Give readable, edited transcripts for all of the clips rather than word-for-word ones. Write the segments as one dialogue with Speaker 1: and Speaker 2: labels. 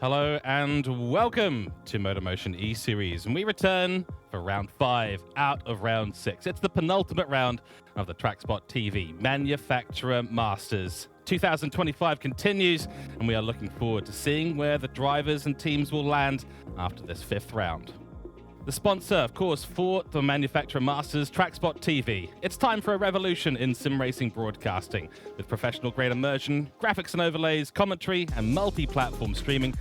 Speaker 1: Hello and welcome to MotorMotion E-Series, and we return for round 5 out of round 6. It's the penultimate round of the TrackSpotTV Manufacturer Masters. 2025 continues, and we are looking forward to seeing where the drivers and teams will land after this 5th round. The sponsor, of course, for the Manufacturer Masters, TrackSpotTV. It's time for a revolution in sim racing broadcasting. With professional-grade immersion, graphics and overlays, commentary, and multi-platform streaming,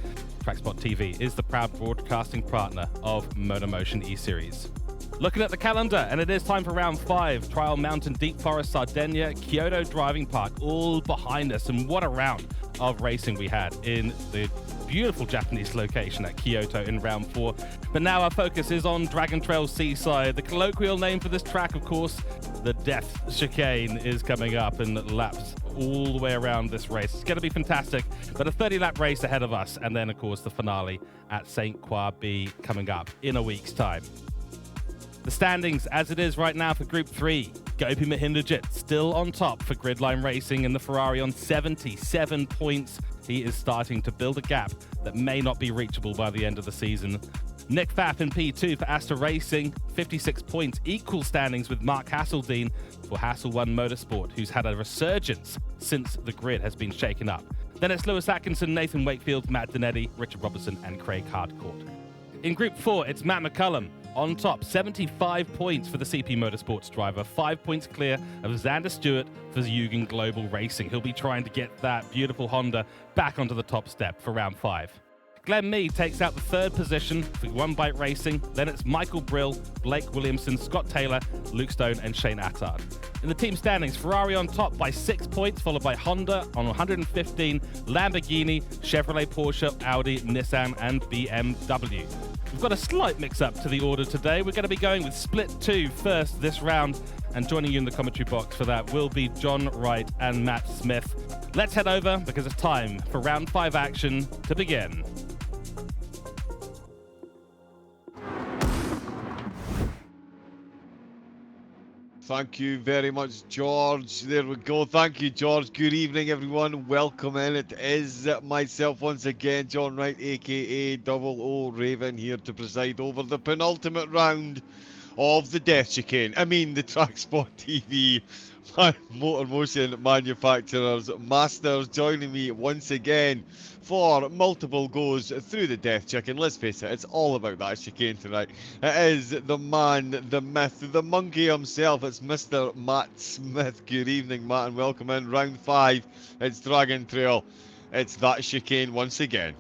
Speaker 1: TrackSpotTV is the proud broadcasting partner of MotorMotion E-Series. Looking at the calendar, and it is time for round 5. Trial Mountain, Deep Forest, Sardinia, Kyoto Driving Park, all behind us. And what a round of racing we had in the beautiful Japanese location at Kyoto in round 4. But now our focus is on Dragontrail Seaside. The colloquial name for this track, of course, the Death Chicane, is coming up in laps all the way around this race. It's going to be fantastic, but a 30-lap race ahead of us, and then, of course, the finale at St. Croix B coming up in a week's time. The standings as it is right now for Group 3. Gopi Mahindra still on top for Gridline Racing and the Ferrari on 77 points. He is starting to build a gap that may not be reachable by the end of the season. Nick Pfaff in P2 for Asta Racing, 56 points, equal standings with Mark Hasseldine for Hassel One Motorsport, who's had a resurgence since the grid has been shaken up. Then it's Lewis Atkinson, Nathan Wakefield, Matt Donetti, Richard Robertson, and Craig Hardcourt. In Group 4, it's Matt McCullum on top, 75 points for the CP Motorsports driver, 5 points clear of Xander Stewart for Yugen Global Racing. He'll be trying to get that beautiful Honda back onto the top step for round 5. Glenn Mee takes out the 3rd position for One Bite Racing. Then it's Michael Brill, Blake Williamson, Scott Taylor, Luke Stone, and Shane Attard. In the team standings, Ferrari on top by 6 points, followed by Honda on 115, Lamborghini, Chevrolet, Porsche, Audi, Nissan, and BMW. We've got a slight mix-up to the order today. We're going to be going with Split 2 first this round, and joining you in the commentary box for that will be John Wright and Matt Smith. Let's head over because it's time for round 5 action to begin.
Speaker 2: Thank you very much, George. There we go. Thank you, George. Good evening, everyone. Welcome in. It is myself once again, John Wright, aka Double O Raven, here to preside over the penultimate round of the Death Chicane. I mean, the TrackSpotTV MotorMotion Manufacturers Masters, joining me once again for multiple goes through the Death Chicane. Let's face it, it's all about that chicane tonight. It is the man, the myth, the monkey himself. It's Mr. Matt Smith. Good evening, Matt, and welcome in. Round 5, it's Dragontrail. It's that chicane once again.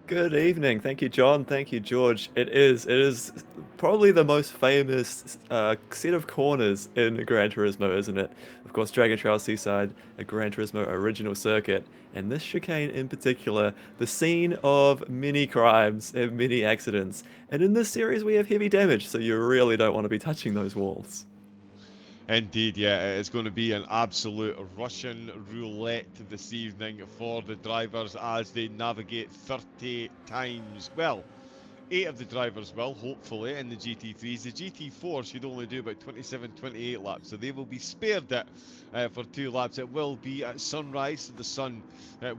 Speaker 3: Good evening. Thank you, John. Thank you, George. It is probably the most famous set of corners in Gran Turismo, isn't it? Of course, Dragontrail Seaside, a Gran Turismo original circuit, and this chicane in particular, the scene of many crimes and many accidents. And in this series, we have heavy damage, so you really don't want to be touching those walls.
Speaker 2: Indeed, yeah, it's going to be an absolute Russian roulette this evening for the drivers as they navigate 30 times. Well, 8 of the drivers will, hopefully, in the GT3s. The GT4 should only do about 27, 28 laps, so they will be spared it for 2 laps. It will be at sunrise. The sun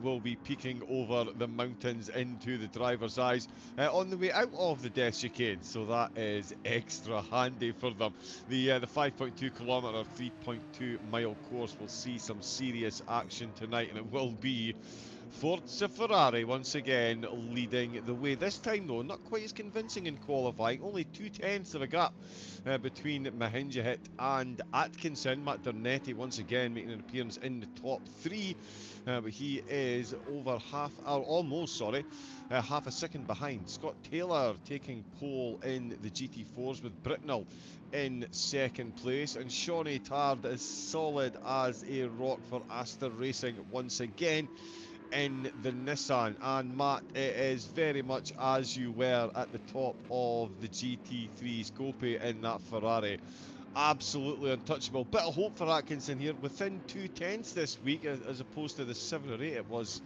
Speaker 2: will be peeking over the mountains into the driver's eyes on the way out of the Death Chicane, so that is extra handy for them. The 5.2 kilometre, 3.2 mile course will see some serious action tonight, and it will be Forza Ferrari once again leading the way. This time, though, not quite as convincing in qualifying. Only 2/10 of a gap between Mahindra and Atkinson. Matt Donetti once again making an appearance in the top 3. But he is over half a second behind. Scott Taylor taking pole in the GT4s with Britnell in 2nd place. And Sean Attard is solid as a rock for Asta Racing once again in the Nissan. And Matt, it is very much as you were at the top of the GT3's Gopi in that Ferrari. Absolutely untouchable. Bit of hope for Atkinson here, within 2/10 this week as opposed to the 7 or 8 it was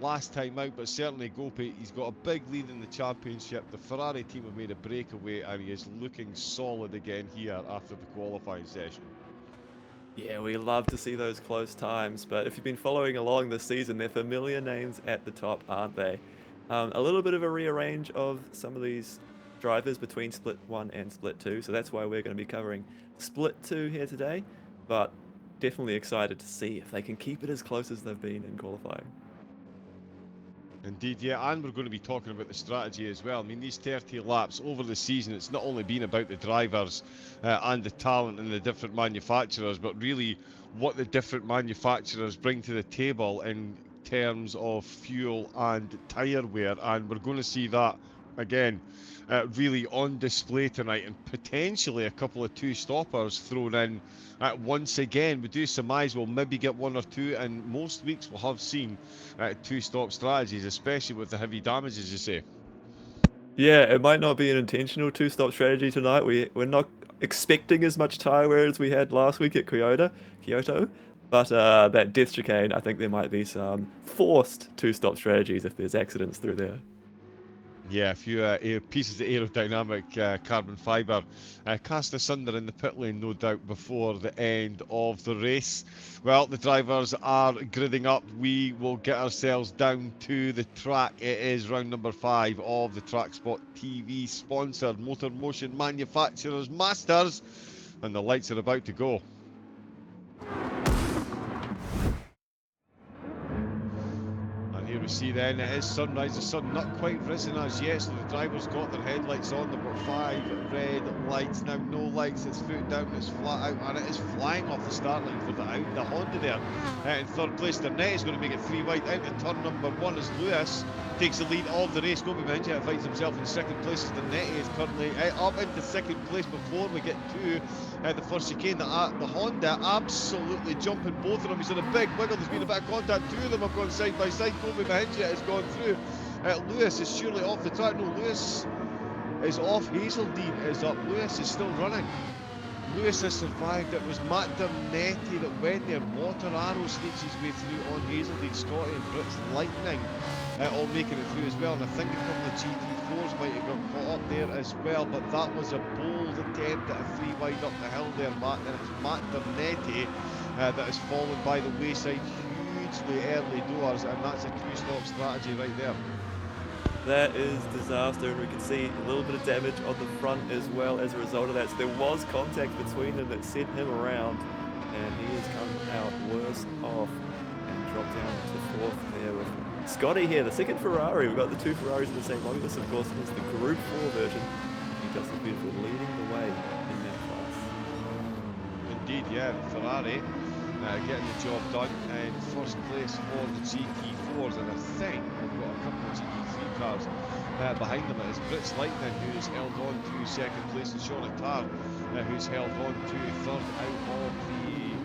Speaker 2: last time out, but certainly Gopi, he's got a big lead in the championship. The Ferrari team have made a breakaway and he is looking solid again here after the qualifying session.
Speaker 3: Yeah, we love to see those close times, but if you've been following along this season, they're familiar names at the top, aren't they? A little bit of a rearrange of some of these drivers between Split 1 and Split 2, so that's why we're going to be covering Split 2 here today, but definitely excited to see if they can keep it as close as they've been in qualifying.
Speaker 2: Indeed, yeah, and we're going to be talking about the strategy as well. I mean, these 30 laps over the season, it's not only been about the drivers and the talent and the different manufacturers, but really what the different manufacturers bring to the table in terms of fuel and tyre wear. And we're going to see that again really on display tonight, and potentially a couple of two-stoppers thrown in once again. We do surmise we'll maybe get one or two, and most weeks we'll have seen two-stop strategies, especially with the heavy damage, as you say.
Speaker 3: Yeah, it might not be an intentional two-stop strategy tonight. We're not expecting as much tyre wear as we had last week at Kyoto, but that death chicane, I think there might be some forced two-stop strategies if there's accidents through there.
Speaker 2: Yeah, a few pieces of aerodynamic carbon fibre cast asunder in the pit lane, no doubt, before the end of the race. Well, the drivers are gridding up. We will get ourselves down to the track. It is round number 5 of the TrackSpotTV sponsored MotorMotion Manufacturers Masters, and the lights are about to go. Here we see then it is sunrise. The sun not quite risen as yet, so the drivers got their headlights on. They've got 5 red lights now, no lights. It's foot down, it's flat out, and it is flying off the start line for the Honda there. In third place, the net is going to make it 3 wide into turn number 1 as Lewis takes the lead of the race. Going behind it, finds himself in second place as the Netty is currently up into second place before we get to the first chicane. The Honda absolutely jumping both of them. He's in a big wiggle. There's been a bit of contact. 2 of them have gone side by side. Going behind it has gone through. Lewis is surely off the track. No, Lewis is off. Hazeldean is up. Lewis is still running. Lewis has survived. It was Matt Dernetti that went there. Water Arrow sneaks his way through on Hazeldean, Scotty and Brits Lightning all making it through as well. And I think a couple of GT4s might have got caught up there as well. But that was a bold attempt at a 3 wide up the hill there, Matt. And it's Matt Dernetti that has fallen by the wayside hugely early doors. And that's a two-stop strategy right there.
Speaker 3: That is disaster, and we can see a little bit of damage on the front as well as a result of that. So there was contact between them that sent him around, and he has come out worse off and dropped down to 4th there with Scotty here, the second Ferrari. We've got the 2 Ferraris in the same lobby. This, of course, is the Gr.4 version. He just is beautiful, leading the way in that class.
Speaker 2: Indeed, yeah, the Ferrari getting the job done in first place for the GT4s, and I think we've got a couple of GT3 cars behind them. It is Brits Lightning who's held on to second place, and Sean Attar who's held on to third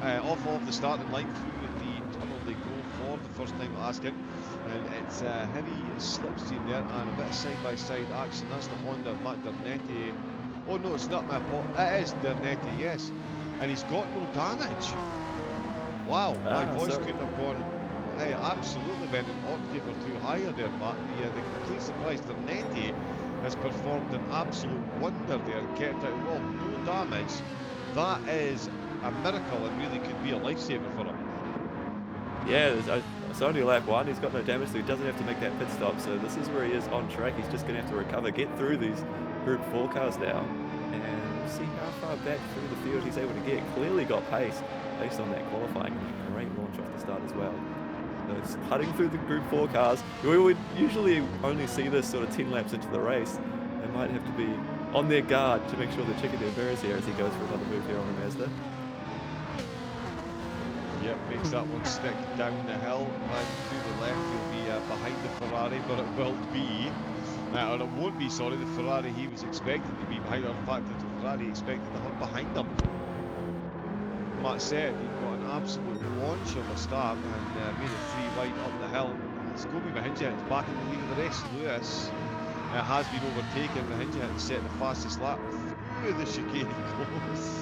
Speaker 2: out of off the starting line through the tunnel they go for the first time asking. And it's a heavy slipstream there and a bit of side-by-side action. That's the Honda of Matt Dernetti. Oh no, it's not my fault. It is Dernetti, yes. And he's got no damage. Wow, my voice couldn't have gone. Hey, absolutely went an octave or 2 higher there, Matt. The complete surprise. Dernetti has performed an absolute wonder there and kept out of wall. No damage. That is a miracle and really could be a lifesaver for him.
Speaker 3: Yeah, it's only lap 1. He's got no damage, so he doesn't have to make that pit stop. So this is where he is on track. He's just going to have to recover, get through these Group 4 cars now, and see how far back through the field he's able to get. Clearly got pace based on that qualifying. Great launch off the start as well. So it's cutting through the Group 4 cars. We would usually only see this sort of 10 laps into the race. They might have to be on their guard to make sure the chicken is here as he goes for another move here on the Mazda.
Speaker 2: Yep, makes that one stick down the hill, and to the left he'll be behind the Ferrari, but it will be, or it won't be, sorry, the Ferrari he was expecting to be behind, or in fact the Ferrari expected to have behind him. Matt said he got an absolute launch of a start and made it 3 wide up the hill. It's Gobi Mahinja, it's back in the lead of the race. Lewis has been overtaken. Mahinja had set the fastest lap through the chicane goes.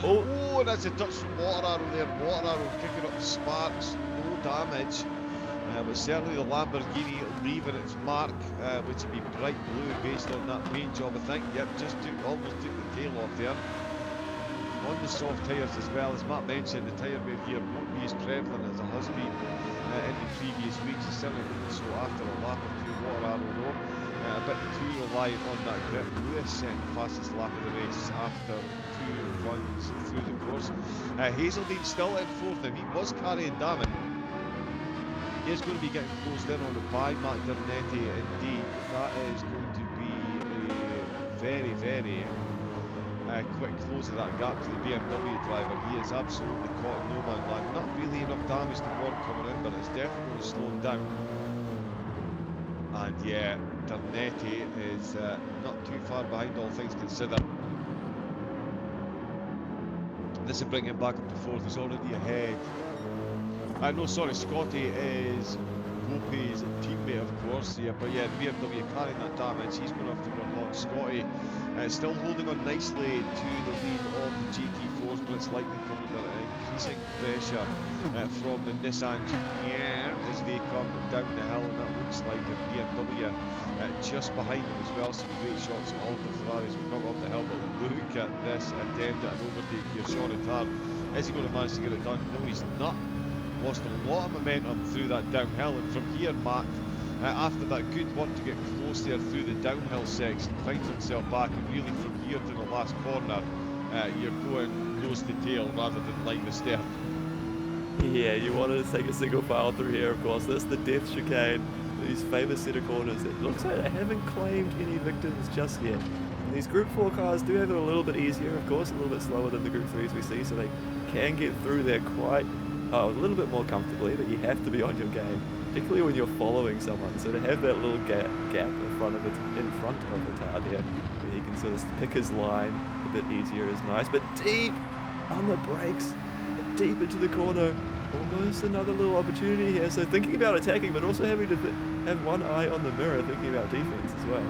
Speaker 2: Oh, that's a touch from Water Arrow there. Water Arrow kicking up sparks, no damage. But certainly the Lamborghini leaving its mark, which would be bright blue based on that paint job, I think. Yep, almost took the tail off there. on the soft tyres as well. As Matt mentioned, the tyre wear here won't be as prevalent as it has been in the previous weeks. It's certainly looking so after a lap or two. Water Arrow though, a bit too reliant on that grip. Lewis setting the fastest lap of the race after 2 runs through the course. Hazeldean still in 4th, and he was carrying damage. He is going to be getting closed in on it by Matt Dernetti. Indeed, that is going to be a very, very quick close of that gap to the BMW driver. He is absolutely caught in no man's land. Not really enough damage to warrant coming in, but it's definitely slowing down. And yeah, Dernetti is not too far behind, all things considered. This will bring him back up to 4th. He's already ahead. No, sorry, Scotty is Gopi's teammate, of course. Yeah, but yeah, the BMW carrying that damage. He's going to have to run long. Scotty still holding on nicely to the lead of the GT4s, but it's likely coming under increasing pressure from the Nissan as they come down the hill, and that looks like the BMW just behind them as well. Some great shots of the Ferraris will come up the hill, but look at this attempt at an overtake here. Sean Retard, is he going to manage to get it done? No, he's not. Lost a lot of momentum through that downhill, and from here, Matt, after that good work to get close there through the downhill section, finds himself back, and really from here to the last corner, you're going nose to tail rather than line the stern.
Speaker 3: Yeah, you wanted to take a single file through here, of course. That's the death chicane, these famous set of corners. It looks like they haven't claimed any victims just yet. And these Group 4 cars do have it a little bit easier, of course, a little bit slower than the Group 3s we see, so they can get through there quite a little bit more comfortably, but you have to be on your game, particularly when you're following someone. So to have that little gap in front of the car there, where he can sort of pick his line a bit easier is nice. But deep on the brakes, deep into the corner, almost another little opportunity here. So thinking about attacking, but also having to have one eye on the mirror, thinking about defense as well.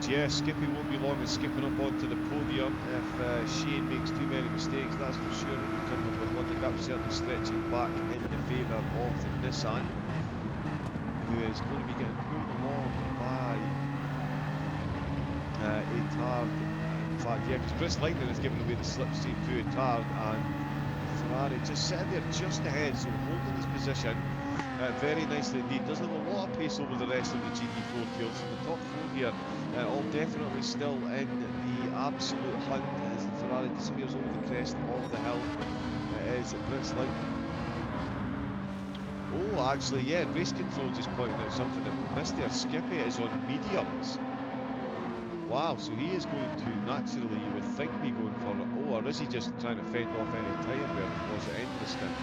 Speaker 2: Yeah, Skippy won't be long in skipping up onto the podium if Shane makes too many mistakes, that's for sure. He'll be coming up with one. The gap certainly stretching back in the favour of the Nissan, who is going to be getting pulled along by Etard. In fact, yeah, because Chris Lightning is giving away the slipstream to Etard, and Ferrari just sitting there just ahead, so holding his position very nicely indeed. Does have a lot of pace over the rest of the GT4 fields. So the top 4 here, all definitely still in the absolute hunt as the Ferrari disappears over the crest of the hill. It is Chris Lightning. Oh, actually, yeah, race control just pointing out something that we missed there. Skippy is on mediums. Wow, so he is going to naturally, you would think, be going for it. Oh, or is he just trying to fend off any tyre wear towards the end of the stint?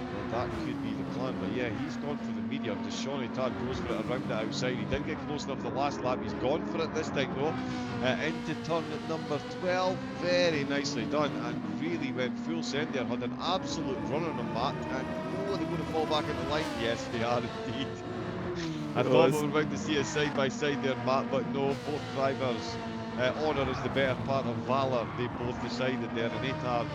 Speaker 2: Well, that could be the plan, but yeah, he's gone for the medium. Just Shawnee Todd goes for it around the outside. He didn't get close enough the last lap. He's gone for it this time though. Into turn at number 12. Very nicely done, and really went full send there. Had an absolute run on him, Matt. And oh, they're going to fall back in the line. Yes, they are indeed. I thought we were about to see a side by side there, Matt, but no, both drivers. Honour is the better part of valour. They both decided there, and Etard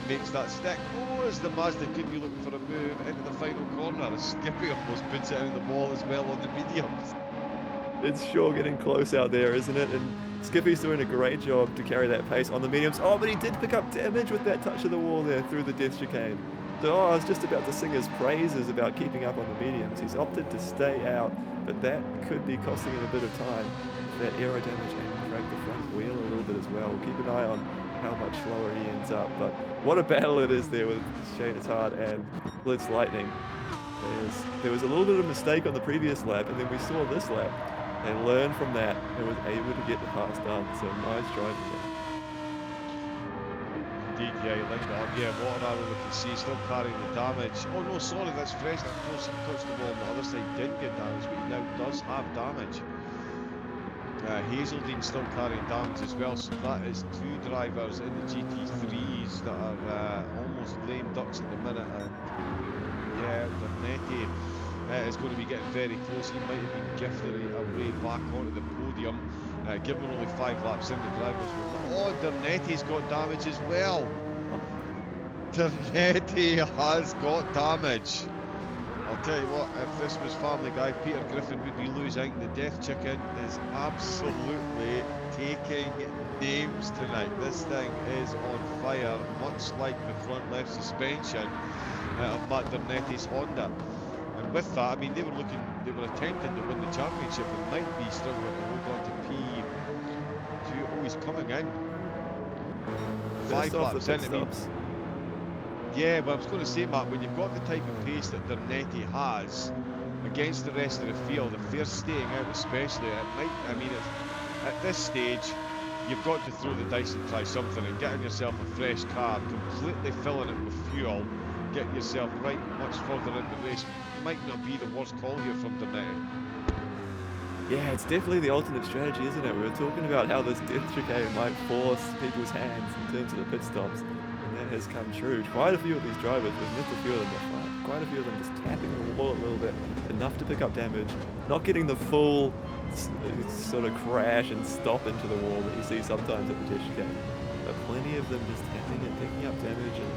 Speaker 2: makes that stick. Oh, as the Mazda could be looking for a move into the final corner. Skippy almost puts it out of the ball as well on the mediums.
Speaker 3: It's sure getting close out there, isn't it? And Skippy's doing a great job to carry that pace on the mediums. Oh, but he did pick up damage with that touch of the wall there through the death chicane. So, I was just about to sing his praises about keeping up on the mediums. He's opted to stay out, but that could be costing him a bit of time. That aero damage and crack the front wheel a little bit as well. Keep an eye on how much slower he ends up. But what a battle it is there with Shane Etard and Blitz Lightning. There was a little bit of a mistake on the previous lap, and then we saw this lap. They learned from that and was able to get the pass done. So nice driving there.
Speaker 2: Indeed, yeah, he lined it up. Yeah, Water Arrow we can see still carrying the damage. Oh no, sorry, that's fresh. That close touched the ball on the other side, didn't get damage, but he now does have damage. Hazeldean still carrying damage as well, so that is 2 drivers in the GT3s that are almost lame ducks at the minute. And yeah, Dernetti is going to be getting very close. He might have been gifted a way back onto the podium. Given only 5 laps in, the drivers will... Oh, Dernetti's got damage as well. Dernetti has got damage. I'll tell you what, if this was Family Guy, Peter Griffin would be losing. The Death Chicken is absolutely taking names tonight. This thing is on fire, much like the front left suspension of Matt Durnetti's Honda. And with that, I mean, they were attempting to win the championship and might be struggling to hold on to P2. Oh, he's coming in. 5 laps in, I mean. Yeah, but I was going to say, Matt, when you've got the type of pace that Dernetti has against the rest of the field, if they're staying out especially, it might, I mean, at this stage, you've got to throw the dice and try something, and getting yourself a fresh car, completely filling it with fuel, getting yourself right much further in the race, might not be the worst call here from Dernetti.
Speaker 3: Yeah, it's definitely the alternate strategy, isn't it? We were talking about how this death chicane might force people's hands in terms of the pit stops. That has come true. Quite a few of these drivers, we've missed a few of them in the front, quite a few of them just tapping the wall a little bit, enough to pick up damage, not getting the full sort of crash and stop into the wall that you see sometimes at the test chicane. But plenty of them just tapping and picking up damage, and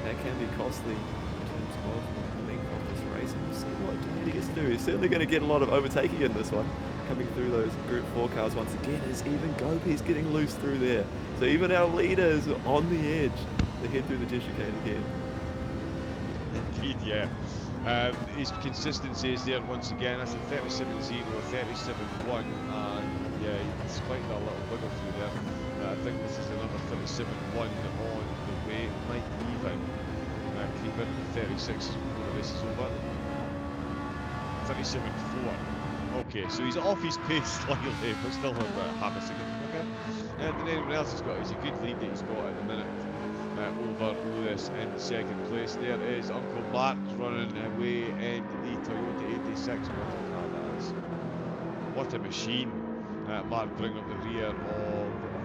Speaker 3: that can be costly in terms of winning off this race. And we'll see what Dernetti gets to do. He's certainly going to get a lot of overtaking in this one. Coming through those Group 4 cars once again, is even Gopi's getting loose through there. So even our leaders are on the edge. They head through the test chicane again.
Speaker 2: Indeed, yeah. His consistency is there once again. That's a 37.0, a 37.1, and yeah, despite that little wiggle through there, I think this is another 37.1 on the way. It might even creep into 36 when the race is over. 37.4. Okay, so he's off his pace slightly, but still about half a second quicker. And then everyone else has got is a good lead that he's got at the minute. Over Lewis in second place. There is Uncle Mark running away in the Toyota 86. What a car that is. What a machine. Mark bringing up the rear of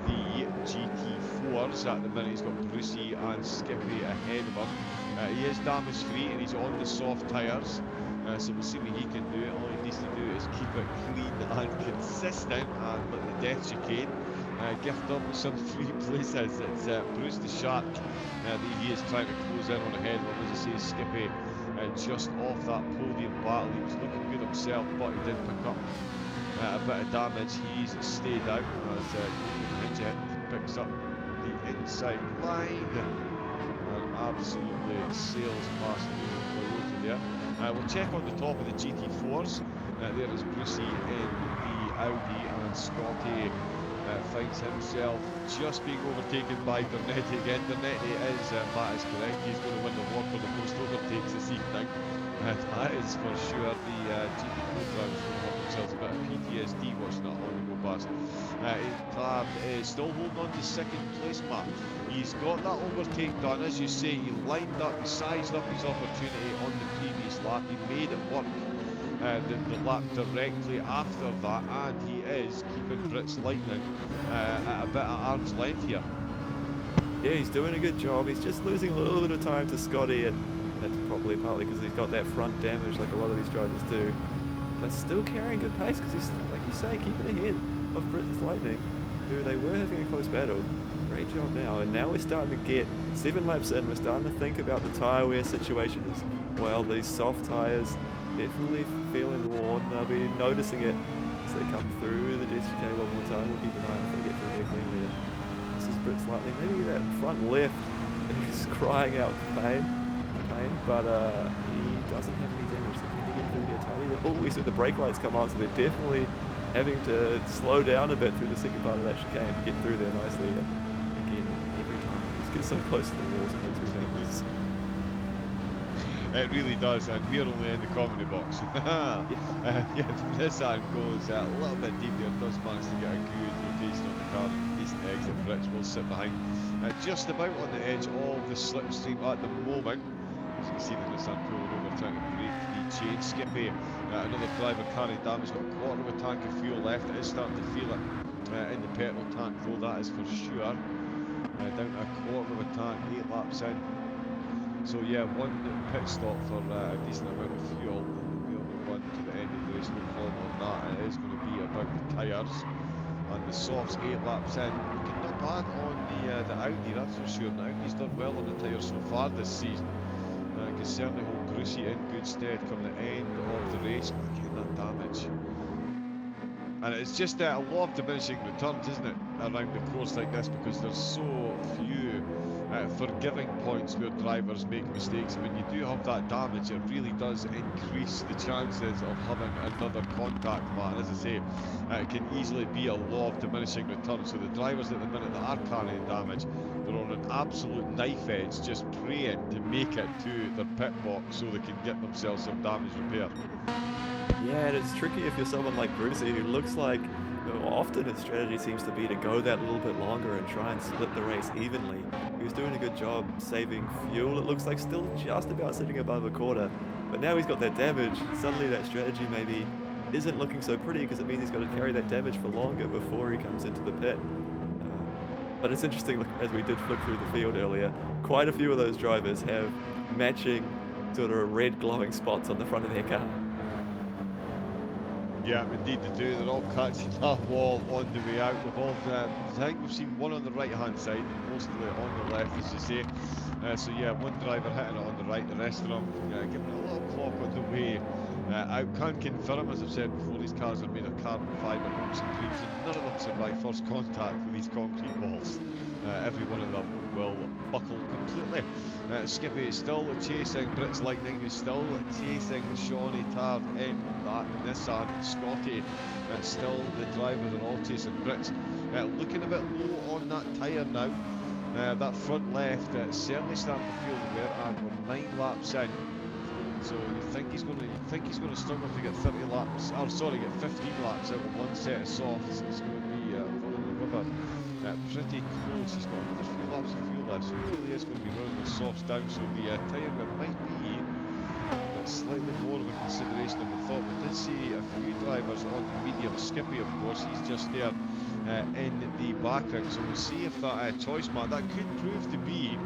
Speaker 2: the GT4s. At the minute he's got Brucey and Skippy ahead of him. He is damage free and he's on the soft tyres. So we'll see what he can do. All he needs to do is keep it clean and consistent and let the death chicane gift up some free places. It's Bruce the Shark that he is trying to close in on ahead of him. As I say, Skippy just off that podium battle. He was looking good himself, but he did pick up a bit of damage. He's stayed out as Midget picks up the inside line and absolutely sails past the Toyota there. We'll check on the top of the GT4s. There is Brucey in the Audi, and Scotty finds himself just being overtaken by Dernetti again. Dernetti is, Matt is correct, he's going to win the award for the most overtakes this evening. That is for sure. The GT4 drivers will have themselves a bit of PTSD watching that Honda go past. Clark is still holding on to second place, Matt. He's got that overtake done, as you say. He lined up, he sized up his opportunity on the previous lap. He made it work the lap directly after that, and he is keeping Brits Lightning at a bit of arm's length here.
Speaker 3: Yeah, he's doing a good job. He's just losing a little bit of time to Scotty, and that's probably partly because he's got that front damage like a lot of these drivers do. But still carrying good pace because he's, like you say, keeping ahead of Brits Lightning, who they were having a close battle. Great job now, and now we're starting to get 7 laps in. We're starting to think about the tyre wear situation as well. These soft tyres definitely feeling worn. They'll be noticing it as they come through the DSGK one more time. We'll keep an eye on if they get through there cleanly. This is Brits Lightning. Maybe that front left is crying out pain, but he doesn't have any damage. So can he get through here tightly? Always with the brake lights come on, so they're definitely having to slow down a bit through the second part of that chicane to get through there nicely. And again, every time he just gets so close to the walls and makes me nervous.
Speaker 2: It really does, and we're only in the comedy box. Yeah, this arm goes a little bit deep there. Does manage to get a good rotation on the car. Decent exit. Brits will sit behind, just about on the edge of the slipstream at the moment. As you can see, the Nissan pulling over, trying to break the chain. Skippy, another driver carrying damage, got a quarter of a tank of fuel left. It is starting to feel it in the petrol tank, though, that is for sure. Down to a quarter of a tank, 8 laps in. So yeah, one pit stop for a decent amount of fuel, and we'll run to the end of the race, no problem on that. It is going to be about the tyres and the softs. 8 laps in, looking not bad on the Audi, that's for sure. The Audi's done well on the tyres so far this season. Can certainly hold supremacy in good stead come the end of the race. Again, that damage. And it's just a law of diminishing returns, isn't it, around the course like this, because there's so few forgiving points where drivers make mistakes. And when you do have that damage, it really does increase the chances of having another contact, Matt. And as I say, it can easily be a law of diminishing returns. So the drivers at the minute that are carrying damage, they're on an absolute knife edge, just praying to make it to their pit box so they can get themselves some damage repaired.
Speaker 3: Yeah, and it's tricky if you're someone like Brucey who looks like often his strategy seems to be to go that little bit longer and try and split the race evenly. He was doing a good job saving fuel. It looks like still just about sitting above a quarter, but now he's got that damage. Suddenly that strategy maybe isn't looking so pretty because it means he's got to carry that damage for longer before he comes into the pit. But it's interesting, as we did flick through the field earlier, quite a few of those drivers have matching sort of red glowing spots on the front of their car.
Speaker 2: Yeah, indeed they do. They're all catching that wall on the way out. We've all, I think we've seen one on the right-hand side, mostly on the left, as you say. So yeah, one driver hitting it on the right, the rest of them giving it a little clock on the way out. Can't confirm, as I've said before, these cars are made of carbon fibre hoops and creams, and none of them survive first contact with these concrete walls. Every one of them will buckle completely. Skippy is still chasing Brits Lightning, who's still chasing Shawnee Tard in that Nissan. Scotty, still the drivers are all chasing Brits. Looking a bit low on that tyre now. That front left certainly starting to feel the wear, and we're 9 laps in. So you think he's going to struggle to get 30 laps? Oh, sorry, get 15 laps out of one set of softs. It's going to be rolling the river. Pretty close. He's got another few laps of fuel left, so he really is going to be running the softs down. So the tyre wear might be slightly more of a consideration than we thought. We did see a few drivers on the medium. Skippy, of course, he's just there in the back ring. So we'll see if that choice, Matt, that could prove to be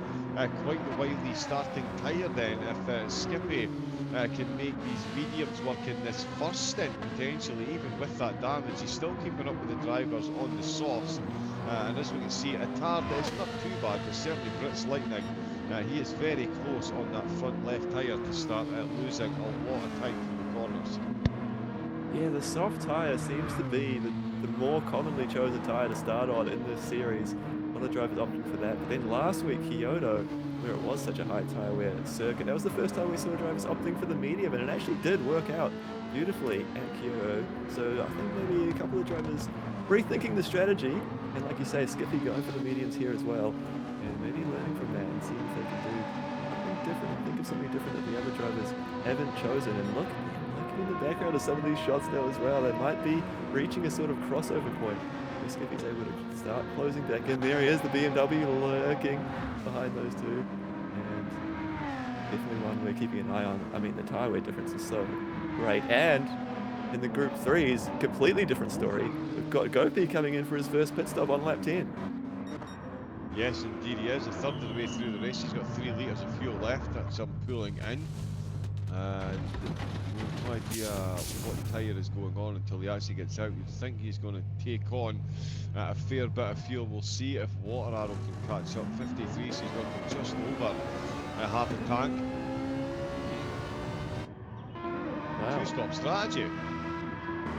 Speaker 2: quite the wily starting tyre then, if Skippy can make these mediums work in this first stint potentially. Even with that damage, he's still keeping up with the drivers on the softs, and as we can see, Attard is not too bad, but certainly Brits Lightning, he is very close on that front left tyre to start losing a lot of time through the corners.
Speaker 3: Yeah, the soft tyre seems to be the more commonly chosen tyre to start on in this series. A lot of drivers opting for that. But then last week, Kyoto, where it was such a high tyre wear circuit, that was the first time we saw drivers opting for the medium, and it actually did work out beautifully at Kyoto. So I think maybe a couple of drivers rethinking the strategy, and like you say, Skippy going for the mediums here as well, and maybe learning from that and seeing if they can do something different, think of something different that the other drivers haven't chosen. And look in the background of some of these shots now as well, they might be reaching a sort of crossover point where Skippy's able to start closing back in. There he is, the BMW lurking behind those two, and definitely one we're keeping an eye on. I mean, the tyre wear difference is so great. And in the Group 3's completely different story, we've got Gr.3 coming in for his first pit stop on lap 10.
Speaker 2: Yes, indeed he is. A third of the way through the race. He's got 3 litres of fuel left. That's some pulling in. And we've no idea what tyre is going on until he actually gets out. You'd think he's going to take on a fair bit of fuel. We'll see if Water Arrow can catch up. 53, so he's got just over half a tank.
Speaker 3: Wow.
Speaker 2: 2-stop strategy.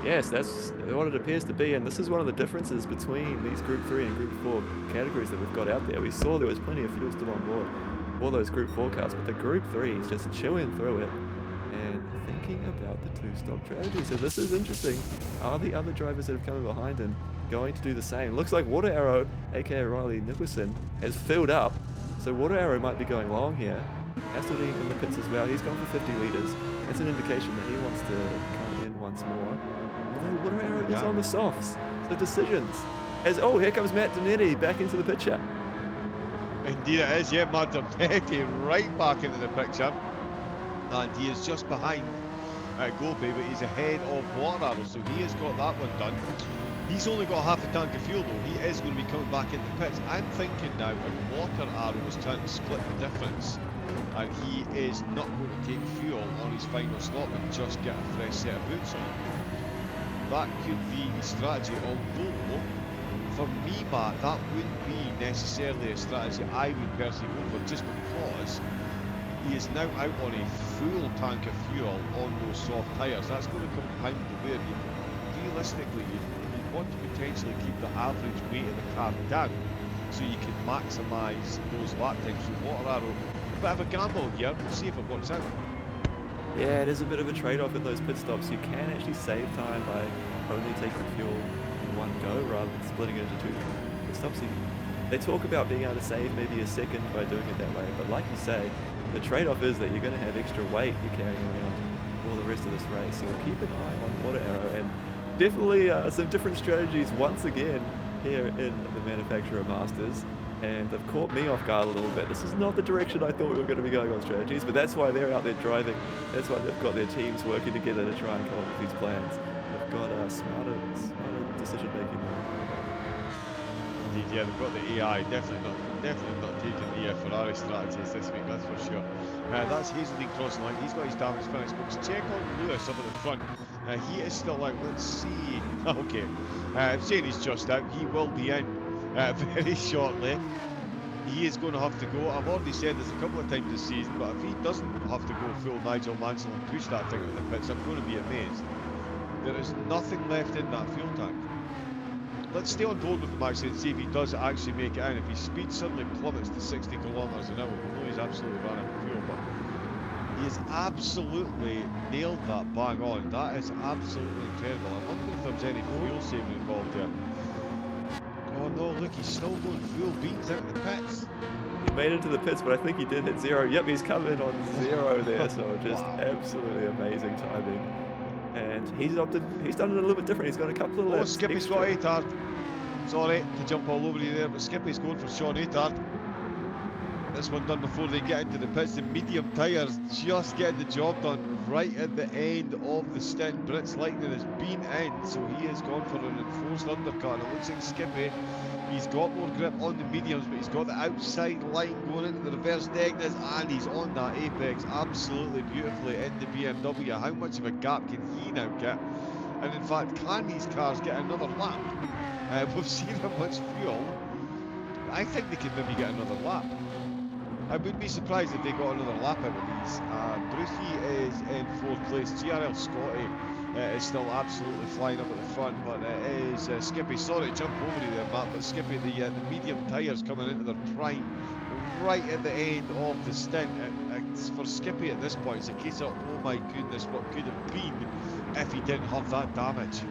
Speaker 3: Yes, that's what it appears to be, and this is one of the differences between these Group 3 and Group 4 categories that we've got out there. We saw there was plenty of fuel still on board for those Group 4 cars, but the Group 3 is just chewing through it and thinking about the 2-stop strategy. So this is interesting. Are the other drivers that have come in behind him going to do the same? Looks like Water Arrow, aka Riley Nicholson, has filled up, so Water Arrow might be going long here. Hasseltine in the pits as well. He's gone for 50 litres. That's an indication that he wants to come in once more. Although Water Arrow is on the softs, so decisions. Oh, here comes Matt Donetti back into the picture.
Speaker 2: Indeed it is, yeah, Matt Donetti right back into the picture. And he is just behind Gopi, but he's ahead of Water Arrow, so he has got that one done. He's only got half a tank of fuel though. He is going to be coming back into the pits. I'm thinking now if Water Arrow was trying to split the difference, and he is not going to take fuel on his final stop and just get a fresh set of boots on. That could be the strategy, although for me, Matt, that wouldn't be necessarily a strategy I would personally go for, just because He is now out on a full tank of fuel on those soft tyres. That's going to compound the wear. Realistically, you want to potentially keep the average weight of the car down so you can maximise those lap times. So Water Arrow, a bit of a gamble here. We'll see if it works out.
Speaker 3: Yeah, it is a bit of a trade-off in those pit stops. You can actually save time by only taking fuel in one go rather than splitting it into two pit stops. They talk about being able to save maybe a second by doing it that way, but like you say, the trade-off is that you're going to have extra weight you're carrying around for the rest of this race. So keep an eye on Water Arrow, and definitely some different strategies once again here in the Manufacturer Masters. And they've caught me off guard a little bit. This is not the direction I thought we were going to be going on strategies, but that's why they're out there driving. That's why they've got their teams working together to try and come up with these plans. They've got smarter decision-making.
Speaker 2: Indeed, yeah, they've got the AI. Definitely not taking the Ferrari strategies this week, that's for sure. That's Hazeldean crossing line. He's got his damage finished. But check on Lewis up at the front. He is still out. Let's see. Okay, saying he's just out. He will be in very shortly. He is going to have to go. I've already said this a couple of times this season, but if he doesn't have to go full Nigel Mansell and push that thing out the pits, I'm going to be amazed. There is nothing left in that fuel tank. Let's stay on board with him actually and see if he does actually make it in. If his speed suddenly plummets to 60 kilometres an hour, we know he's absolutely running out of fuel, but he has absolutely nailed that bang on. That is absolutely incredible. I wonder if there's any fuel saving involved there. Oh no, look, he's still going full beans out the pits.
Speaker 3: He made it to the pits, but I think he did hit zero. Yep, he's coming on zero there, so just absolutely amazing timing. And he's done it a little bit different. He's got a couple of laps.
Speaker 2: Skippy's got Atard. Sorry to jump all over you there, but Skippy's going for Sean Atard. This one done before they get into the pits. The medium tyres just getting the job done right at the end of the stint. Brits Lightning has been in, so he has gone for an enforced undercut. And it looks like Skippy, he's got more grip on the mediums, but he's got the outside line going into the reverse deckness, and he's on that apex absolutely beautifully in the BMW. How much of a gap can he now get? And in fact, can these cars get another lap? We've seen how much fuel. I think they can maybe get another lap. I wouldn't be surprised if they got another lap out of these. Brucey is in 4th place. GRL Scotty is still absolutely flying up at the front, but it is Skippy. Sorry to jump over you there, Matt, but Skippy, the medium tyres coming into their prime right at the end of the stint. It's for Skippy at this point, it's a case of, oh my goodness, what could have been if he didn't have that damage.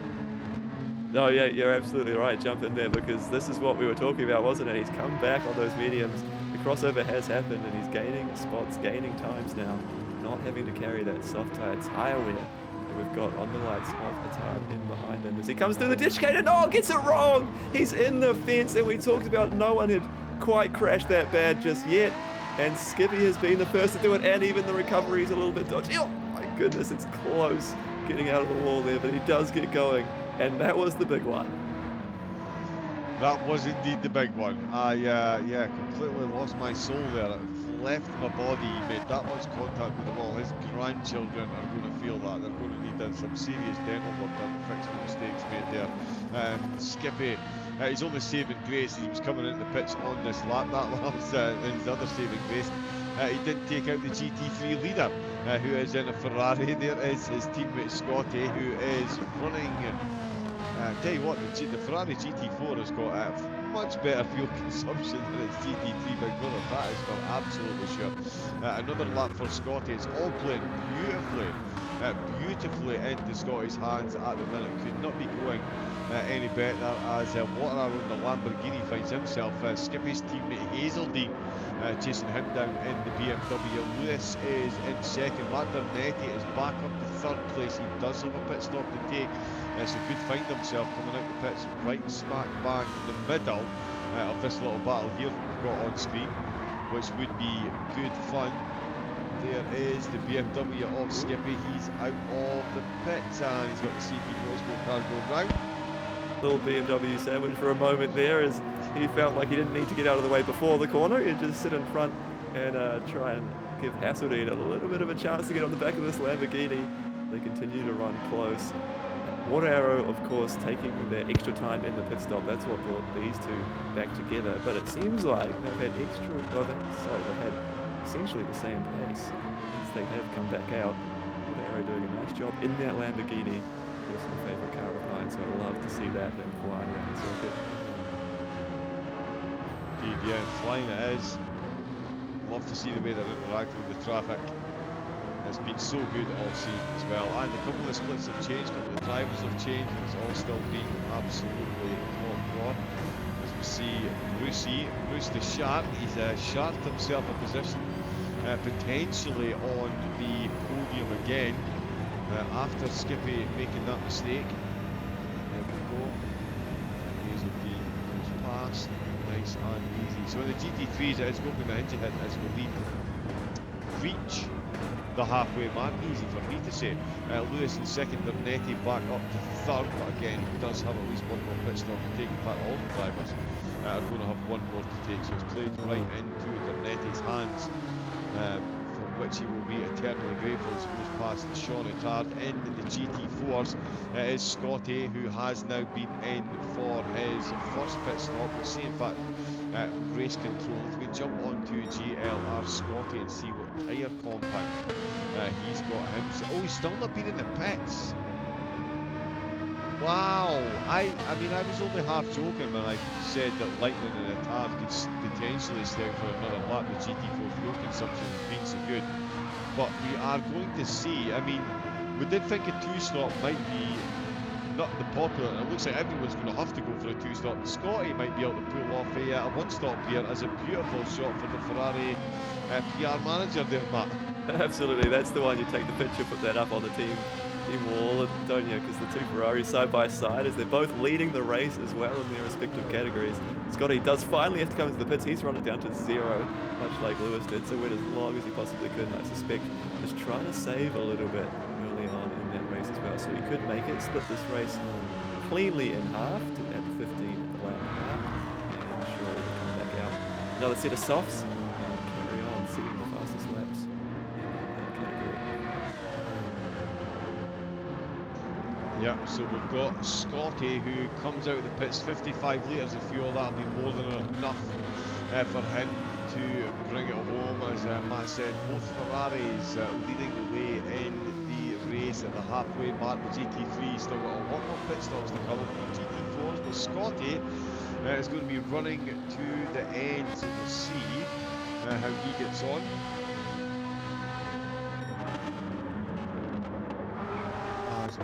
Speaker 3: No, yeah, you're absolutely right. Jump in there, because this is what we were talking about, wasn't it? He's come back on those mediums. The crossover has happened, and he's gaining spots, gaining times now, not having to carry that soft tyre wear that we've got on the lights of the time in behind him as he comes through the ditch gate and gets it wrong. He's in the fence, and we talked about no one had quite crashed that bad just yet, and Skippy has been the first to do it, and even the recovery is a little bit dodgy. Oh my goodness, it's close getting out of the wall there, but he does get going. And that was the big one.
Speaker 2: That was indeed the big one. I completely lost my soul there. It left my body. He made that much contact with the wall. His grandchildren are going to feel that. They're going to need some serious dental work done to fix the mistakes made there. Skippy, he's only saving grace. He was coming into the pits on this lap. That was his other saving grace. He didn't take out the GT3 leader, who is in a Ferrari. There is his teammate Scotty, who is running. Tell you what, the Ferrari GT4 has got much better fuel consumption than its GT3 Big Brother. That is for absolutely sure. Another lap for Scotty. It's all playing beautifully into Scotty's hands at the minute. Could not be going any better as Water Arrow in the Lamborghini finds himself. Skippy's teammate Hazeldean chasing him down in the BMW. Lewis is in 2nd. Maternetti is back up to 3rd place. He does have a pit stop to take, so could find himself coming out the pits right smack bang in the middle of this little battle here we've got on screen, which would be good fun. There is the BMW of Skippy. He's out of the pits, and he's got the CP Motorsport car going round.
Speaker 3: Little BMW sandwich for a moment there, as he felt like he didn't need to get out of the way before the corner. He'd just sit in front and try and give Hazeldean a little bit of a chance to get on the back of this Lamborghini. They continue to run close. Water Arrow, of course, taking their extra time in the pit stop. That's what brought these two back together. But it seems like they've had essentially the same pace. They have come back out. They're doing a nice job in that Lamborghini. It's my favourite car of mine, so I'd love to see that in flying around the circuit.
Speaker 2: Indeed, yeah, flying it is. Love to see the way they're interacting with the traffic. It's been so good all season as well. And a couple of splits have changed, a couple of drivers have changed, and it's all still been absolutely top draw. As we see Bruce the Shark, he's sharked himself a position potentially on the podium again after Skippy making that mistake. There we go. Hazeldean goes past, nice and easy. So in the GT3s, it is going the engine hit as we reach the halfway mark. Easy for me to say. Lewis in second, Bernetti back up to third, but again, he does have at least one more pit stop to take. In fact, all the drivers are going to have one more to take, so it's played right into Bernetti's hands, for which he will be eternally grateful as he goes past Sean Ettard in the GT4s. It is Scotty who has now been in for his first pit stop. We'll see, in fact, race control. If we jump onto GLR Scotty and see what tyre compound he's got him. Oh, he's still not been in the pits. Wow. I mean, I was only half joking when I said that Lightning and Ettard could potentially stay for another lap. The GT4 fuel consumption has been so good. But we are going to see, I mean, we did think a two-stop might be not the popular, and it looks like everyone's going to have to go for a two-stop. Scotty might be able to pull off a one-stop here as a beautiful shot for the Ferrari PR manager there, Matt.
Speaker 3: Absolutely, that's the one. You take the picture, put that up on the team wall, don't you? Because the two Ferraris side by side, as they're both leading the race as well in their respective categories. Scotty does finally have to come into the pits. He's run it down to 0, much like Lewis did, so went as long as he possibly could, and I suspect just trying to save a little bit early on in that race as well, so he could make it, split this race cleanly in half to at 15 at the lap mark, and sure he'll come back out. Another set of softs, and carry on, setting the fastest laps in that category.
Speaker 2: Yeah, so we've got Scotty who comes out of the pits, 55 litres of fuel. That'll be more than enough for him to bring it home. As Matt said, both Ferraris leading the way in the race at the halfway mark. The GT3 still got a lot more pit stops to cover for the GT4s, but Scotty is going to be running to the end, so we'll see how he gets on.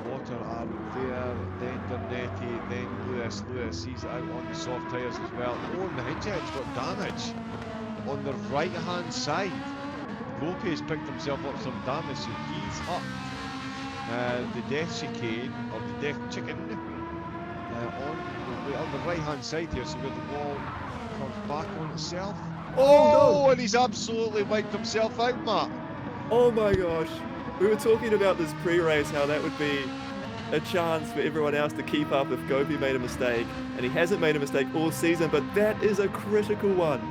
Speaker 2: Water are there, then Bernetti, then Lewis. He's out on the soft tyres as well. Oh, and the hinge head's got damage on the right hand side. Lopez picked himself up some damage, so he's up the death chicane, or the death chicken, on the right hand side here, so where the wall comes back on itself. Oh, no. And he's absolutely wiped himself out, Matt.
Speaker 3: Oh my gosh. We were talking about this pre-race, how that would be a chance for everyone else to keep up if Gopi made a mistake, and he hasn't made a mistake all season, but that is a critical one.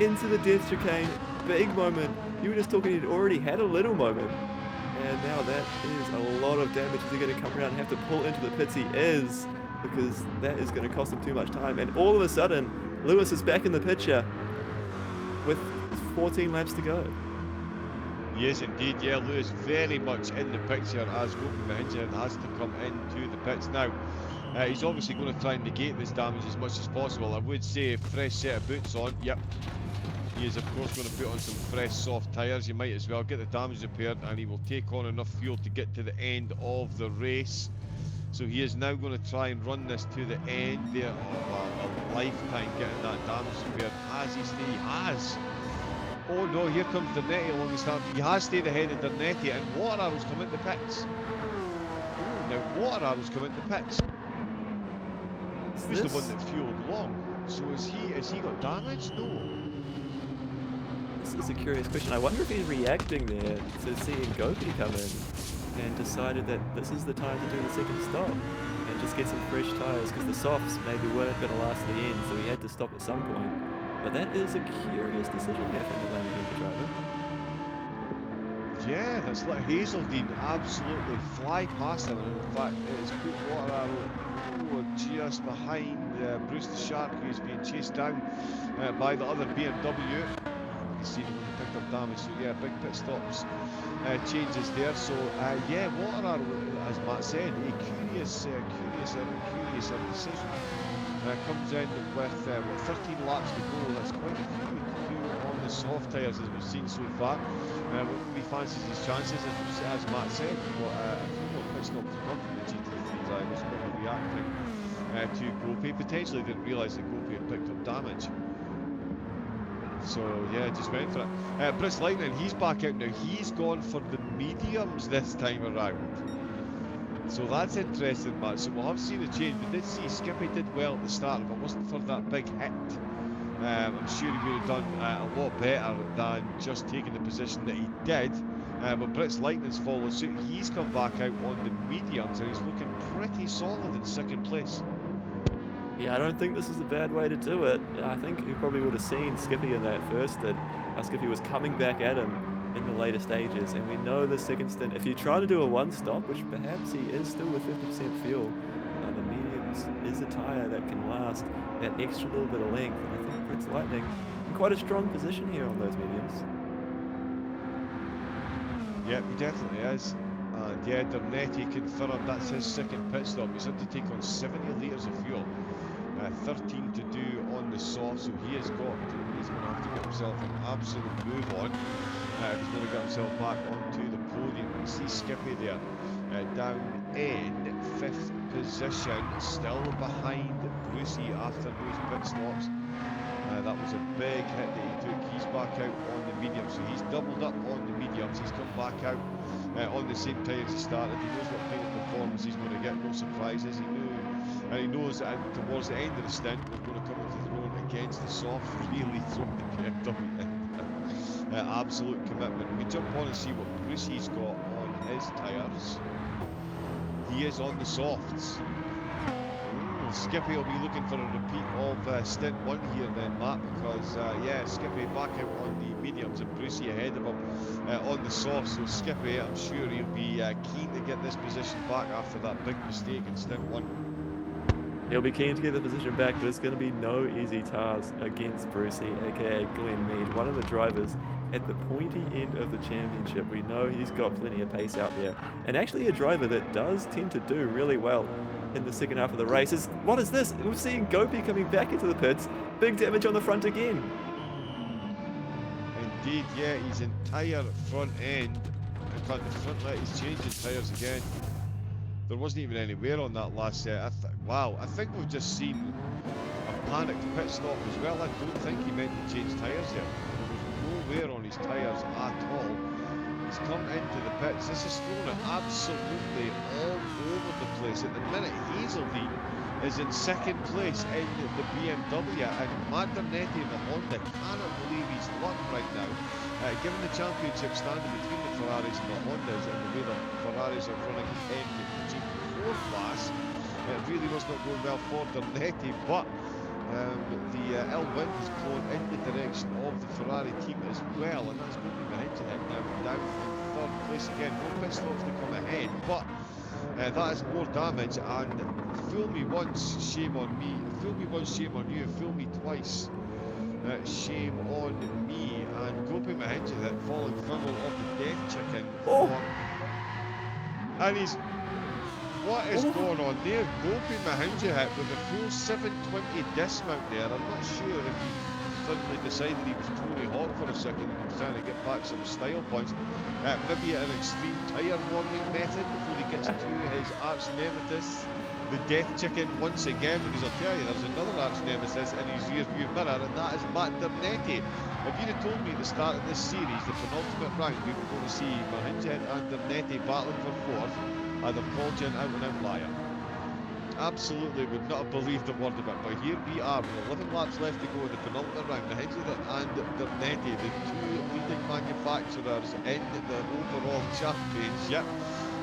Speaker 3: Into the death chicane, big moment. You were just talking, he'd already had a little moment, and now that is a lot of damage. Is he going to come around and have to pull into the pits? He is, because that is going to cost him too much time, and all of a sudden, Lewis is back in the picture with 14 laps to go.
Speaker 2: Yes, indeed. Yeah, Lewis very much in the picture as Gopi Mahinja has to come into the pits now. He's obviously going to try and negate this damage as much as possible. I would say a fresh set of boots on. Yep. He is, of course, going to put on some fresh soft tyres. You might as well get the damage repaired, and he will take on enough fuel to get to the end of the race. So he is now going to try and run this to the end there. Oh, a lifetime getting that damage repaired. Has he stayed? He has. Oh no, here comes Bernetti along the start. He has stayed ahead of Bernetti, and Water Arrows come into pits. Oh, now Water Arrows come into pits. Who's the one that fueled long? So has he got damage? No.
Speaker 3: This is a curious question. I wonder if he's reacting there to seeing Gopi come in and decided that this is the time to do the second stop and just get some fresh tyres, because the softs maybe weren't going to last to the end, so he had to stop at some point. But that is a curious decision there from the Lamborghini driver.
Speaker 2: Yeah, that's let Hazeldean absolutely fly past him, and in fact it has put Water Arrow just behind Bruce the Shark, who's being chased down by the other BMW. the scene when he picked up damage. So yeah, big pit stops changes there. So yeah, what are, as Matt said, a curious decision. Comes in with 13 laps to go. That's quite a few to do on the soft tyres as we've seen so far. He fancies his chances, as Matt said, but a few more pit stops to come from the GT3 drivers, but are reacting to Gr.3. Potentially didn't realise that Gr.3 had picked up damage. So yeah, just went for it. Briss Lightning, he's back out now. He's gone for the mediums this time around. So that's interesting, Matt. So we'll have seen a change. We did see Skippy did well at the start. If it wasn't for that big hit, I'm sure he would have done a lot better than just taking the position that he did. But Britt's Lightning's followed suit. He's come back out on the mediums and he's looking pretty solid in second place.
Speaker 3: Yeah, I don't think this is a bad way to do it. I think you probably would have seen Skippy in that first stint. Skippy was coming back at him in the later stages, and we know the second stint, if you try to do a one-stop, which perhaps he is still with 50% fuel, the mediums is a tyre that can last that extra little bit of length, and I think Britt's Lightning in quite a strong position here on those mediums.
Speaker 2: Yep, he definitely is. And yeah, Gr.3 confirmed that's his second pit stop. He's had to take on 70 litres of fuel. 13 to do on the soft, so he's going to have to get himself an absolute move on. He's going to get himself back onto the podium. We see Skippy there, down in 5th position, still behind Brucey after those pit stops. That was a big hit that he took. He's back out on the medium, so he's doubled up on the mediums. He's come back out on the same tyre as he started. He knows what kind of performance he's going to get, no surprises. He knows that towards the end of the stint we're going to come into the road against the soft, really throwing the BMW in. Absolute commitment. We jump on and see what Brucey's got on his tyres. He is on the softs. Skippy will be looking for a repeat of stint 1 here then, Matt, because yeah, Skippy back out on the mediums and Brucey ahead of him on the softs. So Skippy, I'm sure he'll be keen to get this position back after that big mistake in stint 1.
Speaker 3: He'll be keen to get the position back, but it's going to be no easy task against Brucey, aka Glenn Mead, one of the drivers at the pointy end of the championship. We know he's got plenty of pace out there, and actually a driver that does tend to do really well in the second half of the race. What is this? We're seeing Gr.3 coming back into the pits. Big damage on the front again.
Speaker 2: Indeed, yeah, his entire front end. In fact, the front light, he's changing tyres again. There wasn't even any wear on that last set. Wow, I think we've just seen a panicked pit stop as well. I don't think he meant to change tyres there. There was no wear on his tyres at all. He's come into the pits. This is thrown it absolutely all over the place. At the minute, Hazeldean is in second place in the BMW, and Matt Gr.3 in the Honda cannot believe his luck right now. Given the championship standing between the Ferraris and the Hondas and the way the Ferraris are running in the Gr.4 class, it really was not going well for Gr.3, but the ill wind has blown in the direction of the Ferrari team as well, and that's going to be behind him now, down in third place again. No pit stops to come ahead, but that is more damage, and fool me once, shame on me. Fool me once, shame on you. Fool me twice, shame on me. And Gr.3 behind you, that falling funnel of the death chicken.
Speaker 3: Oh.
Speaker 2: And he's... What is going on there? Gr.3 behind you hit with a full 720 dismount there. I'm not sure if he suddenly decided he was totally hot for a second and was trying to get back some style points. Maybe an extreme tyre warming method before he gets to his arch nemesis, the death chicken, once again, because I'll tell you, there's another arch nemesis in his rear view mirror, and that is Matt Gr.3. If you'd have told me at the start of this series, the penultimate round, we were going to see Mahinjan and Gr.3 battling for fourth, I'd have called you an out-and-out liar. Absolutely would not have believed a word of it, but here we are with 11 laps left to go in the penultimate round. Mahinjan and Gr.3, the two leading manufacturers in the overall championship,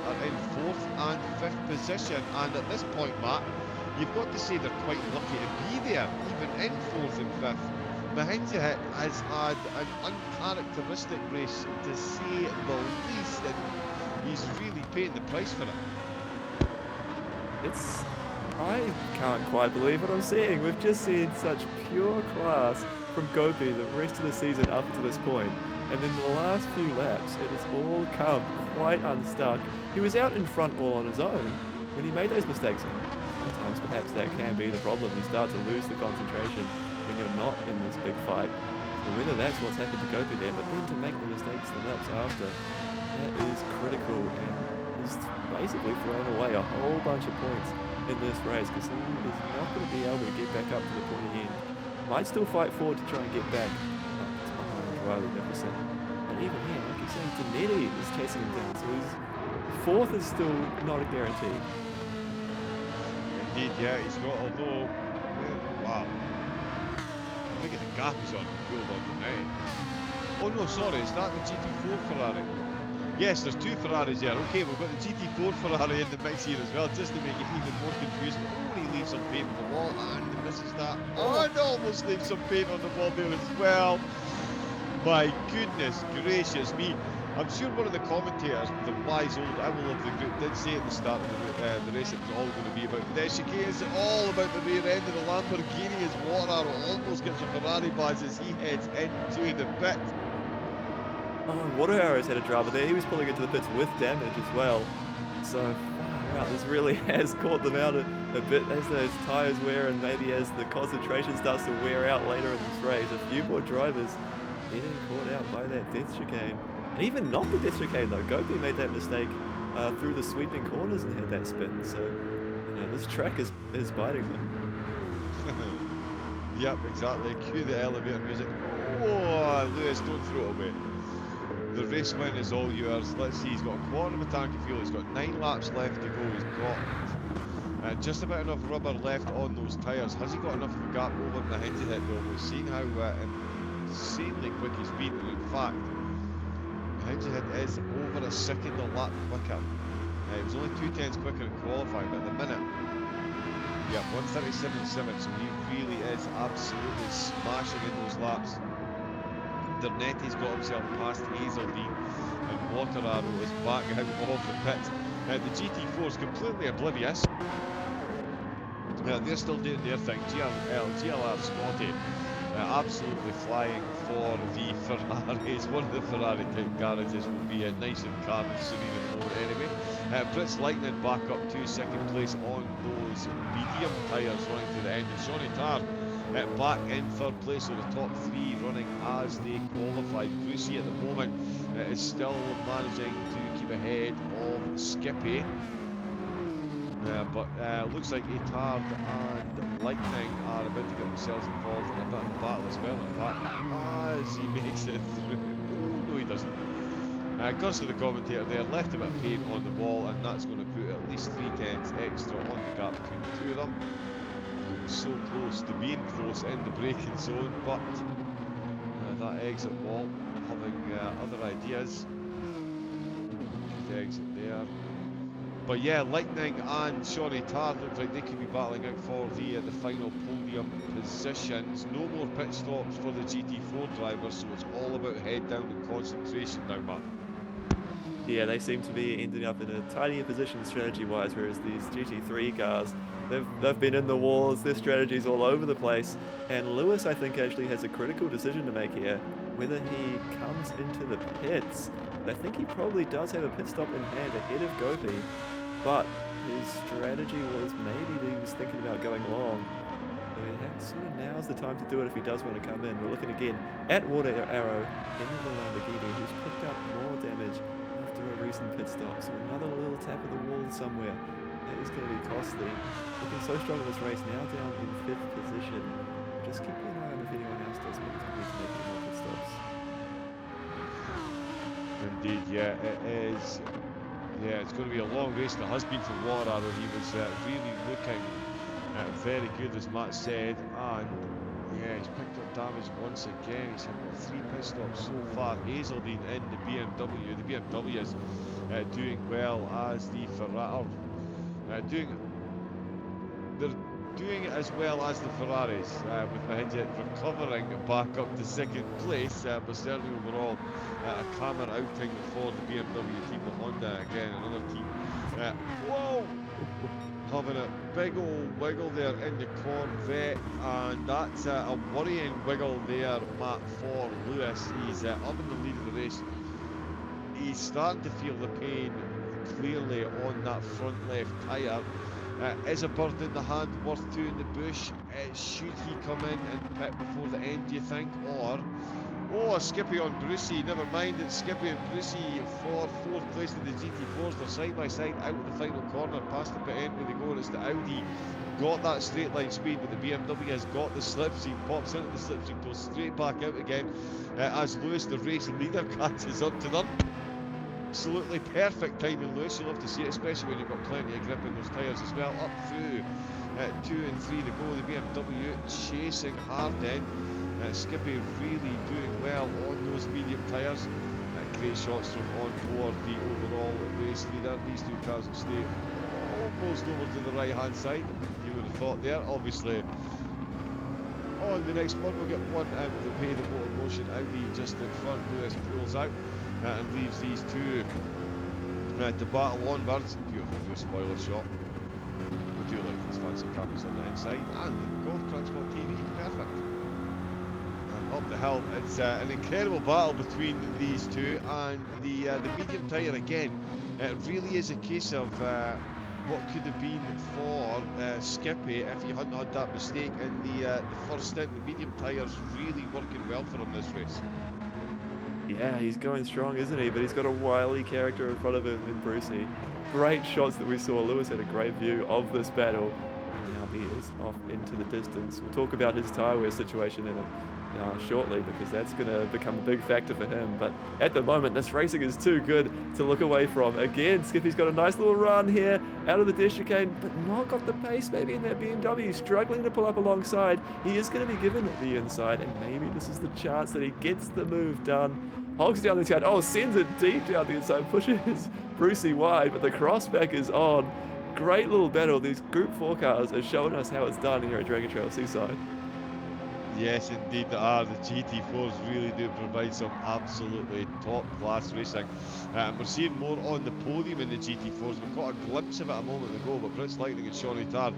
Speaker 2: are in 4th and 5th position, and at this point, Matt, you've got to say they're quite lucky to be there, even in 4th and 5th. Mahinjan has had an uncharacteristic race, to say the least, and he's really paying the price for it.
Speaker 3: I can't quite believe what I'm seeing. We've just seen such pure class from Gopi the rest of the season up to this point. And then the last few laps, it has all come quite unstuck. He was out in front all on his own when he made those mistakes. Sometimes perhaps that can be the problem. You start to lose the concentration when you're not in this big fight. So whether that's what's happened to Gopi there, but then to make the mistakes the laps after, that is critical and has basically thrown away a whole bunch of points in this race because he is not going to be able to get back up to the pointy end. Might still fight forward to try and get back. It's behind Riley Nicholson. And even here, like you're saying, Zanetti is chasing him down, so his fourth is still not a guarantee.
Speaker 2: Indeed, yeah, he's got, although, wow. Look at the gap he's on fuel on tonight. Oh no, sorry, is that the GT4 Ferrari? Yes, there's two Ferraris here. Okay, we've got the GT4 Ferrari in the mix here as well, just to make it even more confusing. Oh, he leaves some paint on the wall, and he misses that. Oh, and almost leaves some paint on the wall there as well. My goodness gracious me. I'm sure one of the commentators, the wise old owl of the group, did say at the start of the race it was all going to be about pedestrian. It's all about the rear end of the Lamborghini as Water almost gets a Ferrari badge as he heads into the pit.
Speaker 3: Oh, and Water Arrow's had a drama there. He was pulling into the pits with damage as well. So, wow, this really has caught them out a bit as those tyres wear and maybe as the concentration starts to wear out later in this race. A few more drivers getting caught out by that death chicane. And even not the death chicane though. Gopi made that mistake through the sweeping corners and had that spin. So, you know, this track is biting them.
Speaker 2: Yep, exactly. Cue the elevator music. Oh, Lewis, don't throw it away. The race win is all yours. Let's see, he's got a quarter of a tank of fuel. He's got 9 laps left to go. He's got just about enough rubber left on those tyres. Has he got enough of a gap over the hinge hit though? We've seen how insanely quick he's been. And in fact, the hinge hit is over a second a lap quicker. It was only 2/10 quicker in qualifying, but at the minute, yeah, 1:37.7. So he really is absolutely smashing in those laps. Dernetti's got himself past Hazeldean, and Water Arrow is back out of the pit. The GT4 is completely oblivious. They're still doing their thing. GLR Scotty absolutely flying for the Ferraris. One of the Ferrari type garages will be nice and calm and serene and more anyway. Brits Lightning back up to second place on those medium tyres running to the end. And Shawnee Tarr back in third place, so the top 3 running as they qualified. Brucey at the moment is still managing to keep ahead of Skippy. But looks like Etard and Lightning are about to get themselves involved in a bit of a battle as well. In fact, as he makes it through. Oh, no, he doesn't. Goes to the commentator there, left a bit of paint on the wall, and that's going to put at least 3/10 extra on the gap between the two of them. So close to being close in the braking zone, but that exit wall having other ideas. Good exit there. But yeah, Lightning and Shawnee Tarr look like they could be battling out for the final podium positions. No more pit stops for the GT4 drivers, so it's all about head down and concentration now, Matt.
Speaker 3: Yeah, they seem to be ending up in a tinier position strategy-wise, whereas these GT3 cars, they've been in the wars, their strategy's all over the place. And Lewis, I think, actually has a critical decision to make here, whether he comes into the pits. I think he probably does have a pit stop in hand ahead of Gopi, but his strategy was maybe that he was thinking about going long. Sort of now's the time to do it if he does want to come in. We're looking again at Water Arrow in the Lamborghini, who's picked up more damage after a recent pit stop. So another little tap of the wall somewhere. That is going to be costly. Looking so strong in this race, now down in 5th position. Just keep an eye on if anyone else does want to make any more pit stops.
Speaker 2: Indeed, yeah, it is. Yeah, it's going to be a long race. It has been for Water Arrow. He was really looking very good, as Matt said, and yeah, he's picked up damage once again. He's had 3 pit stops so far. Hazeldean in the BMW. The BMW is doing well as the Ferrari. They're doing it as well as the Ferraris, with Mahindra recovering back up to second place, but certainly overall a calmer outing for the BMW team. The Honda again, another team. Whoa! having a big old wiggle there in the Corvette, and that's a worrying wiggle there, Matt, for Lewis. He's up in the lead of the race. He's starting to feel the pain clearly on that front left tyre. Is a bird in the hand worth two in the bush? Should he come in and pit before the end, do you think? Or, oh, Skippy on Brucey, never mind, it's Skippy and Brucey for fourth place in the GT4s. They're side by side out of the final corner, past the pit end where they go, and it's the Audi. Got that straight line speed, but the BMW has got the slipstream, pops into the slipstream, goes straight back out again as Lewis, the race leader, catches up to them. Absolutely perfect timing, Lewis. You'll have to see it, especially when you've got plenty of grip in those tyres as well. Up through 2 and 3 to go. The BMW chasing hard then. Skippy really doing well on those medium tyres. Great shots from on board the overall race leader. These two cars will stay almost over to the right hand side. You would have thought there. Obviously, on the next one we'll get one out of the pay, the MotorMotion Audi just in front. Lewis pulls out and leaves these two to battle onwards. Beautiful spoiler shot. We do like these fancy cameras on the inside, and there we go, TrackSpotTV, perfect. And up the hill, it's an incredible battle between these two, and the medium tyre again. It really is a case of what could have been for Skippy if he hadn't had that mistake in the first stint. The medium tyre's really working well for him this race.
Speaker 3: Yeah, he's going strong, isn't he? But he's got a wily character in front of him in Brucey. Great shots that we saw. Lewis had a great view of this battle. Now he is off into the distance. We'll talk about his tyre wear situation in shortly, because that's going to become a big factor for him. But at the moment, this racing is too good to look away from. Again, Skippy's got a nice little run here out of the dash chicane, but not got the pace maybe in that BMW, struggling to pull up alongside. He is going to be given the inside, and maybe this is the chance that he gets the move done. Hogs down the inside, sends it deep down the inside, pushes Brucey wide, but the crossback is on. Great little battle. These Group 4 cars are showing us how it's done here at Dragontrail Seaside.
Speaker 2: Yes, indeed they are. The GT4s really do provide some absolutely top-class racing. We're seeing more on the podium in the GT4s. We've got a glimpse of it a moment ago, but Brits Lightning and Shawnee Tarr,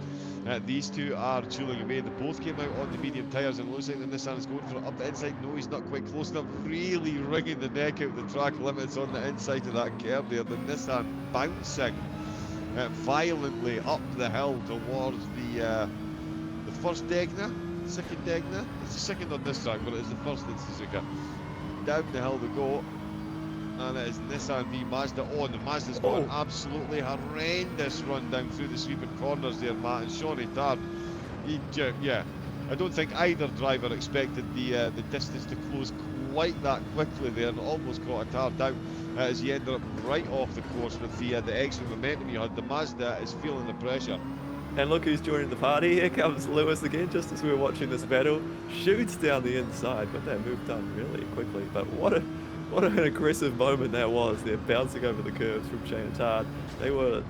Speaker 2: these two are tooling away. They both came out on the medium tyres, and it looks like the Nissan is going for it up the inside. No, he's not quite close enough. Really wringing the neck out the track limits on the inside of that curve there. The Nissan bouncing violently up the hill towards the first Degna. Second Degna. It's the second on this track, but it is the first in Suzuka. Down the hill they go, and it is Nissan v Mazda. Oh, and the Mazda's got an absolutely horrendous run down through the sweeping corners there, Matt. And Shawnee Tarr, I don't think either driver expected the distance to close quite that quickly there, and almost got a Tarr down as he ended up right off the course with the extra momentum he had. The Mazda is feeling the pressure.
Speaker 3: And look who's joining the party. Here comes Lewis again, just as we were watching this battle. Shoots down the inside, got that move done really quickly. But what an aggressive moment that was. They're bouncing over the curves from Shane and Tard. They were,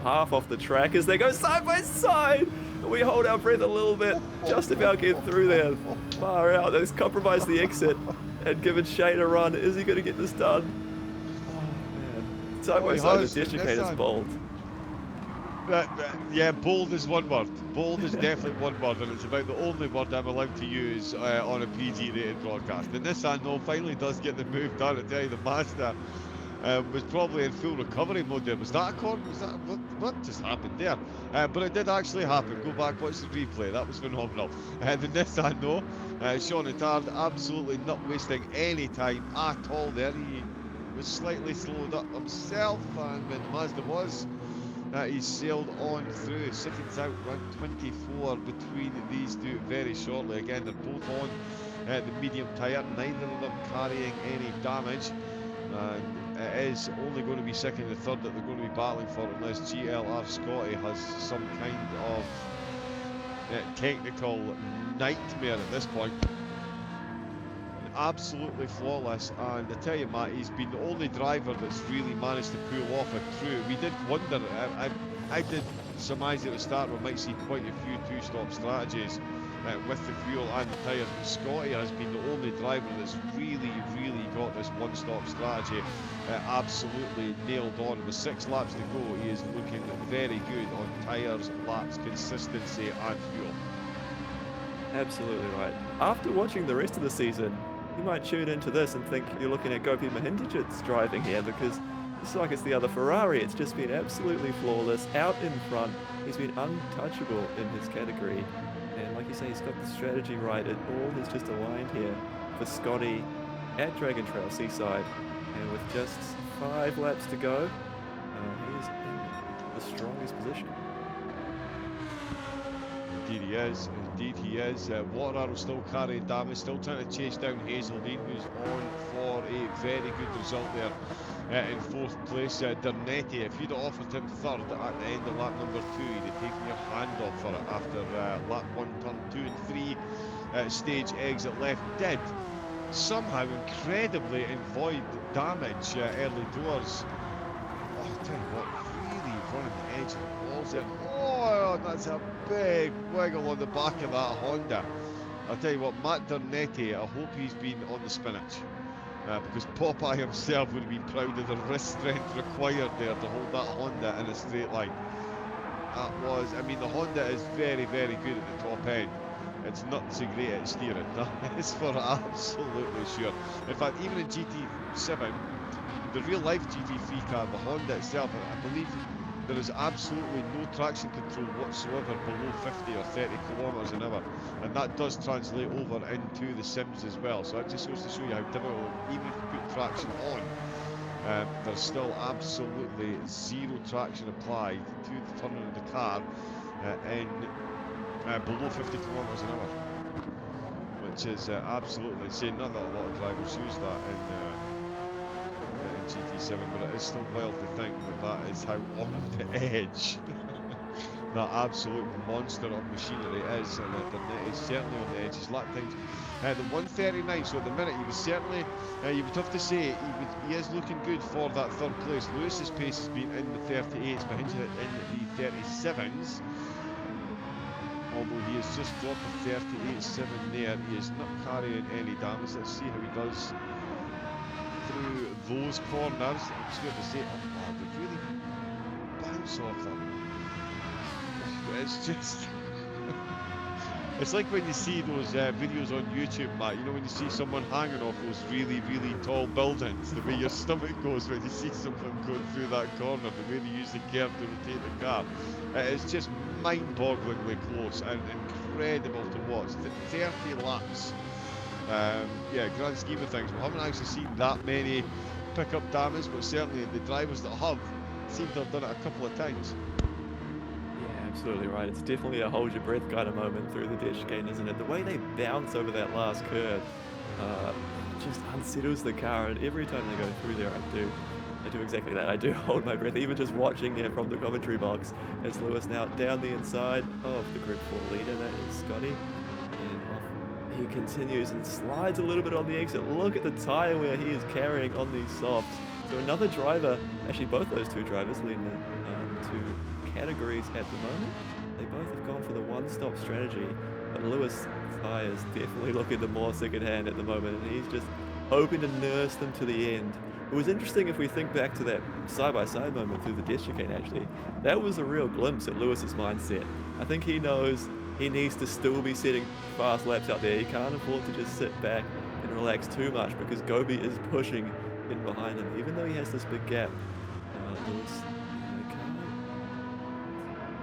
Speaker 3: half off the track as they go side by side. We hold our breath a little bit, just about get through there. Far out. They've compromised the exit and given Shane a run. Is he going to get this done? Oh, man. Side by side, the dash chicane is bold.
Speaker 2: Yeah, bold is one word. Bold is definitely one word, and it's about the only word I'm allowed to use on a PG-rated broadcast. The Nissan, though, finally does get the move done. I tell you, the Mazda was probably in full recovery mode there. Was that a corner? Was that what just happened there? But it did actually happen. Go back, watch the replay. That was phenomenal. The Nissan, though, Shawnee Tarr absolutely not wasting any time at all there. He was slightly slowed up himself, and when Mazda was, he sailed on through. Seconds out, round 24 between these two very shortly. Again, they're both on the medium tyre, neither of them carrying any damage. And it is only going to be second and third that they're going to be battling for, unless GLR Scotty has some kind of technical nightmare at this point. Absolutely flawless, and I tell you, Matt, he's been the only driver that's really managed to pull off a true. We did wonder, I did surmise at the start we might see quite a few two-stop strategies with the fuel and the tyres. But Scotty has been the only driver that's really got this one-stop strategy absolutely nailed on. With 6 laps to go, he is looking very good on tyres, laps, consistency and fuel.
Speaker 3: Absolutely right. After watching the rest of the season, you might tune into this and think you're looking at Gopi Mahindijit's driving here, because it's like it's the other Ferrari. It's just been absolutely flawless. Out in front, he's been untouchable in his category. And like you say, he's got the strategy right. It all has just aligned here for Scotty at Dragontrail Seaside. And with just 5 laps to go, he is in the strongest position.
Speaker 2: Indeed he is, indeed he is. Water Arrow still carrying damage, still trying to chase down Hazeldine, who's on for a very good result there in 4th place. Dernetti, if you'd offered him 3rd at the end of lap number 2, you'd have taken your hand off for it after lap 1, turn 2 and 3, stage exit left. Did somehow incredibly avoid damage early doors. Oh, I'll tell you what, really running the edge of the walls there. Oh, that's a big wiggle on the back of that Honda. I'll tell you what, Matt Dernetti, I hope he's been on the spinach. Because Popeye himself would have been proud of the wrist strength required there to hold that Honda in a straight line. That was, I mean, the Honda is very good at the top end. It's not so great at steering, that is for absolutely sure. In fact, even in GT7, the real life GT3 car, the Honda itself, I believe there is absolutely no traction control whatsoever below 50 or 30 kilometers an hour, and that does translate over into the sims as well. So that just goes to show you how difficult, even if you put traction on, there's still absolutely 0 traction applied to the turning of the car in below 50 kilometers an hour, which is absolutely insane. Not that a lot of drivers use that in GT7, but it is still wild to think that that is how on the edge that absolute monster of machinery is, and that is certainly on the edge. His lap times the 1:39, so at the minute he was certainly, you would have to say he is looking good for that 3rd place. Lewis's pace has been in the 38s, behind in the 37s, although he has just dropped a 38.7 there. He is not carrying any damage. Let's see how he does through those corners. I'm just going to say, oh, they really bounce off them. It's just it's like when you see those videos on YouTube, Matt, you know, when you see someone hanging off those really tall buildings, the way your stomach goes when you see someone going through that corner, the way they use the curve to rotate the car. It's just mind-bogglingly close and incredible to watch. 30 laps. Yeah, grand scheme of things, we haven't actually seen that many pick up damage, but certainly the drivers that have seem to have done it a couple of times.
Speaker 3: Yeah, absolutely right. It's definitely a hold your breath kind of moment through the dash gate, isn't it? The way they bounce over that last curve just unsettles the car, and every time they go through there, I do exactly that. I do hold my breath, even just watching it from the commentary box as Lewis now down the inside of the Gr.4 leader, that is Scotty. He continues and slides a little bit on the exit. Look at the tyre wear he is carrying on these softs. So another driver, actually both those 2 drivers leading the 2 categories at the moment. They both have gone for the one-stop strategy, but Lewis' tyres definitely looking the more second-hand at the moment, and he's just hoping to nurse them to the end. It was interesting if we think back to that side-by-side moment through the dash chicane, actually. That was a real glimpse at Lewis's mindset. I think he knows he needs to still be setting fast laps out there. He can't afford to just sit back and relax too much, because Gobi is pushing in behind him, even though he has this big gap. Lewis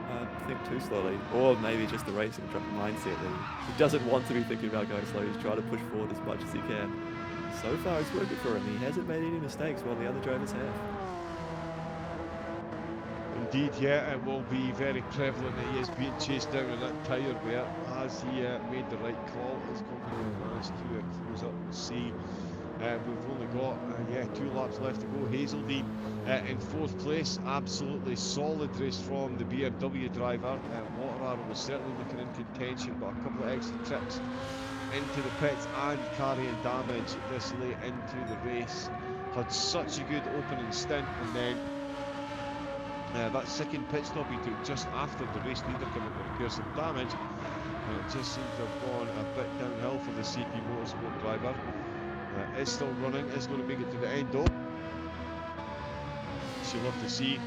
Speaker 3: can't think too slowly, or maybe just the racing mindset that he doesn't want to be thinking about going slow. He's trying to push forward as much as he can. So far it's working for him. He hasn't made any mistakes while the other drivers have.
Speaker 2: Indeed, yeah, it will be very prevalent that he is being chased down in that tyre wear. Has he made the right call? Is going to manage to close up and see. We've only got 2 laps left to go. Hazeldine in 4th place. Absolutely solid race from the BMW driver. Water Arrow was certainly looking in contention, but a couple of extra trips into the pits and carrying damage this late into the race. Had such a good opening stint, and then that second pit stop he took just after the race leader came up to repair some damage It just seems to have gone a bit downhill for the CP Motorsport driver. Is still running, is going to make it to the end though. You love to see,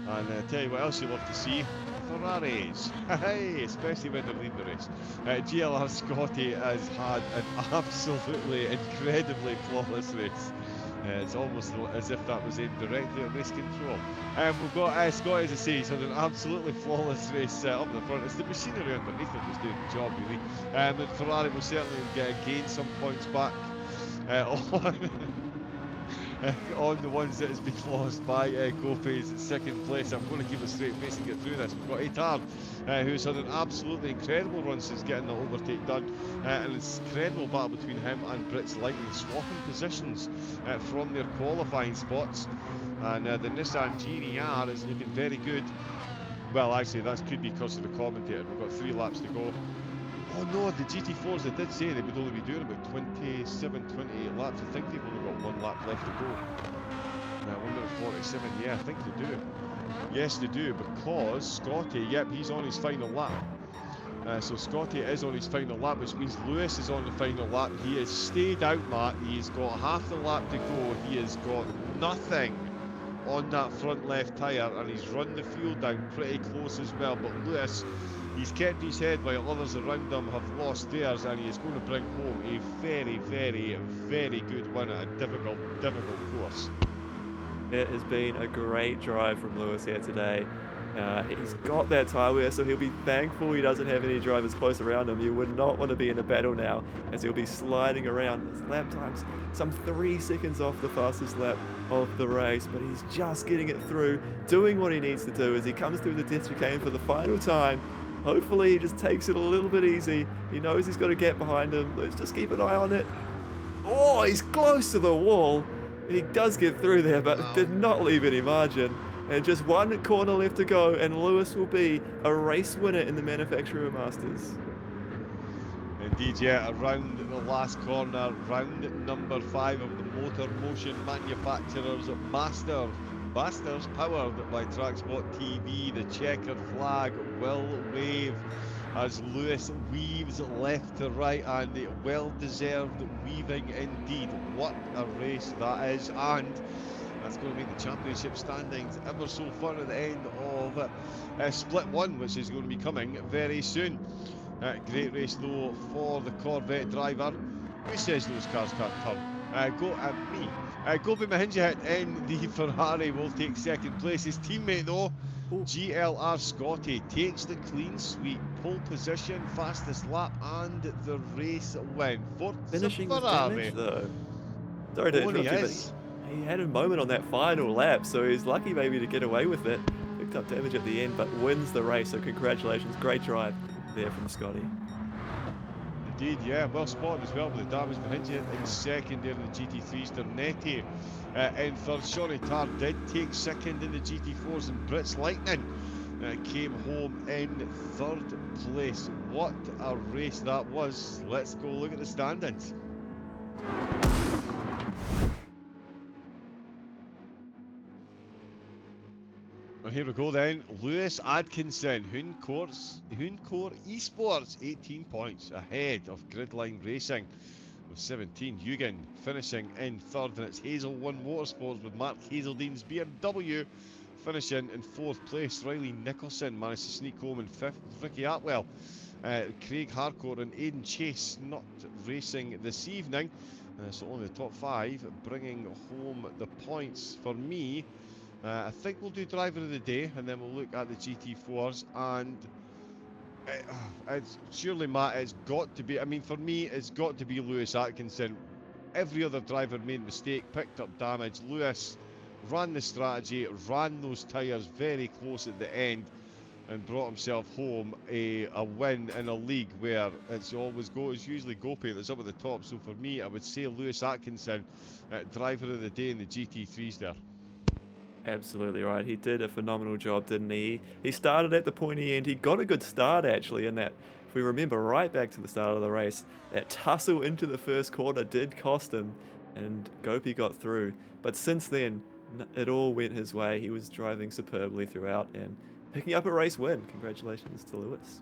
Speaker 2: and tell you what else you love to see, Ferraris, hey, especially when they're leading the race. GLR Scotty has had an absolutely incredibly flawless race. It's almost as if that was aimed directly at race control. We've got Scotty, as I say, he's had an absolutely flawless race up in the front. It's the machinery underneath him that's doing the job, really. And Ferrari will certainly gain some points back on the ones that has been lost by Kope's second place. I'm going to keep a straight face and get through this. We've got Etar, who's had an absolutely incredible run since getting the overtake done, and it's an incredible battle between him and Brits Lightning, swapping positions from their qualifying spots. And the Nissan GR is looking very good. Well, actually, that could be because of the commentator. We've got 3 laps to go. Oh no, the GT4s, they did say they would only be doing about 27, 28 laps. I think they've only got 1 lap left to go. 1 minute 47, yeah, I think they do. Yes, they do, because Scotty, yep, he's on his final lap. So Scotty is on his final lap, which means Lewis is on the final lap. He has stayed out, Matt. He's got half the lap to go. He has got nothing on that front left tyre, and he's run the fuel down pretty close as well. But Lewis, he's kept his head while others around him have lost theirs, and he is going to bring home a very, very, very good win at a difficult course.
Speaker 3: It has been a great drive from Lewis here today. He's got that tyre wear, so he'll be thankful he doesn't have any drivers close around him. You would not want to be in a battle now, as he'll be sliding around. His lap time's some 3 seconds off the fastest lap of the race, but he's just getting it through, doing what he needs to do as he comes through the ditch chicane for the final time. Hopefully he just takes it a little bit easy. He knows he's got to get behind him. Let's just keep an eye on it. Oh, he's close to the wall. He does get through there, but did not leave any margin. And just 1 corner left to go, and Lewis will be a race winner in the Manufacturer Masters.
Speaker 2: Indeed, yeah, around the last corner, round number 5 of the MotorMotion Manufacturers Masters, powered by TrackSpotTV. The checkered flag will wave as Lewis weaves left to right, and the well-deserved weaving indeed. What a race that is, and that's going to make the championship standings ever so fun at the end of Split 1, which is going to be coming very soon. Great race though for the Corvette driver. Who says those cars can't turn? Go at me. Gobi Mahinjahit in the Ferrari will take second place. His teammate though, GLR Scotty, takes the clean sweep, pole position, fastest lap, and the race win for
Speaker 3: Finishing with
Speaker 2: Ferrari.
Speaker 3: damage though. Sorry to interrupt you, but he had a moment on that final lap, so he's lucky maybe to get away with it. Picked up damage at the end, but wins the race, so congratulations. Great drive there from Scotty.
Speaker 2: Indeed, yeah, well spotted as well with the damage behind you. In second there in the GT3s, Dernetti in third. Shawnee Tarr did take second in the GT4s, and Brits Lightning came home in third place. What a race that was. Let's go look at the standings. Well, here we go then. Lewis Atkinson, Hooncore Esports, 18 points ahead of Gridline Racing with 17. Hugan finishing in third, and it's Hazel1 Motorsports with Mark Hazeldene's BMW finishing in fourth place. Riley Nicholson managed to sneak home in fifth. Ricky Atwell, Craig Harcourt and Aidan Chase not racing this evening. So only the top 5 bringing home the points for me. I think we'll do driver of the day, and then we'll look at the GT4s. And it's surely, Matt, it's got to be. I mean, for me, it's got to be Lewis Atkinson. Every other driver made a mistake, picked up damage. Lewis ran the strategy, ran those tyres very close at the end, and brought himself home a win in a league where it's usually Gopi that's up at the top. So for me, I would say Lewis Atkinson, driver of the day in the GT3s there.
Speaker 3: Absolutely right. He did a phenomenal job, didn't he? He started at the pointy end. He got a good start, actually, in that, if we remember right back to the start of the race, that tussle into the first corner did cost him, and Gopi got through. But since then, it all went his way. He was driving superbly throughout and picking up a race win. Congratulations to Lewis.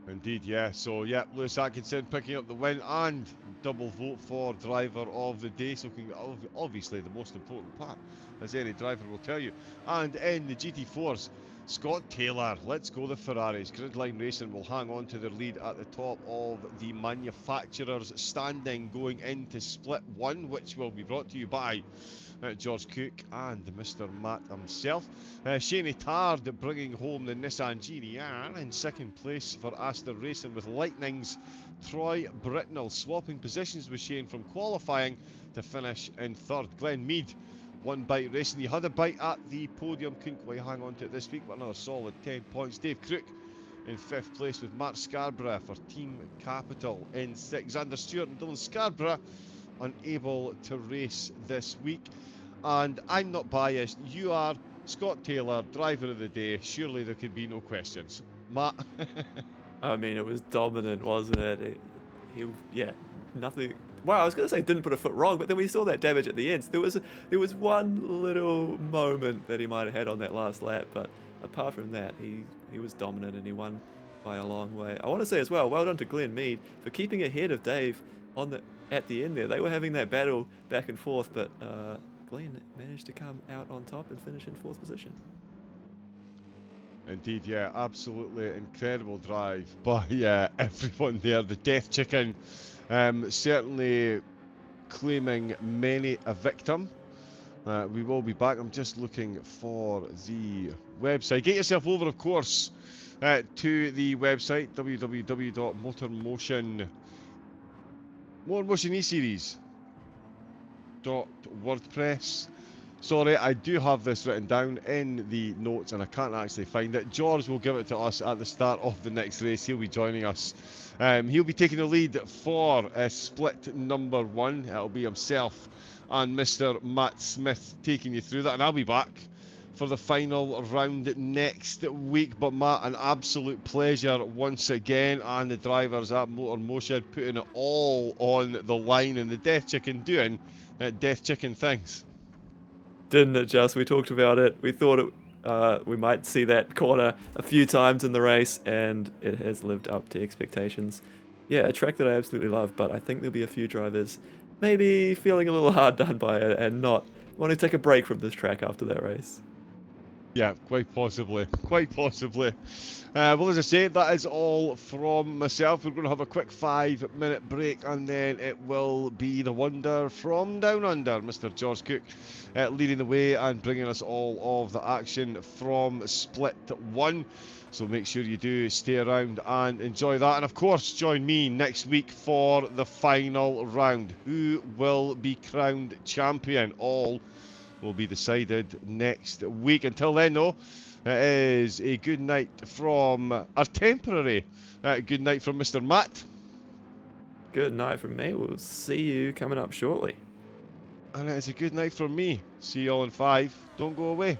Speaker 2: Indeed, yeah. So, yeah, Lewis Atkinson picking up the win and double vote for driver of the day. So, obviously, the most important part, as any driver will tell you. And in the GT4s, Scott Taylor, let's go the Ferraris. Gridline Racing will hang on to their lead at the top of the manufacturers' standing going into Split 1, which will be brought to you by George Cooke and Mr. Matt himself. Shane Tard bringing home the Nissan GT-R in second place for Astor Racing with Lightning's Troy Britnell swapping positions with Shane from qualifying to finish in third. Glenn Mead, One Bite Racing. He had a bite at the podium, couldn't quite hang on to it this week, but another solid 10 points. Dave Crook in fifth place with Mark Scarborough for Team Capital in sixth. Xander Stewart and Dylan Scarborough unable to race this week. And I'm not biased, you are. Scott Taylor, driver of the day. Surely there could be no questions. Matt?
Speaker 3: I mean, it was dominant, wasn't it? Yeah, nothing. Well, I was going to say didn't put a foot wrong, but then we saw that damage at the end. There was one little moment that he might have had on that last lap, but apart from that, he was dominant and he won by a long way. I want to say as well, well done to Glenn Mead for keeping ahead of Dave at the end there. They were having that battle back and forth, but Glenn managed to come out on top and finish in fourth position.
Speaker 2: Indeed, yeah, absolutely incredible drive by everyone there. The Death Chicken certainly claiming many a victim. We will be back. I'm just looking for the website. Get yourself over, of course, to the website MotorMotion E-Series .wordpress. Sorry, I do have this written down in the notes and I can't actually find it. George will give it to us at the start of the next race. He'll be joining us. He'll be taking the lead for split number 1. It'll be himself and Mr. Matt Smith taking you through that. And I'll be back for the final round next week. But Matt, an absolute pleasure once again. And the drivers at MotorMotion putting it all on the line. And the Death Chicken doing Death Chicken things.
Speaker 3: Didn't it just? We talked about it. We thought we might see that corner a few times in the race, and it has lived up to expectations. Yeah, a track that I absolutely love, but I think there'll be a few drivers maybe feeling a little hard done by it and not want to take a break from this track after that race.
Speaker 2: Yeah, quite possibly. Quite possibly. Well, as I said, that is all from myself. We're going to have a quick 5-minute break and then it will be the wonder from down under, Mr. George Cooke, leading the way and bringing us all of the action from Split 1. So make sure you do stay around and enjoy that. And of course, join me next week for the final round. Who will be crowned champion? All will be decided next week. Until then, though, it is a good night from our temporary good night from Mr. Matt.
Speaker 3: Good night from me. We'll see you coming up shortly.
Speaker 2: And it is a good night from me. See you all in 5. Don't go away.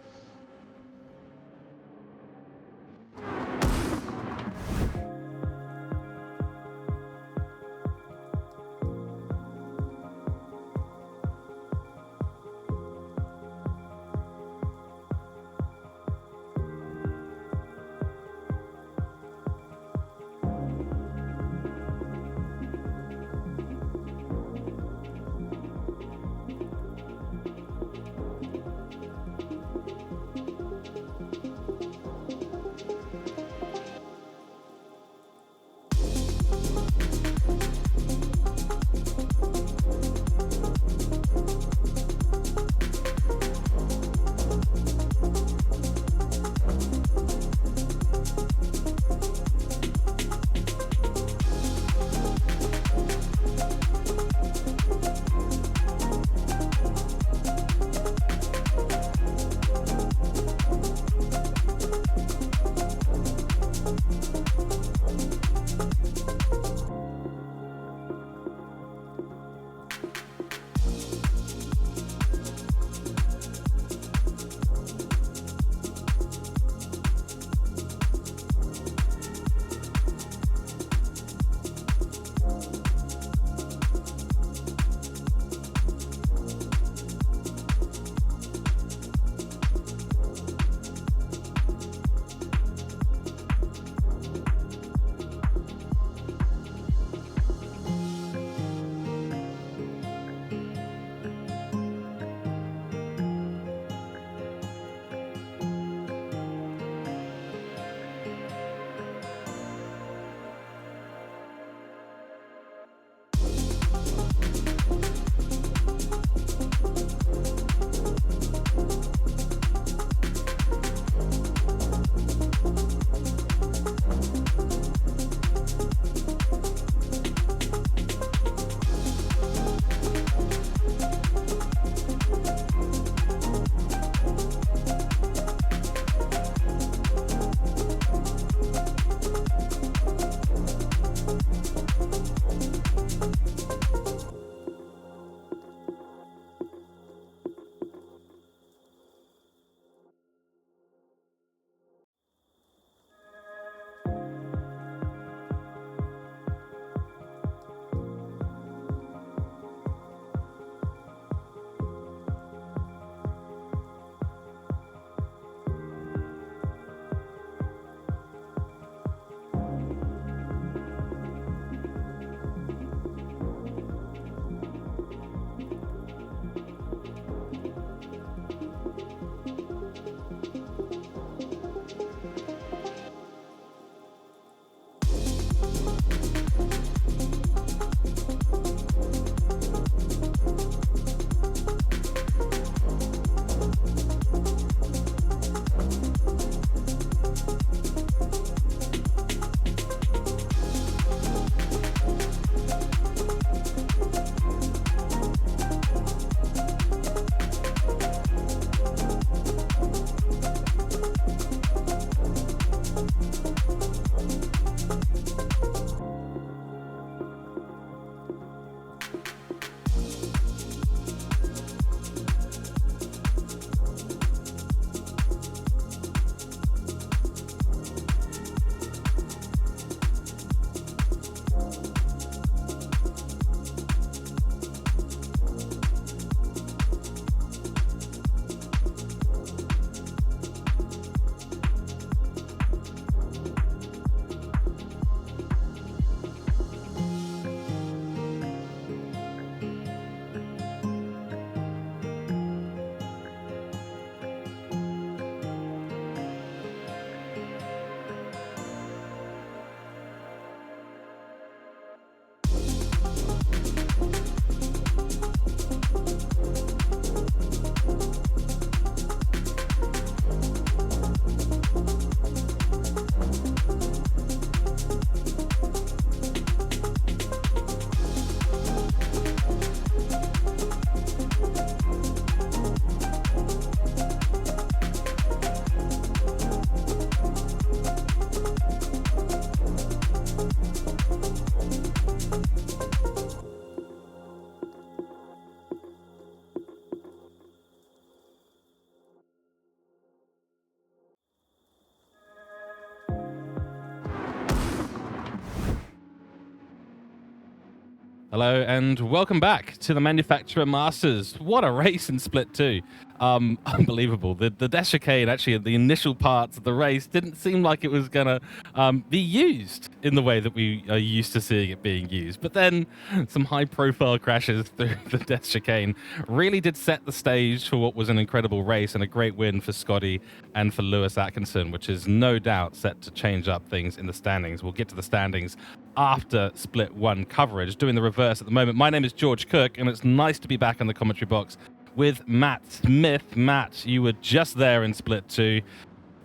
Speaker 1: Hello and welcome back to the Manufacturer Masters. What a race in Split 2. Unbelievable. The dash chicane, actually, the initial parts of the race didn't seem like it was going to be used in the way that we are used to seeing it being used. But then some high-profile crashes through the dash chicane really did set the stage for what was an incredible race and a great win for Scotty and for Lewis Atkinson, which is no doubt set to change up things in the standings. We'll get to the standings after Split 1 coverage, doing the reverse at the moment. My name is George Cooke, and it's nice to be back in the commentary box with Matt Smith. Matt, you were just there in Split 2.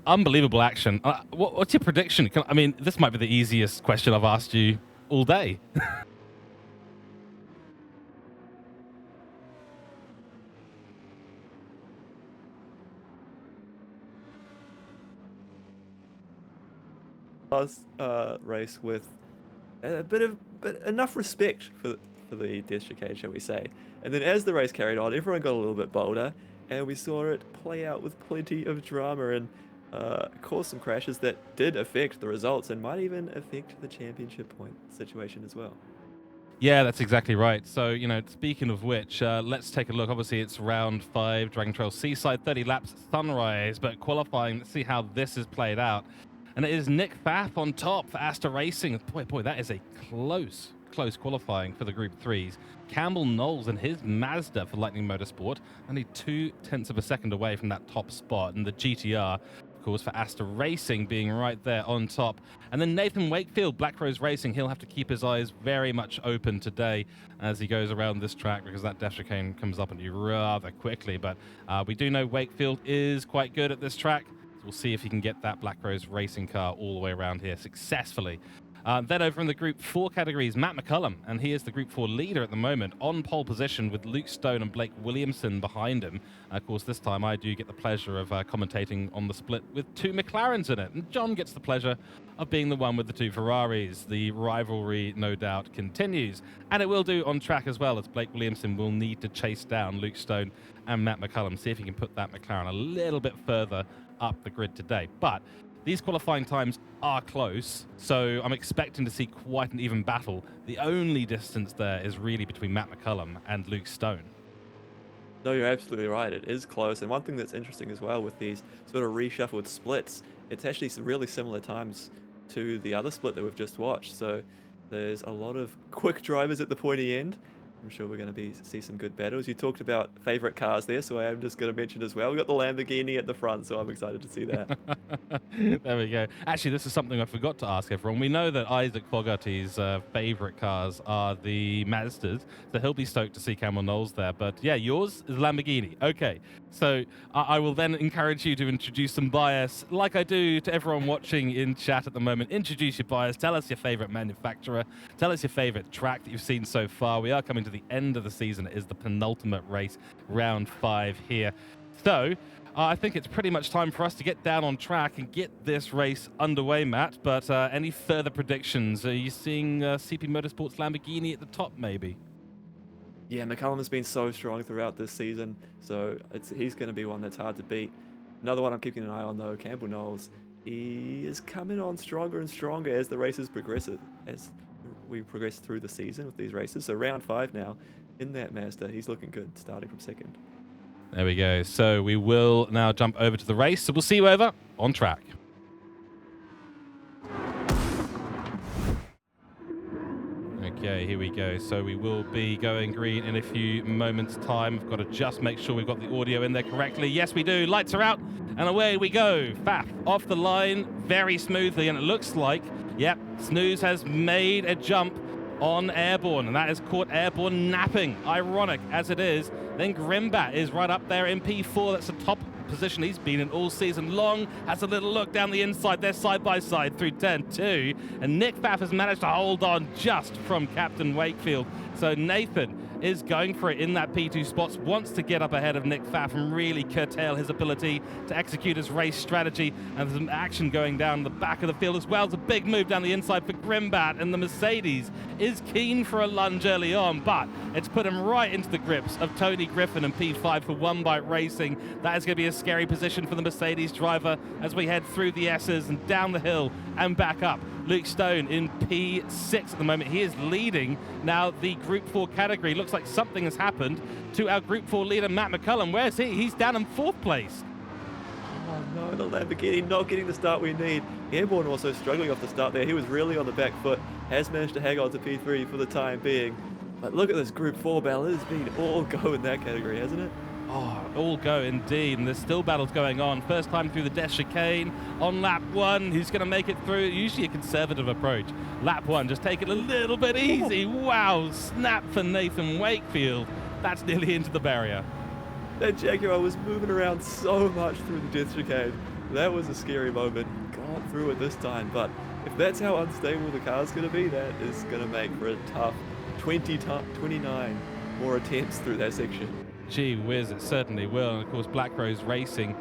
Speaker 1: Unbelievable action. What's your prediction? I mean, this might be the easiest question I've asked you all day.
Speaker 3: Last race with but enough respect for the dash chicane, shall we say. And then as the race carried on, everyone got a little bit bolder, and we saw it play out with plenty of drama and cause some crashes that did affect the results and might even affect the championship point situation as well.
Speaker 1: Yeah, that's exactly right. So, speaking of which, let's take a look. Obviously, it's round 5, Dragontrail Seaside, 30 laps at sunrise, but qualifying, let's see how this is played out. And it is Nick Pfaff on top for Asta Racing. Boy, that is a close qualifying for the Group 3s. Campbell Knowles and his Mazda for Lightning Motorsport, only 0.2 of a second away from that top spot. And the GTR, of course, for Asta Racing being right there on top. And then Nathan Wakefield, Black Rose Racing, he'll have to keep his eyes very much open today as he goes around this track, because that dash chicane comes up on you rather quickly. But we do know Wakefield is quite good at this track. We'll see if he can get that Black Rose Racing car all the way around here successfully. Then over in the Group 4 categories, Matt McCullum, and he is the Group 4 leader at the moment, on pole position with Luke Stone and Blake Williamson behind him. Of course, this time I do get the pleasure of commentating on the split with 2 McLarens in it, and John gets the pleasure of being the one with the 2 Ferraris. The rivalry, no doubt, continues, and it will do on track as well, as Blake Williamson will need to chase down Luke Stone and Matt McCullum, see if he can put that McLaren a little bit further up the grid today. But these qualifying times are close, so I'm expecting to see quite an even battle. The only distance there is really between Matt McCullum and Luke Stone.
Speaker 3: No, you're absolutely right. It is close. And one thing that's interesting as well with these sort of reshuffled splits, it's actually some really similar times to the other split that we've just watched. So there's a lot of quick drivers at the pointy end. I'm sure we're going to see some good battles. You talked about favorite cars there, so I am just going to mention as well. We've got the Lamborghini at the front, so I'm excited to see that.
Speaker 1: There we go. Actually, this is something I forgot to ask everyone. We know that Isaac Fogarty's favorite cars are the Mazdas, so he'll be stoked to see Campbell Knowles there. But yeah, yours is Lamborghini. Okay, so I will then encourage you to introduce some bias, like I do to everyone watching in chat at the moment. Introduce your bias. Tell us your favorite manufacturer. Tell us your favorite track that you've seen so far. We are coming to the end of the season. It is the penultimate race, round 5 here. So I think it's pretty much time for us to get down on track and get this race underway, Matt. But any further predictions? Are you seeing CP Motorsports Lamborghini at the top, maybe?
Speaker 3: Yeah, McCullum has been so strong throughout this season, so he's going to be one that's hard to beat. Another one I'm keeping an eye on, though, Campbell Knowles. He is coming on stronger and stronger as the races progress, as we progress through the season with these races. So round 5 now in that Mazda, he's looking good, starting from second.
Speaker 1: There we go. So we will now jump over to the race. So we'll see you over on track. Okay, here we go. So we will be going green in a few moments' time. We've got to just make sure we've got the audio in there correctly. Yes, we do. Lights are out, and away we go. Pfaff off the line very smoothly, and it looks like, yep, Snooze has made a jump on Airborne, and that is caught Airborne napping. Ironic as it is. Then Grimbat is right up there in P4. That's the top position he's been in all season long. Has a little look down the inside there, side by side through turn 2. And Nick Pfaff has managed to hold on just from Captain Wakefield. So Nathan is going for it in that P2 spots, wants to get up ahead of Nick Pfaff and really curtail his ability to execute his race strategy. And there's some action going down the back of the field as well. It's a big move down the inside for Grimbat, and the Mercedes is keen for a lunge early on, but it's put him right into the grips of Tony Griffin and P5 for One Bite Racing. That is going to be a scary position for the Mercedes driver as we head through the S's and down the hill and back up. Luke Stone in P6 at the moment. He is leading now the Group 4 category. Looks like something has happened to our Group 4 leader, Matt McCullum. Where's he? He's down in 4th place.
Speaker 3: Oh no, the Lamborghini not getting the start we need. Airborne also struggling off the start there. He was really on the back foot. Has managed to hang on to P3 for the time being. But look at this Group 4 battle. It's been all go in that category, hasn't it?
Speaker 1: Oh, all go indeed, and there's still battles going on. First time through the death chicane on lap 1. Who's going to make it through? Usually a conservative approach. Lap 1, just take it a little bit easy. Wow, snap for Nathan Wakefield. That's nearly into the barrier.
Speaker 3: That Jaguar was moving around so much through the death chicane. That was a scary moment. Got through it this time, but if that's how unstable the car's going to be, that is going to make for a tough 29 more attempts through that section.
Speaker 1: Gee whiz, it certainly will. And of course, Black Rose Racing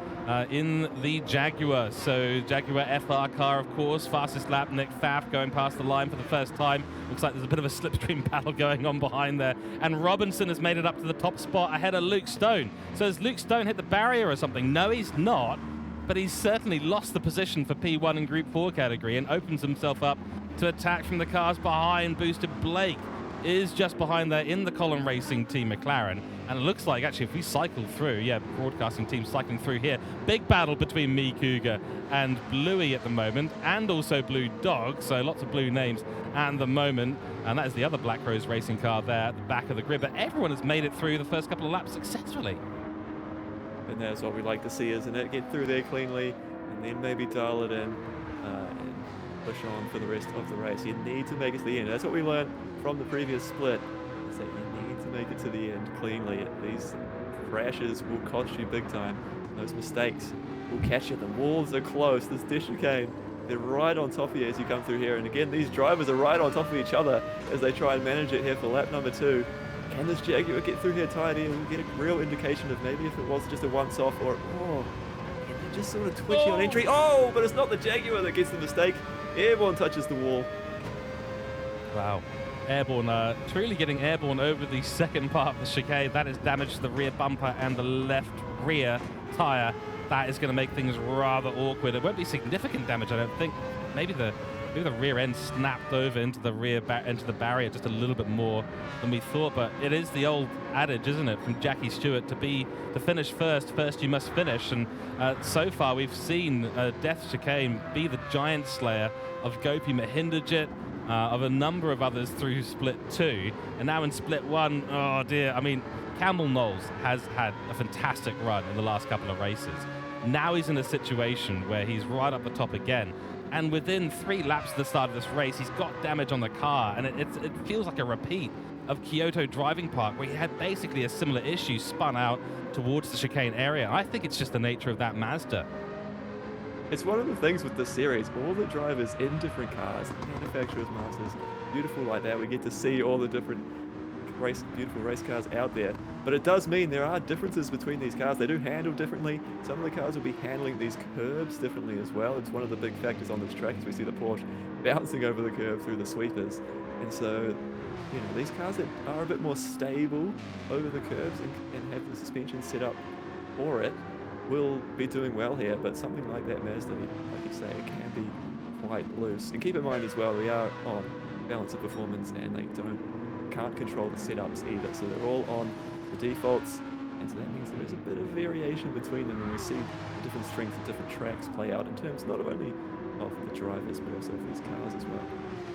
Speaker 1: in the Jaguar. So Jaguar FR car, of course, fastest lap, Nick Pfaff going past the line for the first time. Looks like there's a bit of a slipstream battle going on behind there. And Robinson has made it up to the top spot ahead of Luke Stone. So has Luke Stone hit the barrier or something? No, he's not. But he's certainly lost the position for P1 in Group 4 category and opens himself up to attack from the cars behind. Booster Blake is just behind there in the column racing team McLaren. And it looks like, actually, if we cycle through, broadcasting team cycling through here, big battle between me, Cougar, and Bluey at the moment, and also Blue Dog, so lots of blue names at the moment. And that is the other Black Rose Racing car there at the back of the grid. But everyone has made it through the first couple of laps successfully.
Speaker 3: And that's what we like to see, isn't it? Get through there cleanly, and then maybe dial it in and push on for the rest of the race. You need to make it to the end. That's what we learned from the previous split, is that you need to make it to the end cleanly. These crashes will cost you big time. Those mistakes will catch you. The walls are close. This dish chicane, they're right on top of you as you come through here. And again, these drivers are right on top of each other as they try and manage it here for lap number 2. Can this Jaguar get through here tidy? We'll get a real indication of maybe if it was just a once-off or, and they're just sort of twitchy on entry. Oh, but it's not the Jaguar that gets the mistake. Airborne touches the wall.
Speaker 1: Wow. Airborne, truly getting airborne over the second part of the chicane. That has damaged the rear bumper and the left rear tyre. That is going to make things rather awkward. It won't be significant damage, I don't think. Maybe the rear end snapped over into the into the barrier just a little bit more than we thought. But it is the old adage, isn't it, from Jackie Stewart, to finish first you must finish. And so far we've seen Death Chicane be the giant slayer of Gopi Mahinderjit, of a number of others through Split 2. And now in Split 1, oh dear, I mean, Campbell Knowles has had a fantastic run in the last couple of races. Now he's in a situation where he's right up the top again. And within 3 laps of the start of this race, he's got damage on the car. And it feels like a repeat of Kyoto Driving Park, where he had basically a similar issue spun out towards the chicane area. I think it's just the nature of that Mazda.
Speaker 3: It's one of the things with this series, all the drivers in different cars, manufacturers, masters, beautiful like that. We get to see all the different beautiful race cars out there. But it does mean there are differences between these cars. They do handle differently. Some of the cars will be handling these curbs differently as well. It's one of the big factors on this track as we see the Porsche bouncing over the curb through the sweepers. And so, these cars that are a bit more stable over the curbs and have the suspension set up for it will be doing well here. But something like that Mazda, like you say, it can be quite loose. And keep in mind as well, we are on balance of performance and they can't control the setups either, so they're all on the defaults, and so that means there's a bit of variation between them, and we see the different strengths of different tracks play out in terms not only of the drivers but also of these cars as well.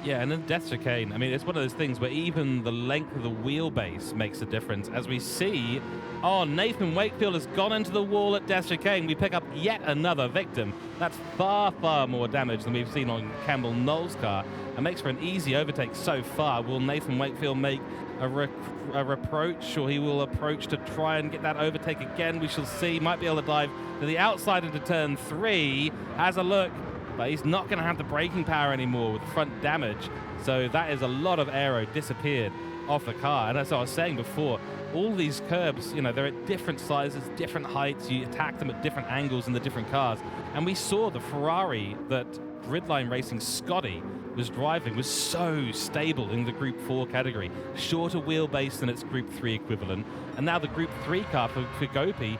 Speaker 1: Yeah, and in Death Chicane, I mean, it's one of those things where even the length of the wheelbase makes a difference. As we see, Nathan Wakefield has gone into the wall at Death Chicane. We pick up yet another victim. That's far, far more damage than we've seen on Campbell Knowles' car, and makes for an easy overtake so far. Will Nathan Wakefield make a reproach, or he will approach to try and get that overtake again? We shall see. Might be able to dive to the outside into turn 3. Has a look. But he's not going to have the braking power anymore with front damage. So that is a lot of aero disappeared off the car. And as I was saying before, all these curbs, they're at different sizes, different heights. You attack them at different angles in the different cars. And we saw the Ferrari that Gridline Racing Scotty was driving was so stable in the Group 4 category, shorter wheelbase than its Group 3 equivalent, and now the Group 3 car for Gopi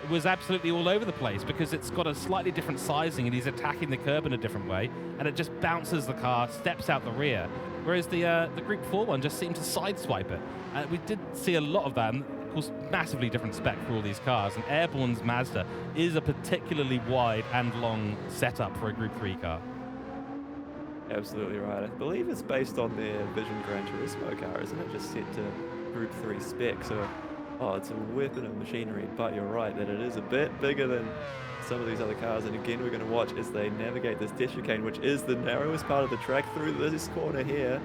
Speaker 1: was absolutely all over the place because it's got a slightly different sizing and he's attacking the curb in a different way, and it just bounces the car, steps out the rear, whereas the Group 4 one just seemed to sideswipe it. We did see a lot of that, and of course massively different spec for all these cars, and Airborne's Mazda is a particularly wide and long setup for a Group 3 car.
Speaker 3: Absolutely right. I believe it's based on their Vision Gran Turismo car, isn't it? Just set to Group 3 spec, so it's a weapon of machinery, but you're right that it is a bit bigger than some of these other cars, and again we're going to watch as they navigate this dash chicane, which is the narrowest part of the track through this corner here.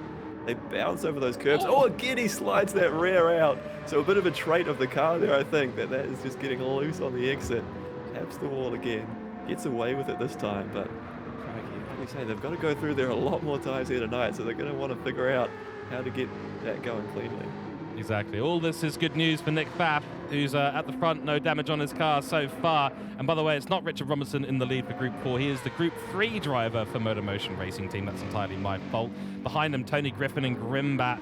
Speaker 3: They bounce over those curbs. Oh, again he slides that rear out. So a bit of a trait of the car there, I think, that is just getting loose on the exit. Taps the wall again, gets away with it this time, but like we say, they've got to go through there a lot more times here tonight, so they're going to want to figure out how to get that going cleanly.
Speaker 1: Exactly. All this is good news for Nick Pfaff, who's at the front, no damage on his car so far. And by the way, it's not Richard Robinson in the lead for Group 4. He is the Group 3 driver for MotorMotion Racing Team. That's entirely my fault. Behind him, Tony Griffin and Grimbat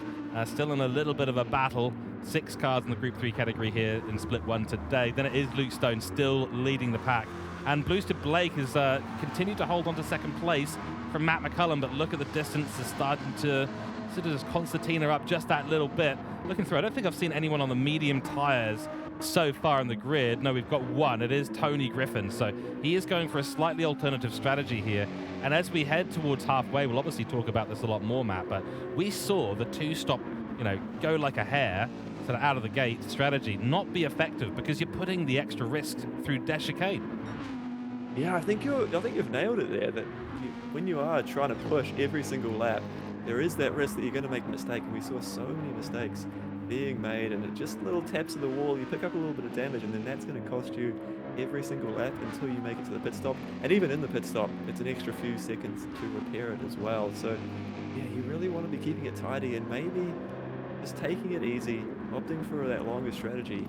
Speaker 1: still in a little bit of a battle. 6 cars in the Group 3 category here in Split 1 today. Then it is Luke Stone still leading the pack. And Bluestead Blake has continued to hold on to second place from Matt McCullum, but look at the distance. They're starting to sort of just concertina up just that little bit. Looking through, I don't think I've seen anyone on the medium tyres so far in the grid. No, we've got one. It is Tony Griffin. So he is going for a slightly alternative strategy here. And as we head towards halfway, we'll obviously talk about this a lot more, Matt, but we saw the two-stop, go like a hare, sort of out of the gate strategy not be effective because you're putting the extra risk through dash chicane.
Speaker 3: Yeah, I think you've nailed it there. That when you are trying to push every single lap, there is that risk that you're going to make a mistake, and we saw so many mistakes being made, and it just little taps of the wall, you pick up a little bit of damage, and then that's going to cost you every single lap until you make it to the pit stop. And even in the pit stop, it's an extra few seconds to repair it as well. So yeah, you really want to be keeping it tidy, and maybe just taking it easy, opting for that longer strategy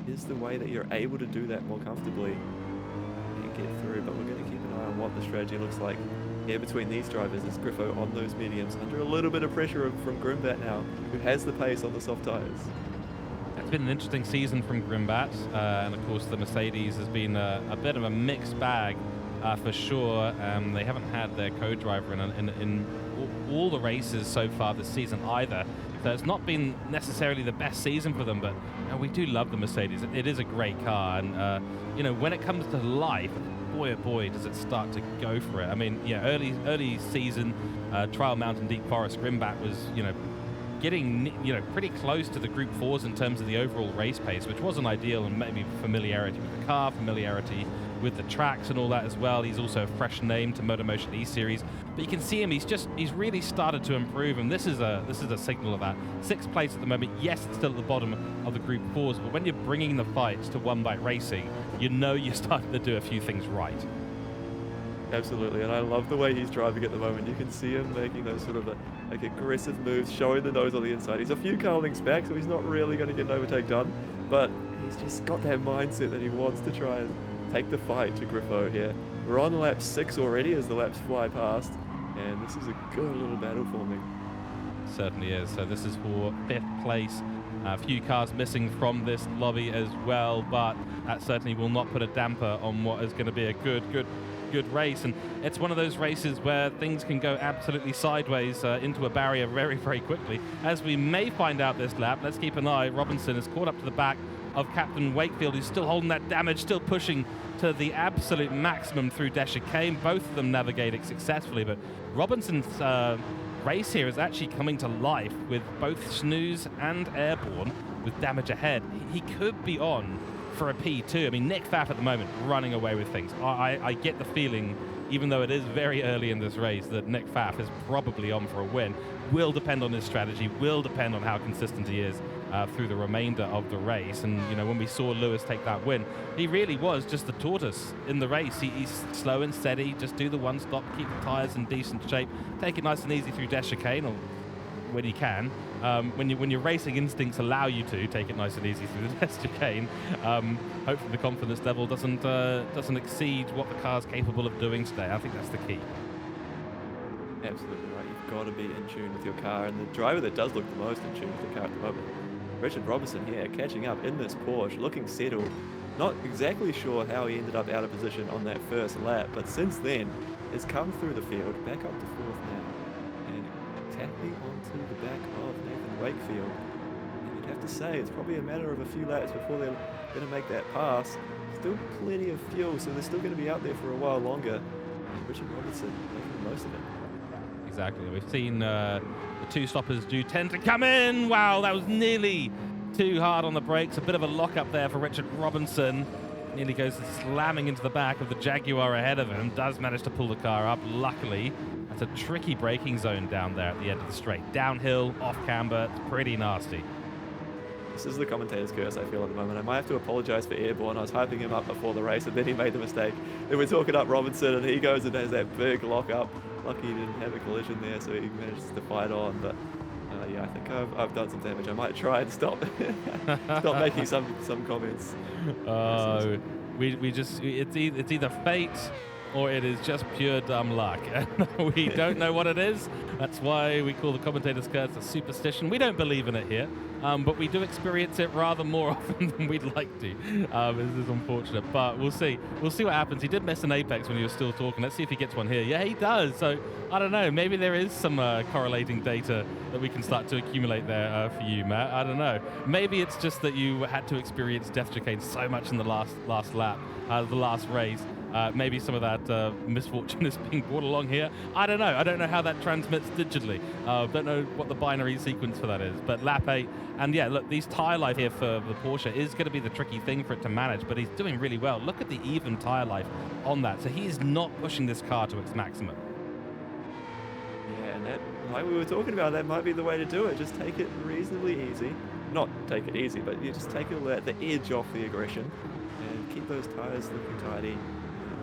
Speaker 3: is the way that you're able to do that more comfortably and get through. But we're going to keep an eye on what the strategy looks like here between these drivers as Griffo on those mediums under a little bit of pressure from Grimbat now, who has the pace on the soft tyres.
Speaker 1: It's been an interesting season from Grimbat, and of course the Mercedes has been a bit of a mixed bag for sure. They haven't had their co-driver in all the races so far this season either, so it's not been necessarily the best season for them, but we do love the Mercedes. It is a great car, and when it comes to life, boy oh boy does it start to go for it. I mean, yeah, early season Trial Mountain Deep Forest, Grimbat was getting pretty close to the Group 4s in terms of the overall race pace, which wasn't ideal, and maybe familiarity with the car, familiarity with the tracks and all that as well. He's also a fresh name to MotorMotion E-Series, but you can see him, he's really started to improve, and this is a signal of that. 6th place at the moment. Yes, it's still at the bottom of the Group 4s, but when you're bringing the fights to One Bite Racing, you're starting to do a few things right.
Speaker 3: Absolutely, and I love the way he's driving at the moment. You can see him making those sort of aggressive moves, showing the nose on the inside. He's a few car lengths back, so he's not really going to get an overtake done, but he's just got that mindset that he wants to try and take the fight to Griffo here. We're on lap 6 already as the laps fly past, and this is a good little battle for me.
Speaker 1: Certainly is. So this is for 5th place. A few cars missing from this lobby as well, but that certainly will not put a damper on what is going to be a good race. And it's one of those races where things can go absolutely sideways into a barrier very, very quickly, as we may find out this lap. Let's keep an eye. Robinson is caught up to the back of Captain Wakefield, who's still holding that damage, still pushing to the absolute maximum through dash chicane. Both of them navigating successfully, but Robinson's race here is actually coming to life with both Snooze and Airborne with damage ahead. He could be on for a P2. I mean, Nick Pfaff at the moment running away with things. I get the feeling, even though it is very early in this race, that Nick Pfaff is probably on for a win. Will depend on his strategy, will depend on how consistent he is through the remainder of the race. And when we saw Lewis take that win, he really was just the tortoise in the race. He's slow and steady, just do the one stop, keep the tyres in decent shape, take it nice and easy through dash chicane, or when you can. When your racing instincts allow you to take it nice and easy through the dash chicane, hopefully the confidence level doesn't exceed what the car's capable of doing today. I think that's the key.
Speaker 3: Absolutely right. You've got to be in tune with your car, and the driver that does look the most in tune with the car at the moment, Richard Robinson here, catching up in this Porsche, looking settled. Not exactly sure how he ended up out of position on that first lap, but since then has come through the field, back up to 4th now, and tapping onto the back of Nathan Wakefield. And you'd have to say it's probably a matter of a few laps before they're going to make that pass. Still plenty of fuel, so they're still going to be out there for a while longer. And Richard Robinson making the most of it.
Speaker 1: Exactly. We've seen the two stoppers do tend to come in. Wow, that was nearly too hard on the brakes. A bit of a lock-up there for Richard Robinson. Nearly goes slamming into the back of the Jaguar ahead of him. Does manage to pull the car up, luckily. That's a tricky braking zone down there at the end of the straight. Downhill, off camber, it's pretty nasty.
Speaker 3: This is the commentator's curse, I feel, at the moment. I might have to apologise for Airborne. I was hyping him up before the race, and then he made the mistake. Then we're talking up Robinson, and he goes and has that big lock-up. Lucky he didn't have a collision there, so he manages to fight on. But yeah, I think I've done some damage. I might try and stop making some comments.
Speaker 1: We just it's either fate or it is just pure dumb luck. We don't know what it is. That's why we call the commentator's curse a superstition. We don't believe in it here, but we do experience it rather more often than we'd like to. This is unfortunate, but we'll see. We'll see what happens. He did miss an apex when he was still talking. Let's see if he gets one here. Yeah, he does. So I don't know. Maybe there is some correlating data that we can start to accumulate there for you, Matt. I don't know. Maybe it's just that you had to experience death chicane so much in the last lap, the last race. Maybe some of that misfortune is being brought along here. I don't know. I don't know how that transmits digitally. Don't know what the binary sequence for that is. But lap 8, and yeah, look, these tyre life here for the Porsche is going to be the tricky thing for it to manage, but he's doing really well. Look at the even tyre life on that. So he is not pushing this car to its maximum.
Speaker 3: Yeah, and that, like we were talking about, that might be the way to do it. Just take it reasonably easy. Not take it easy, but you just take it at the edge off the aggression and keep those tyres looking tidy.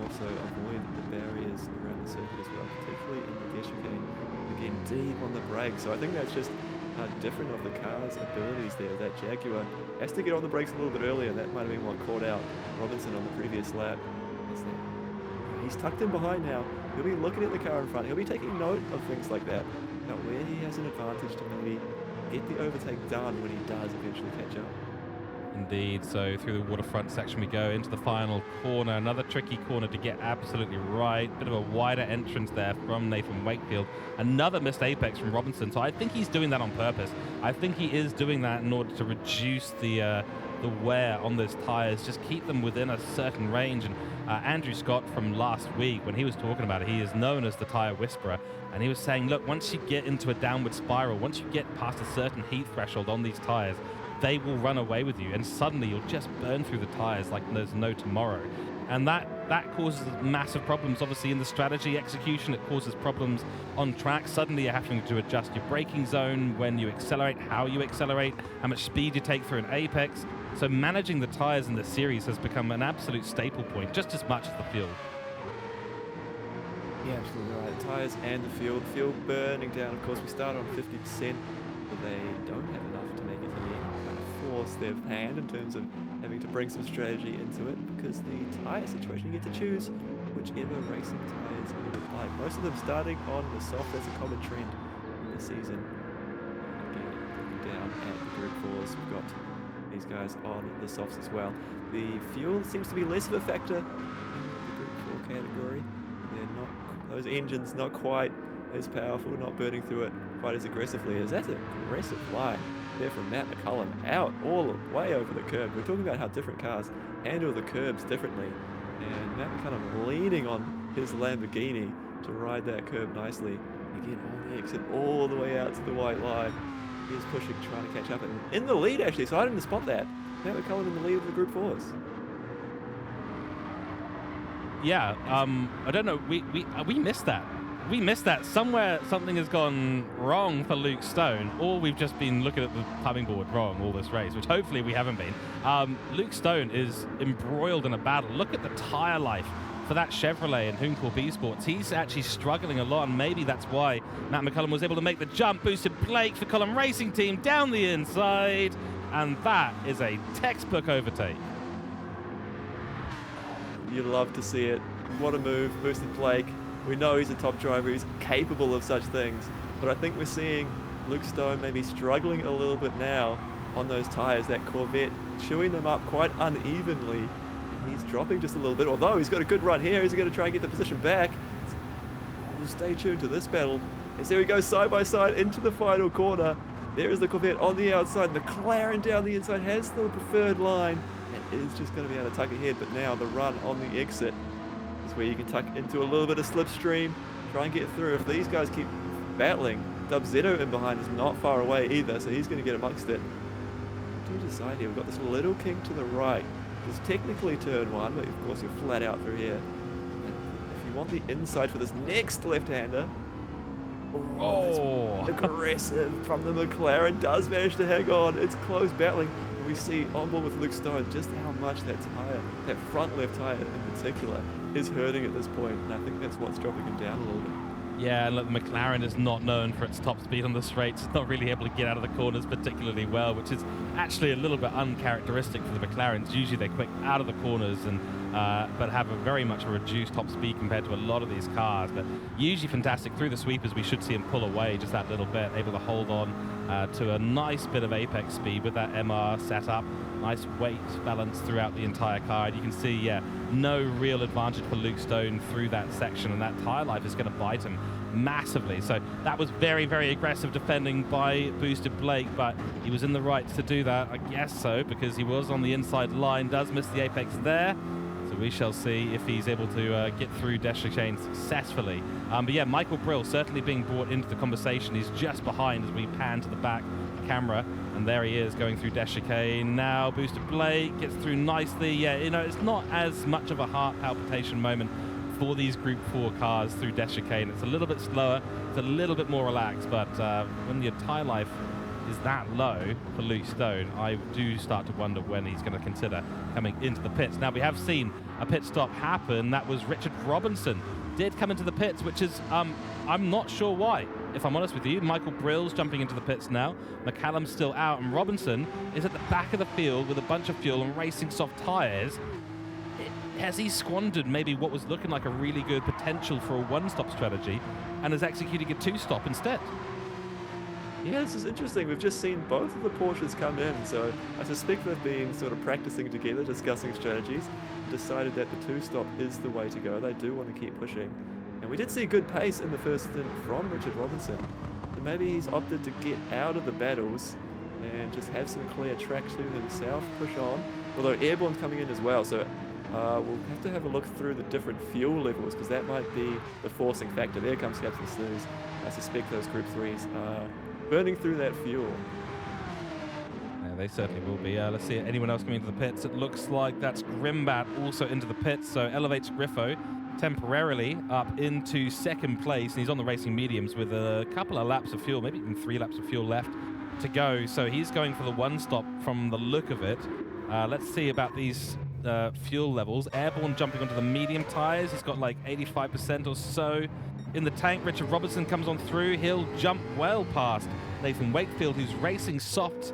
Speaker 3: Also avoid the barriers around the circuit as well, particularly in the gear chicane. Again, deep on the brakes. So I think that's just different of the car's abilities there. That Jaguar has to get on the brakes a little bit earlier. That might have been what caught out Robinson on the previous lap. He's tucked in behind now. He'll be looking at the car in front. He'll be taking note of things like that. Now, where he has an advantage to maybe get the overtake done when he does eventually catch up.
Speaker 1: Indeed, so through the waterfront section we go into the final corner. Another tricky corner to get absolutely right. Bit of a wider entrance there from Nathan Wakefield. Another missed apex from Robinson. So I think he's doing that on purpose. I think he is doing that in order to reduce the wear on those tires, just keep them within a certain range. And Andrew Scott from last week, when he was talking about it, he is known as the tire whisperer. And he was saying, look, once you get into a downward spiral, once you get past a certain heat threshold on these tires, they will run away with you, and suddenly you'll just burn through the tires like there's no tomorrow. And that causes massive problems, obviously, in the strategy execution. It causes problems on track. Suddenly you're having to adjust your braking zone, when you accelerate, how you accelerate, how much speed you take through an apex. So managing the tires in the series has become an absolute staple point, just as much as the fuel.
Speaker 3: Yeah, absolutely right. The tires and the fuel burning down. Of course, we start on 50%, but they don't have enough to make it to the end. Force their hand in terms of having to bring some strategy into it, because the tyre situation, you get to choose whichever racing tyres you would like. Most of them starting on the soft. That's a common trend in the season. Again, looking down at the Group 4s, we've got these guys on the softs as well. The fuel seems to be less of a factor in the Group 4 category. They're not, those engines not quite as powerful, not burning through it quite as aggressively as that's an aggressive line there from Matt McCullum, out all the way over the curb. We're talking about how different cars handle the curbs differently, and Matt McCullum leaning on his Lamborghini to ride that curb nicely. Again, on the exit all the way out to the white line. He's pushing, trying to catch up, and in the lead actually, so I didn't spot that. Matt McCullum in the lead of the Group 4s.
Speaker 1: Yeah, I don't know, we missed that. We missed that. Somewhere something has gone wrong for Luke Stone, or we've just been looking at the timing board wrong all this race, which hopefully we haven't been. Luke Stone is embroiled in a battle. Look at the tire life for that Chevrolet in Huncor B Sports. He's actually struggling a lot, and maybe that's why Matt McCullum was able to make the jump. Boosted Blake for Column Racing Team down the inside, and that is a textbook overtake.
Speaker 3: You love to see it. What a move. Boosted Blake We know he's a top driver. He's capable of such things. But I think we're seeing Luke Stone maybe struggling a little bit now on those tires. That Corvette chewing them up quite unevenly. He's dropping just a little bit, although he's got a good run here. He's going to try and get the position back. We'll stay tuned to this battle. As there we go, side by side into the final corner. There is the Corvette on the outside. McLaren down the inside has the preferred line and is just going to be able to tuck ahead. But now the run on the exit is where you can tuck into a little bit of slipstream, try and get through. If these guys keep battling, Dubzetto in behind is not far away either, so he's going to get amongst it. To decide here, we've got this little kink to the right. It's technically turn one, but of course you're flat out through here. And if you want the inside for this next left-hander, aggressive from the McLaren, does manage to hang on. It's close battling. And we see on board with Luke Stone just how much that tire, that front left tire in particular, is hurting at this point. And I think that's what's dropping him down a little bit.
Speaker 1: Yeah, look, the McLaren is not known for its top speed on the straights. It's not really able to get out of the corners particularly well, which is actually a little bit uncharacteristic for the McLarens. Usually they're quick out of the corners and but have a very much a reduced top speed compared to a lot of these cars. But usually fantastic through the sweepers. We should see him pull away just that little bit, able to hold on to a nice bit of apex speed with that MR setup. Nice weight balance throughout the entire car. And you can see, yeah, no real advantage for Luke Stone through that section, and that tire life is going to bite him massively. So that was very, very aggressive defending by Boosted Blake, but he was in the right to do that, I guess so, because he was on the inside line, does miss the apex there. So we shall see if he's able to get through Deschicane successfully. But yeah, Michael Brill certainly being brought into the conversation. He's just behind as we pan to the back camera, and there he is going through Deschicane. Now Boosted Blake gets through nicely. Yeah, you know, it's not as much of a heart palpitation moment for these Group 4 cars through Deschicane. It's a little bit slower, it's a little bit more relaxed, but when your tire life is that low for Luke Stone, I do start to wonder when he's going to consider coming into the pits. Now, we have seen a pit stop happen. That was Richard Robinson did come into the pits, which is, I'm not sure why. If I'm honest with you, Michael Brill's jumping into the pits now. McCallum's still out, and Robinson is at the back of the field with a bunch of fuel and racing soft tyres. Has he squandered maybe what was looking like a really good potential for a one-stop strategy and is executing a two-stop instead?
Speaker 3: Yeah, this is interesting. We've just seen both of the Porsches come in, so I suspect they've been sort of practicing together, discussing strategies, decided that the two-stop is the way to go. They do want to keep pushing. And we did see good pace in the first stint from Richard Robinson. So maybe he's opted to get out of the battles and just have some clear track to himself, push on. Although Airborne's coming in as well, so we'll have to have a look through the different fuel levels, because that might be the forcing factor. There comes Captain Snooze. I suspect those Group 3s are burning through that fuel.
Speaker 1: Yeah, they certainly will be. Let's see, anyone else coming into the pits? It looks like that's Grimbat also into the pits, so elevates Griffo temporarily up into second place, and he's on the racing mediums with a couple of laps of fuel, maybe even 3 laps of fuel left to go. So he's going for the one stop from the look of it. Let's see about these fuel levels. Airborne jumping onto the medium tires. He's got like 85% or so in the tank. Richard Robertson comes on through. He'll jump well past Nathan Wakefield, who's racing soft.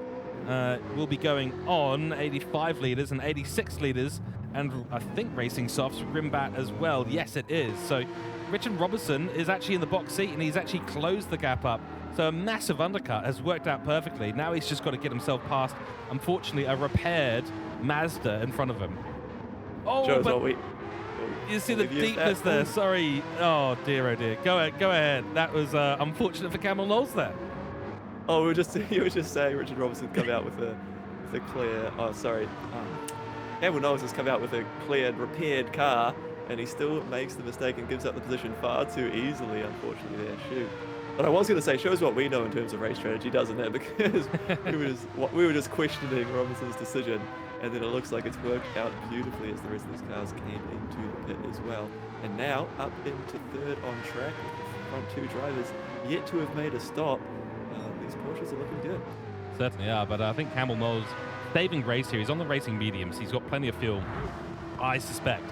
Speaker 1: Will be going on 85 litres and 86 litres, and I think racing softs for Grimbat as well. Yes, it is. So Richard Robertson is actually in the box seat, and he's actually closed the gap up. So a massive undercut has worked out perfectly. Now he's just got to get himself past, unfortunately, a repaired Mazda in front of him. Oh,
Speaker 3: Joe's
Speaker 1: but
Speaker 3: what
Speaker 1: you see the deepness there. Sorry. Oh dear, oh dear. Go ahead. That was unfortunate for Camel Knowles there.
Speaker 3: Oh, you were just saying Richard Robinson come out with a clear. Oh, sorry. Campbell Knowles has come out with a cleared, repaired car, and he still makes the mistake and gives up the position far too easily. Unfortunately, there. Shoot. But I was going to say, shows what we know in terms of race strategy, doesn't it? Because we were just questioning Robinson's decision, and then it looks like it's worked out beautifully as the rest of these cars came into the pit as well. And now up into third on track with the front two drivers yet to have made a stop. These Porsches are looking good.
Speaker 1: Certainly are, but I think Campbell Knowles saving grace here. He's on the racing mediums. He's got plenty of fuel. I suspect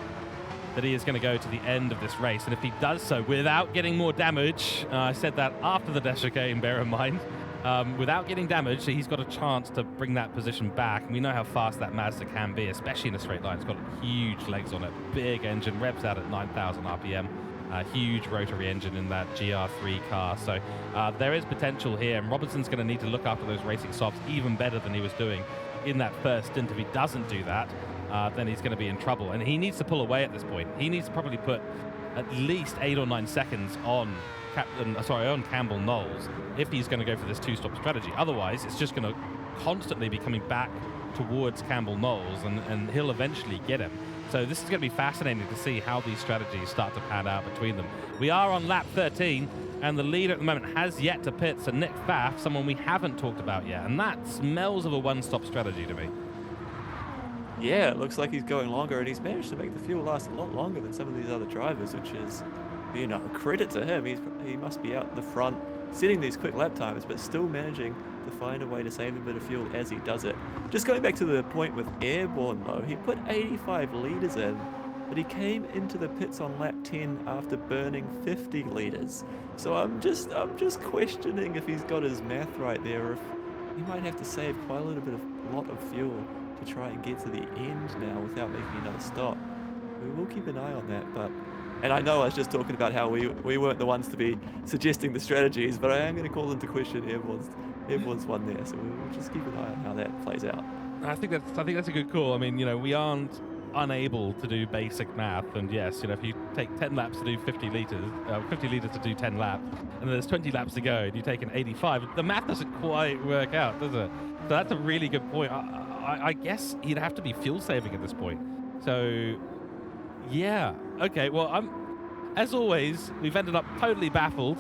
Speaker 1: that he is going to go to the end of this race, and if he does so without getting more damage, I said that after the Deschicane, bear in mind, without getting damage, so he's got a chance to bring that position back. And we know how fast that Mazda can be, especially in a straight line. It's got huge legs on it, big engine, revs out at 9,000 RPM. Huge rotary engine in that Gr.3 car. So there is potential here, and Robinson's going to need to look after those racing softs even better than he was doing in that first stint. If he doesn't do that, then he's going to be in trouble. And he needs to pull away at this point. He needs to probably put at least 8 or 9 seconds on Campbell Knowles if he's going to go for this two-stop strategy. Otherwise, it's just going to constantly be coming back towards Campbell Knowles, and he'll eventually get him. So this is going to be fascinating to see how these strategies start to pan out between them. We are on lap 13, and the leader at the moment has yet to pit. So Nick Pfaff, someone we haven't talked about yet, and that smells of a one-stop strategy to me.
Speaker 3: Yeah, it looks like he's going longer, and he's managed to make the fuel last a lot longer than some of these other drivers, which is, you know, credit to him. He must be out in the front setting these quick lap times, but still managing to find a way to save a bit of fuel as he does it. Just going back to the point with Airborne though, he put 85 litres in, but he came into the pits on lap 10 after burning 50 litres. So I'm just questioning if he's got his math right there, or if he might have to save quite a lot of fuel to try and get to the end now without making another stop. We will keep an eye on that, and I know I was just talking about how we weren't the ones to be suggesting the strategies, but I am going to call into question Airborne's one there, so we'll just keep an eye on how that plays out.
Speaker 1: I think that's a good call. I mean, you know, we aren't unable to do basic math, and yes, you know, if you take 10 laps to do 50 litres to do 10 laps, and there's 20 laps to go, and you take an 85, the math doesn't quite work out, does it? So that's a really good point. I guess he'd have to be fuel saving at this point. So yeah, okay, well, as always, we've ended up totally baffled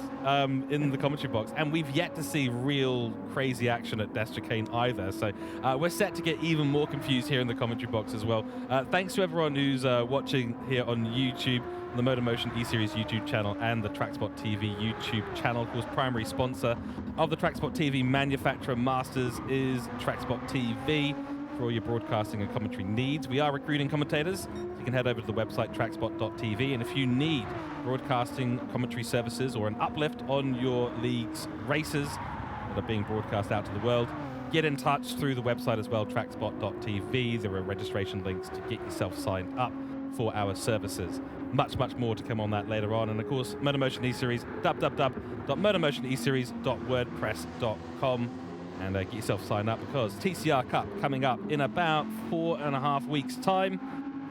Speaker 1: in the commentary box, and we've yet to see real crazy action at Destricane either. So we're set to get even more confused here in the commentary box as well. Thanks to everyone who's watching here on YouTube, the MotorMotion E-Series YouTube channel and the TrackSpotTV YouTube channel. Of course, primary sponsor of the TrackSpotTV manufacturer Masters is TrackSpotTV. For all your broadcasting and commentary needs. We are recruiting commentators, so you can head over to the website TrackSpot.tv, and if you need broadcasting commentary services or an uplift on your league's races that are being broadcast out to the world, get in touch through the website as well, TrackSpot.tv. There are registration links to get yourself signed up for our services. Much more to come on that later on. And of course, MotorMotion E-Series, www.motormotioneseries.wordpress.com. And get yourself signed up, because TCR Cup coming up in about 4.5 weeks' time.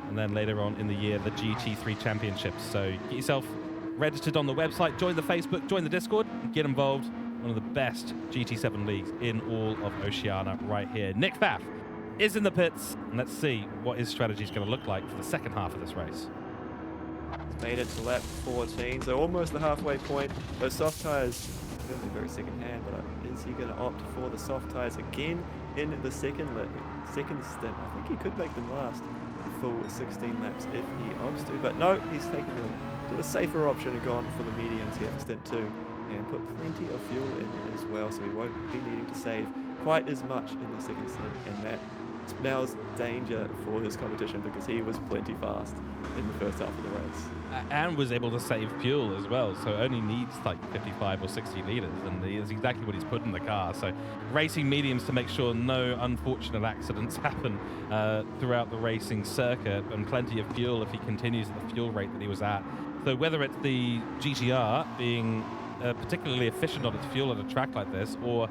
Speaker 1: And then later on in the year, the GT3 Championships. So get yourself registered on the website, join the Facebook, join the Discord, and get involved. One of the best GT7 leagues in all of Oceania right here. Nick Pfaff is in the pits, and let's see what his strategy is going to look like for the second half of this race.
Speaker 3: Made it to lap 14, so almost the halfway point. Those soft tyres, really very second hand, but is he going to opt for the soft tyres again in the second stint? I think he could make them last a full 16 laps if he opts to, but no, he's taken the safer option and gone for the mediums here for stint 2 and put plenty of fuel in as well, so he won't be needing to save quite as much in the second stint, and that smells danger for his competition, because he was plenty fast in the first half of the race.
Speaker 1: And was able to save fuel as well, so only needs like 55 or 60 litres, and is exactly what he's put in the car. So racing mediums to make sure no unfortunate accidents happen throughout the racing circuit, and plenty of fuel if he continues at the fuel rate that he was at. So whether it's the GTR being particularly efficient on its fuel at a track like this, or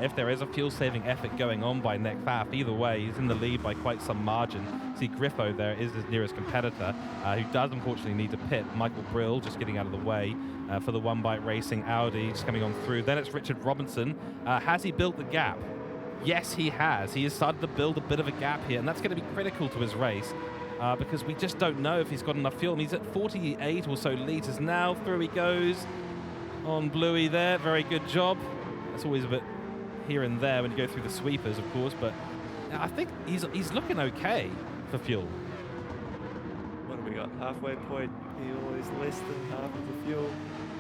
Speaker 1: if there is a fuel-saving effort going on by Nick Pfaff, either way, he's in the lead by quite some margin. See, Griffo there is his nearest competitor, who does unfortunately need to pit. Michael Brill just getting out of the way for the One Bite Racing Audi, just coming on through. Then it's Richard Robinson. Has he built the gap? Yes, he has. He has started to build a bit of a gap here, and that's going to be critical to his race. Because we just don't know if he's got enough fuel. And he's at 48 or so litres now. Through he goes on Bluey there. Very good job. That's always a bit here and there when you go through the sweepers, of course, but I think he's looking okay for fuel.
Speaker 3: What have we got? Halfway point, he always less than half of the fuel.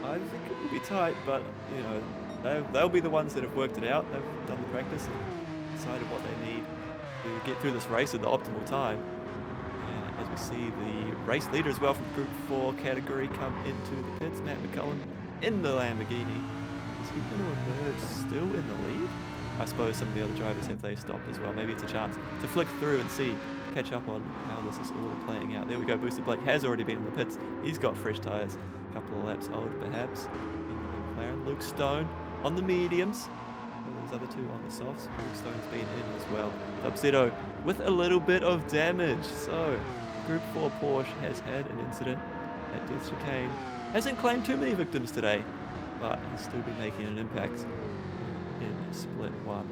Speaker 3: I think it will be tight, but you know, they'll be the ones that have worked it out. They've done the practice and decided what they need to get through this race at the optimal time. And as we see the race leader as well from Group 4 category come into the pits, Matt McCullum in the Lamborghini. Is he going to emerge still in the lead? I suppose some of the other drivers, if they stopped as well, maybe it's a chance to flick through and catch up on how this is all playing out. There we go, Booster Blake has already been in the pits. He's got fresh tyres couple of laps old perhaps. In the McLaren. Luke Stone on the mediums. Those other two on the softs. Luke Stone's been in as well. Dubsetto with a little bit of damage. So Group 4 Porsche has had an incident at Death Chicane. Hasn't claimed too many victims today, but has still been making an impact in split 1.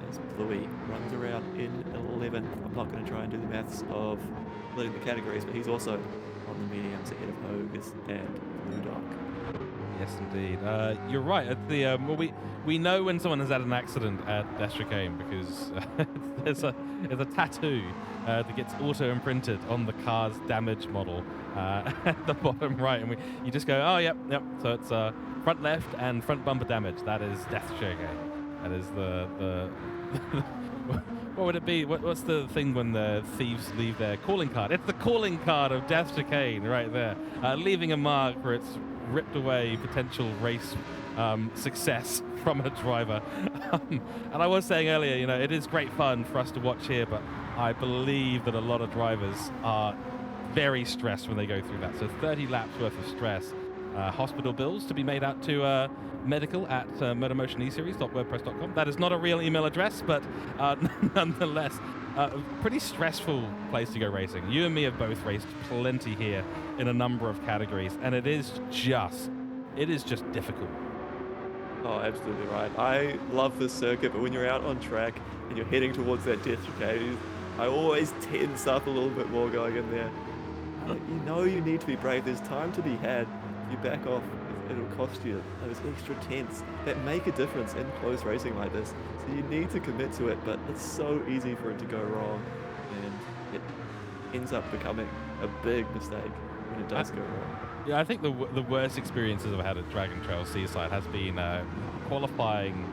Speaker 3: As Bluey runs around in 11th. I'm not going to try and do the maths of splitting the categories, but he's also on the mediums ahead of Hogus and Blue Dog.
Speaker 1: Yes, indeed. You're right. At the well, we know when someone has had an accident at Death Chicane because there's a tattoo that gets auto imprinted on the car's damage model at the bottom right, and you just go, oh yep. So it's front left and front bumper damage. That is Death Chicane. That is the what would it be? What's the thing when the thieves leave their calling card? It's the calling card of Death Chicane right there, leaving a mark for its ripped away potential race success from a driver. And I was saying earlier, you know, it is great fun for us to watch here, but I believe that a lot of drivers are very stressed when they go through that. So 30 laps worth of stress. Hospital bills to be made out to medical at MotorMotion E-Series.wordpress.com. That is not a real email address, but nonetheless, a pretty stressful place to go racing. You and me have both raced plenty here in a number of categories, and it is just difficult.
Speaker 3: Oh, absolutely right. I love this circuit, but when you're out on track and you're heading towards that Death Chicane, I always tense up a little bit more going in there. You know you need to be brave. There's time to be had. If you back off, it'll cost you those extra tenths that make a difference in close racing like this. So you need to commit to it, but it's so easy for it to go wrong, and it ends up becoming a big mistake when it does go wrong.
Speaker 1: Yeah, I think the worst experiences I've had at Dragontrail Seaside has been qualifying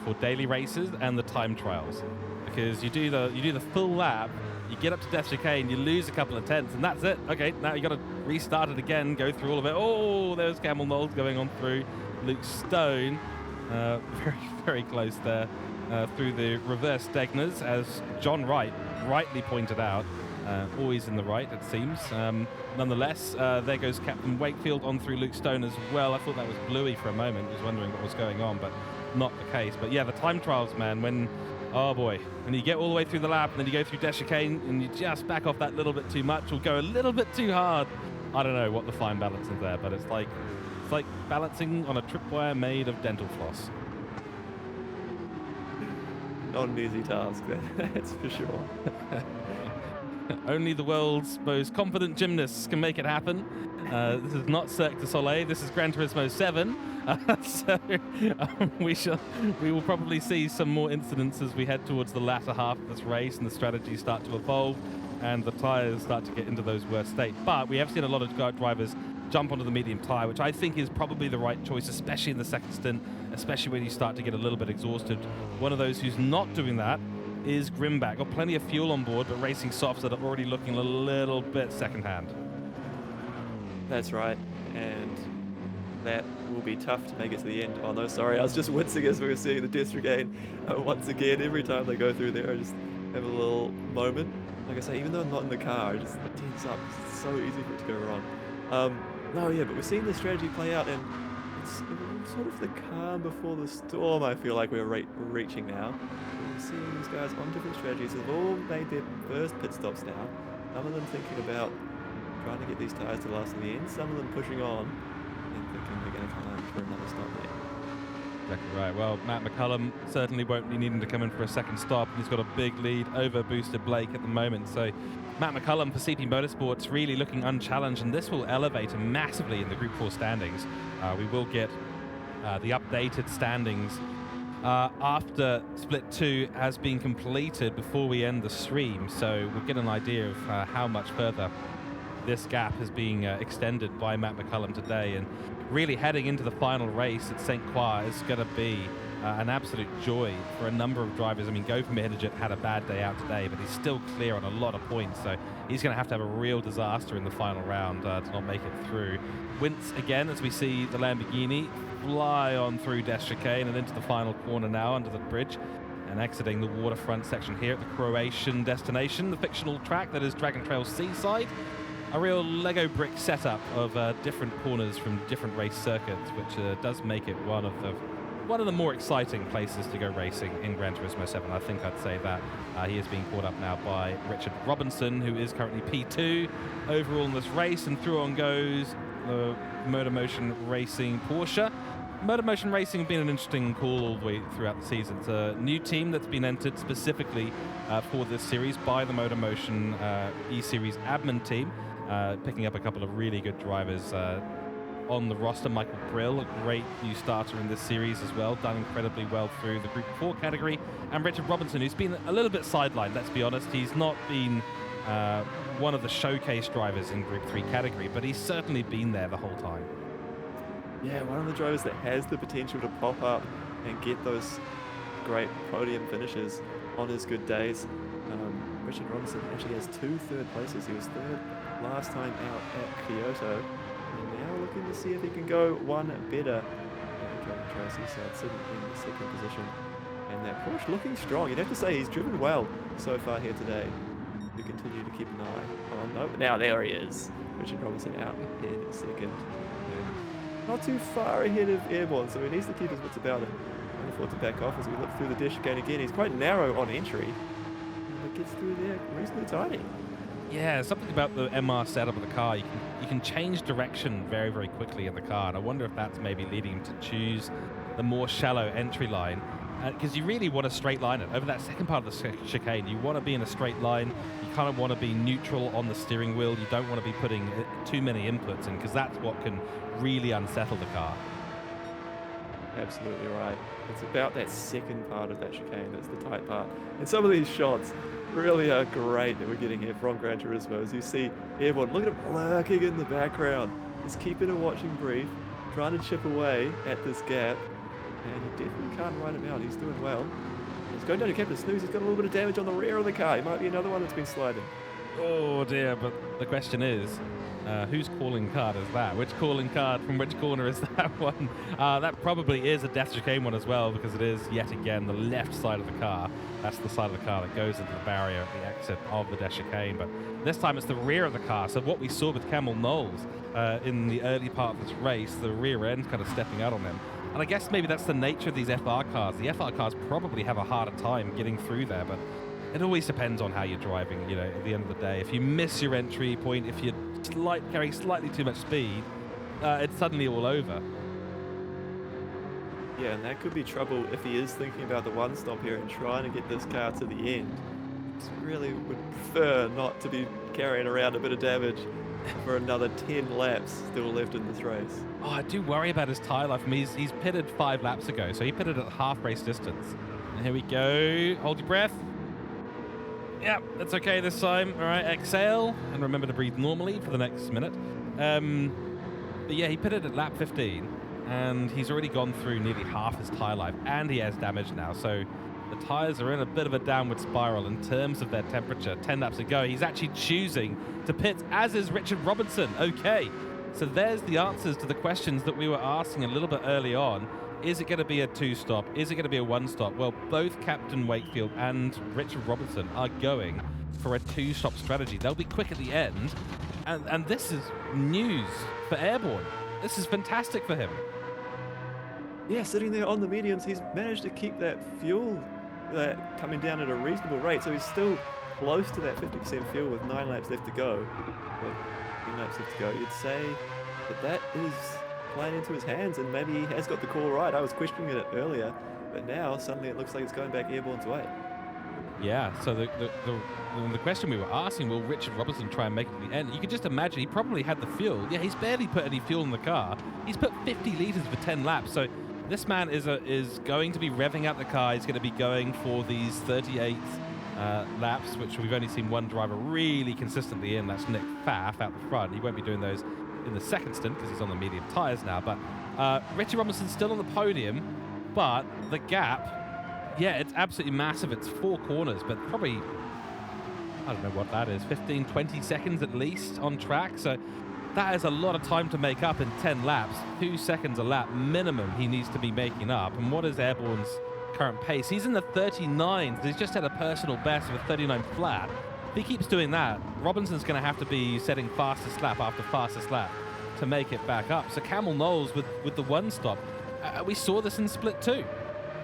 Speaker 1: for daily races and the time trials, because you do the full lap, you get up to Death Chicane, you lose a couple of tenths, and that's it. Okay, now you got to restart it again, go through all of it. Oh, there's Camel Knowles going on through. Luke Stone, very, very close there, through the reverse Degners, as John Wright rightly pointed out. Always in the right, it seems. Nonetheless, there goes Captain Wakefield on through Luke Stone as well. I thought that was Bluey for a moment, was wondering what was going on, but not the case. But yeah, the time trials, man, when you get all the way through the lap, and then you go through Death Chicane, and you just back off that little bit too much, or go a little bit too hard. I don't know what the fine balance is there, but it's like balancing on a tripwire made of dental floss.
Speaker 3: Not an easy task, that's for sure.
Speaker 1: Only the world's most confident gymnasts can make it happen. This is not Cirque du Soleil. This is Gran Turismo 7. So we will probably see some more incidents as we head towards the latter half of this race, and the strategies start to evolve, and the tyres start to get into those worst states. But we have seen a lot of drivers jump onto the medium tyre, which I think is probably the right choice, especially in the second stint, especially when you start to get a little bit exhausted. One of those who's not doing that is Grimback. Got plenty of fuel on board, but racing softs that are already looking a little bit second-hand.
Speaker 3: That's right, and that will be tough to make it to the end. Oh no, sorry, I was just wincing as we were seeing the Death Chicane. Once again, every time they go through there, I just have a little moment. Like I say, even though I'm not in the car, I just tense up because it's so easy for it to go wrong. No, yeah, but we're seeing the strategy play out, and it's sort of the calm before the storm, I feel like we're reaching now. We're seeing these guys on different strategies. They've all made their first pit stops now. Some of them thinking about trying to get these tyres to last in the end, some of them pushing on and thinking they're going to come in for another stop there.
Speaker 1: Exactly right. Well, Matt McCullum certainly won't be needing to come in for a second stop. He's got a big lead over Booster Blake at the moment. So Matt McCullum for CP Motorsports really looking unchallenged, and this will elevate him massively in the Group 4 standings. We will get the updated standings after Split 2 has been completed before we end the stream. So we'll get an idea of how much further this gap has been extended by Matt McCullum today, and really heading into the final race at St. Croix is going to be an absolute joy for a number of drivers. I mean, Go from Midget had a bad day out today, but he's still clear on a lot of points, so he's going to have a real disaster in the final round to not make it through. Wince again as we see the Lamborghini fly on through Death Chicane and into the final corner now under the bridge, and exiting the waterfront section here at the Croatian destination, the fictional track that is Dragontrail Seaside. a real Lego brick setup of different corners from different race circuits, which does make it one of the more exciting places to go racing in Gran Turismo 7. I think I'd say that. He is being caught up now by Richard Robinson, who is currently P2 overall in this race, and through on goes the MotorMotion Racing Porsche. MotorMotion Racing has been an interesting call all the way throughout the season. It's a new team that's been entered specifically for this series by the MotorMotion E-Series admin team, picking up a couple of really good drivers on the roster. Michael Brill, a great new starter in this series as well, done incredibly well through the Group 4 category. And Richard Robinson, who's been a little bit sidelined, let's be honest. He's not been one of the showcase drivers in Group 3 category, but he's certainly been there the whole time.
Speaker 3: Yeah, one of the drivers that has the potential to pop up and get those great podium finishes on his good days. Richard Robinson actually has 2 third places. He was third last time out at Kyoto, and now looking to see if he can go one better. Dragontrail Seaside sitting in the 2nd position, and that Porsche looking strong. You'd have to say he's driven well so far here today. We continue to keep an eye on. No, now there he is. Richard Robinson out in 2nd. Not too far ahead of Airborne, so he needs to keep his wits about him. Can't afford to back off as we look through the dash chicane again. He's quite narrow on entry, but gets through there reasonably tiny.
Speaker 1: Yeah, something about the MR setup of the car. You can change direction very, very quickly in the car, and I wonder if that's maybe leading him to choose the more shallow entry line, because you really want to straight line it. Over that second part of the chicane, you want to be in a straight line. You kind of want to be neutral on the steering wheel. You don't want to be putting too many inputs in, because that's what can really unsettle the car.
Speaker 3: Absolutely right. It's about that second part of that chicane that's the tight part. And some of these shots really are great that we're getting here from Gran Turismo. As you see Airborne, look at him lurking in the background. He's keeping a watching brief, trying to chip away at this gap. And you definitely can't ride him out. He's doing well. He's going down to Captain Snooze. He's got a little bit of damage on the rear of the car. He might be another one that's been sliding.
Speaker 1: Oh dear, but the question is, whose calling card is that? Which calling card from which corner is that one? That probably is a death chicane one as well, because it is yet again the left side of the car. That's the side of the car that goes into the barrier at the exit of the death chicane. But this time it's the rear of the car. So what we saw with Camel Knowles in the early part of this race, the rear end kind of stepping out on him. And I guess maybe that's the nature of these FR cars. The FR cars probably have a harder time getting through there, but it always depends on how you're driving, you know, at the end of the day. If you miss your entry point, if you carry slightly too much speed, it's suddenly all over.
Speaker 3: Yeah, and that could be trouble if he is thinking about the one stop here and trying to get this car to the end. I really would prefer not to be carrying around a bit of damage for another 10 laps still left in this race.
Speaker 1: Oh, I do worry about his tyre life. I mean, he's pitted 5 laps ago, so he pitted at half race distance. And here we go. Hold your breath. Yep, that's okay this time. All right, exhale, and remember to breathe normally for the next minute. But yeah, he pitted at lap 15, and he's already gone through nearly half his tyre life, and he has damage now. So the tyres are in a bit of a downward spiral in terms of their temperature. 10 laps ago, he's actually choosing to pit, as is Richard Robinson. Okay, so there's the answers to the questions that we were asking a little bit early on. Is it going to be a 2-stop? Is it going to be a 1-stop? Well, both Captain Wakefield and Richard Robinson are going for a 2-stop strategy. They'll be quick at the end, and this is news for Airborne. This is fantastic for him.
Speaker 3: Yeah, sitting there on the mediums, he's managed to keep that fuel coming down at a reasonable rate, so he's still close to that 50% fuel with 9 laps left to go. Well, 10 laps left to go. You'd say that is playing into his hands, and maybe he has got the call right. I was questioning it earlier, but now suddenly it looks like it's going back Airborne's way.
Speaker 1: Yeah, so the question we were asking, will Richard Robinson try and make it to the end? You could just imagine he probably had the fuel. Yeah, he's barely put any fuel in the car. He's put 50 litres for 10 laps, so this man is going to be revving out the car. He's going to be going for these 38 laps, which we've only seen one driver really consistently in. That's Nick Pfaff out the front. He won't be doing those in the second stint because he's on the medium tyres now. But Richard Robinson's still on the podium, but the gap, yeah, it's absolutely massive. It's 4 corners, but probably, I don't know what that is, 15, 20 seconds at least on track. So that is a lot of time to make up in 10 laps. 2 seconds a lap minimum he needs to be making up. And what is Airborne's current pace? He's in the 39s. He's just had a personal best of a 39 flat. If he keeps doing that, Robinson's going to have to be setting fastest lap after fastest lap to make it back up. So Camel Knowles with the one stop, we saw this in Split 2.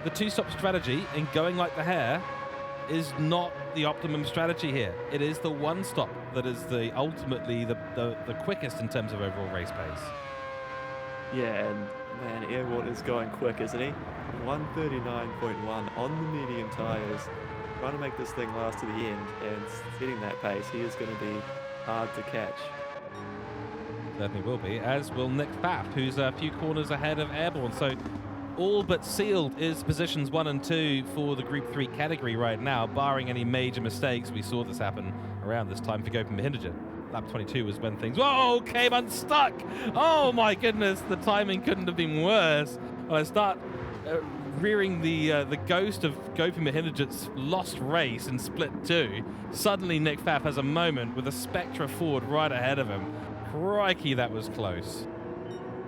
Speaker 1: The two-stop strategy and going like the hare is not the optimum strategy here. It is the one stop that is ultimately the quickest in terms of overall race pace.
Speaker 3: Yeah, and man, Airborne is going quick, isn't he? 139.1 on the medium tyres, trying to make this thing last to the end, and setting that pace. He is going to be hard to catch.
Speaker 1: Certainly will be, as will Nick Pfaff, who's a few corners ahead of Airborne. So all but sealed is positions 1 and 2 for the Group 3 category right now, barring any major mistakes. We saw this happen around this time for Gopin Mahinderjan. Lap 22 was when things, whoa, came unstuck. Oh my goodness, the timing couldn't have been worse. When I start rearing the ghost of Gopin Mahinderjan's lost race in Split 2, suddenly Nick Pfaff has a moment with a Spectra Ford right ahead of him. Crikey, that was close.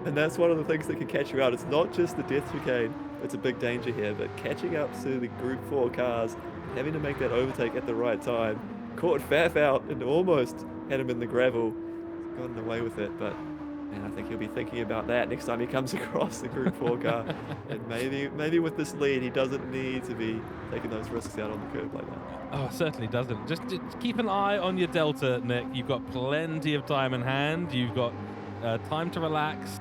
Speaker 3: And that's one of the things that can catch you out. It's not just the death chicane, it's a big danger here, but catching up to the Group 4 cars, having to make that overtake at the right time, caught Pfaff out and almost had him in the gravel. He's gotten away with it, but man, I think he'll be thinking about that next time he comes across the Group 4 car. And maybe with this lead, he doesn't need to be taking those risks out on the curb like that.
Speaker 1: Oh, certainly doesn't. Just keep an eye on your Delta, Nick. You've got plenty of time in hand. You've got time to relax.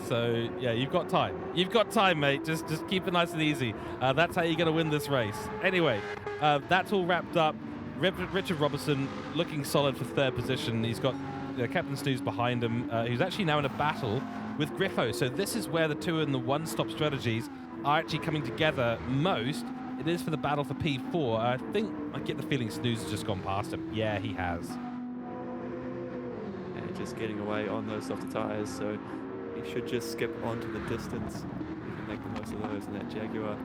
Speaker 1: So, yeah, you've got time. You've got time, mate. Just keep it nice and easy. That's how you're going to win this race. Anyway, that's all wrapped up. Richard Robertson looking solid for third position. He's got Captain Snooze behind him, who's actually now in a battle with Griffo. So this is where the two and the one-stop strategies are actually coming together most. It is for the battle for P4. I think I get the feeling Snooze has just gone past him. Yeah, he has.
Speaker 3: And just getting away on those softer tyres, so he should just skip onto the distance. He can make the most of those, and that Jaguar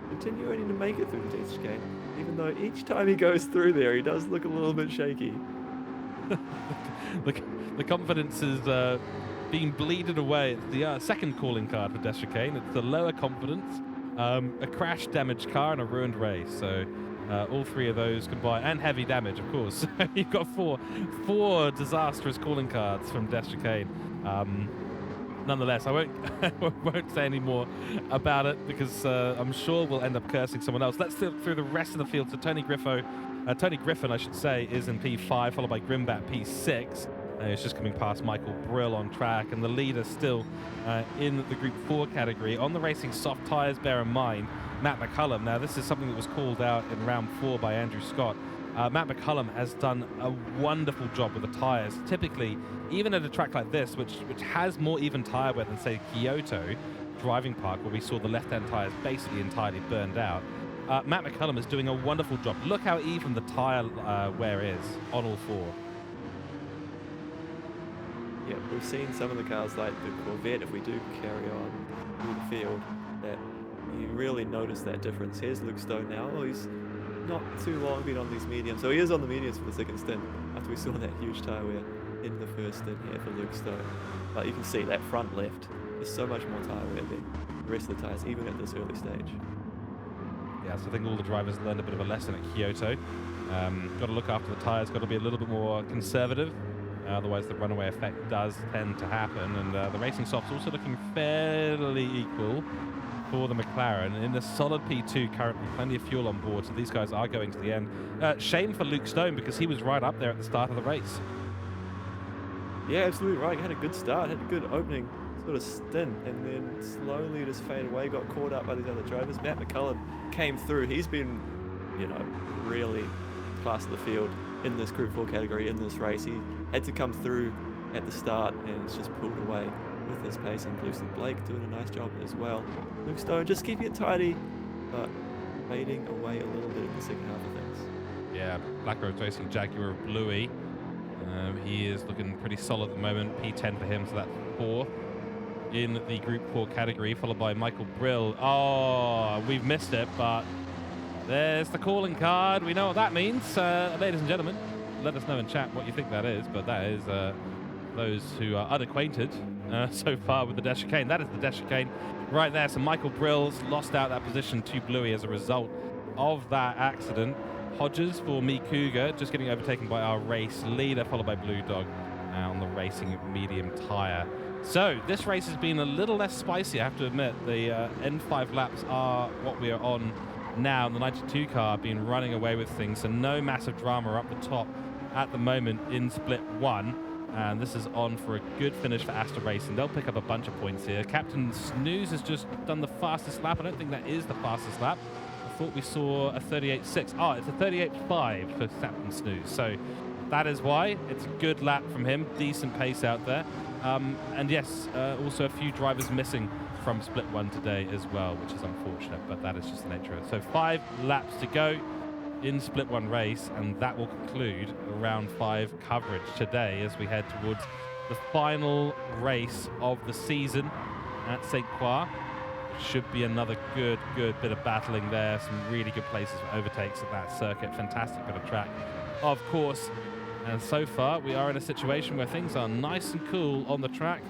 Speaker 3: continuing to make it through the death chicane, even though each time he goes through there, he does look a little bit shaky.
Speaker 1: The confidence is being bleeded away. It's the second calling card for death chicane. It's the lower confidence. A crash damaged car and a ruined race. So all three of those combined, and heavy damage, of course. You've got four disastrous calling cards from death chicane. Nonetheless, I won't say any more about it because I'm sure we'll end up cursing someone else. Let's look through the rest of the field. So Tony Griffin, I should say, is in P5, followed by Grimbat P6. He's just coming past Michael Brill on track, and the leader still in the Group 4 category. On the racing soft tyres, bear in mind, Matt McCullum. Now, this is something that was called out in round 4 by Andrew Scott. Matt McCullum has done a wonderful job with the tyres. Typically, even at a track like this, which has more even tyre wear than, say, Kyoto Driving Park, where we saw the left-hand tyres basically entirely burned out, Matt McCullum is doing a wonderful job. Look how even the tyre wear is on all four.
Speaker 3: Yeah, we've seen some of the cars like the Corvette, if we do carry on through the field, that you really notice that difference. Here's Luke Stone now. Oh, he's not too long been on these mediums. So he is on the mediums for the second stint after we saw that huge tyre wear in the first stint here for Luke Stone. But you can see that front left, there's so much more tyre wear than the rest of the tyres, even at this early stage.
Speaker 1: Yeah, so I think all the drivers learned a bit of a lesson at Kyoto. Got to look after the tyres, got to be a little bit more conservative. Otherwise, the runaway effect does tend to happen. And the racing soft's also looking fairly equal for the McLaren. In the solid P2 currently, plenty of fuel on board, so these guys are going to the end. Shame for Luke Stone, because he was right up there at the start of the race.
Speaker 3: Yeah, absolutely right. He had a good start, had a good opening sort of stint, and then slowly just faded away, got caught up by these other drivers. Matt McCullum came through. He's been, really class of the field in this Group 4 category in this race. He had to come through at the start and it's just pulled away with his pace, and Gleason Blake doing a nice job as well. Luke Stone just keeping it tidy, but fading away a little bit in the second half of things.
Speaker 1: Yeah, Black Rose Racing Jaguar of Bluey. He is looking pretty solid at the moment. P10 for him, so that's 4 in the Group 4 category, followed by Michael Brill. Oh, we've missed it, but there's the calling card. We know what that means. Ladies and gentlemen, let us know in chat what you think that is, but that is those who are unacquainted so far with the death chicane. That is the death chicane right there. So Michael Brill's lost out that position to Bluey as a result of that accident. Hodges for me Cougar, just getting overtaken by our race leader, followed by Blue Dog on the racing medium tyre. So this race has been a little less spicy, I have to admit. The end 5 laps are what we are on now. The 92 car been running away with things, so no massive drama up the top at the moment in split 1. And this is on for a good finish for Astor Racing. They'll pick up a bunch of points here. Captain Snooze has just done the fastest lap. I don't think that is the fastest lap. I thought we saw a 38.6. Oh, it's a 38.5 for Captain Snooze. So that is why. It's a good lap from him. Decent pace out there. And yes, also a few drivers missing from split 1 today as well, which is unfortunate, but that is just the nature of it. So 5 laps to go in split 1 race, and that will conclude round 5 coverage today as we head towards the final race of the season at St. Croix. Should be another good bit of battling there. Some really good places for overtakes at that circuit. Fantastic bit of track, of course. And so far, we are in a situation where things are nice and cool on the track.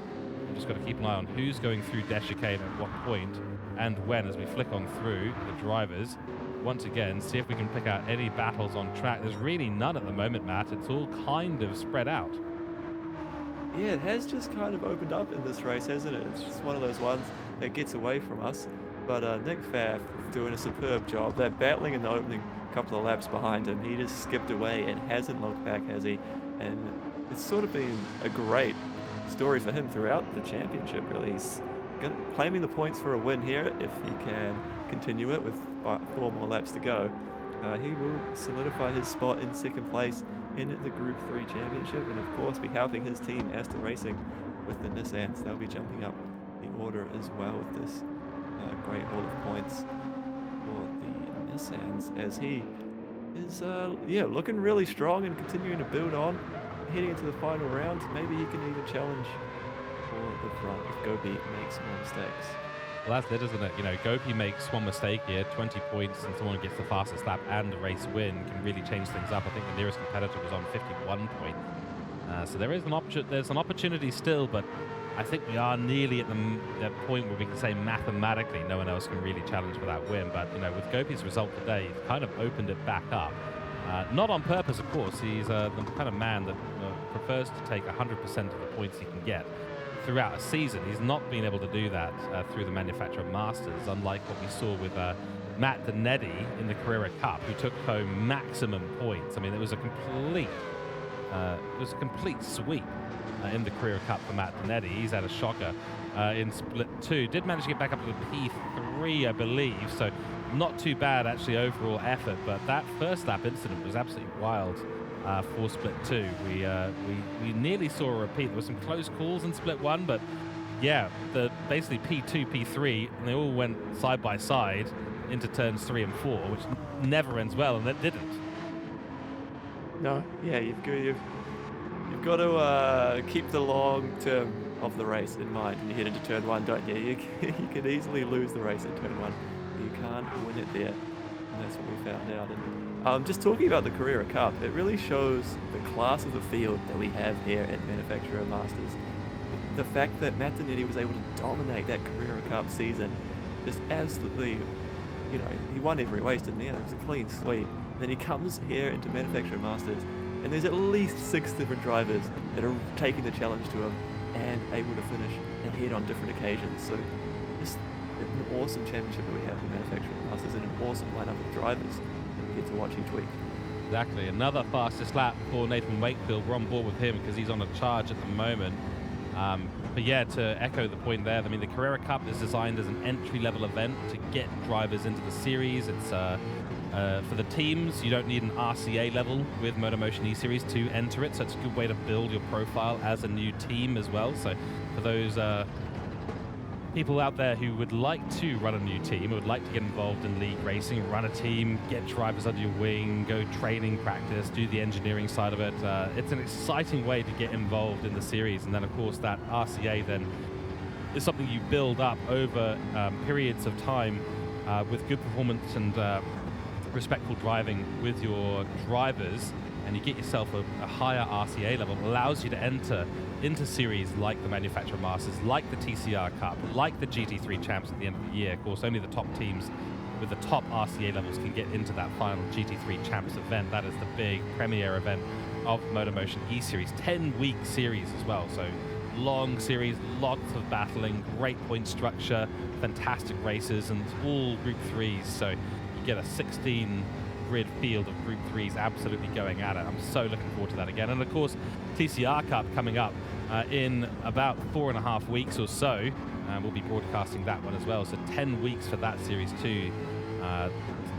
Speaker 1: We've just got to keep an eye on who's going through Deschicane at what point and when, as we flick on through the drivers. Once again, see if we can pick out any battles on track. There's really none at the moment, Matt. It's all kind of spread out.
Speaker 3: Yeah, it has just kind of opened up in this race, hasn't it? It's just one of those ones that gets away from us. But Nick Pfaff doing a superb job. They're battling in the opening couple of laps behind him. He just skipped away and hasn't looked back, has he? And it's sort of been a great story for him throughout the championship, really. He's claiming the points for a win here if he can continue it with 4 more laps to go. He will solidify his spot in 2nd place in the Group 3 championship, and of course be helping his team Astor Racing with the Nissans. They'll be jumping up the order as well with this great haul of points for the Nissans, as he is looking really strong and continuing to build on, heading into the final round. Maybe he can even challenge for the front if Gopi makes more mistakes.
Speaker 1: Well, that's it, isn't it? You know, Gopi makes one mistake here, 20 points, and someone gets the fastest lap and a race win can really change things up. I think the nearest competitor was on 51 points. So there is there's an opportunity still, but I think we are nearly at the point where we can say mathematically no one else can really challenge for that win. But, you know, with Gopi's result today, he's kind of opened it back up. Not on purpose, of course. He's the kind of man that prefers to take 100% of the points he can get throughout a season. He's not been able to do that through the Manufacturer Masters, unlike what we saw with Matt Donetti in the Carrera Cup, who took home maximum points. I mean, it was a complete sweep in the Carrera Cup for Matt Donetti. He's had a shocker in split 2. Did manage to get back up to the P3, I believe, so not too bad actually overall effort, but that first lap incident was absolutely wild. For split 2, we nearly saw a repeat. There were some close calls in split 1, but yeah, basically P2, P3, and they all went side by side into turns 3 and 4, which never ends well, and that didn't.
Speaker 3: No, yeah, you've got to keep the long term of the race in mind when you head into turn 1, don't you? You can easily lose the race in turn 1. You can't win it there, and that's what we found out. And just talking about the Carrera Cup, it really shows the class of the field that we have here at Manufacturer Masters. The fact that Matt Donetti was able to dominate that Carrera Cup season, just absolutely, you know, he won every race, didn't he? It was a clean sweep. And then he comes here into Manufacturer Masters, and there's at least 6 different drivers that are taking the challenge to him and able to finish ahead on different occasions. So just an awesome championship that we have in Manufacturer Masters, and an awesome lineup of drivers that we get to watch each week.
Speaker 1: Exactly. Another fastest lap for Nathan Wakefield. We're on board with him because he's on a charge at the moment. But yeah, to echo the point there, I mean, the Carrera Cup is designed as an entry-level event to get drivers into the series. It's for the teams, you don't need an RCA level with MotorMotion E-Series to enter it, so it's a good way to build your profile as a new team as well. So for those people out there who would like to run a new team, who would like to get involved in league racing, run a team, get drivers under your wing, go training practice, do the engineering side of it, it's an exciting way to get involved in the series. And then of course that RCA then is something you build up over periods of time with good performance and respectful driving with your drivers, and you get yourself a higher RCA level. It allows you to enter into series like the Manufacturer Masters, like the TCR Cup, like the GT3 Champs at the end of the year. Of course, only the top teams with the top RCA levels can get into that final GT3 Champs event. That is the big premier event of MotorMotion E-Series, 10-week series as well. So long series, lots of battling, great point structure, fantastic races, and all Group 3s. So you get a 16 grid field of Group 3s absolutely going at it. I'm so looking forward to that again. And of course, TCR Cup coming up in about 4.5 weeks or so. We'll be broadcasting that one as well. So 10 weeks for that series too.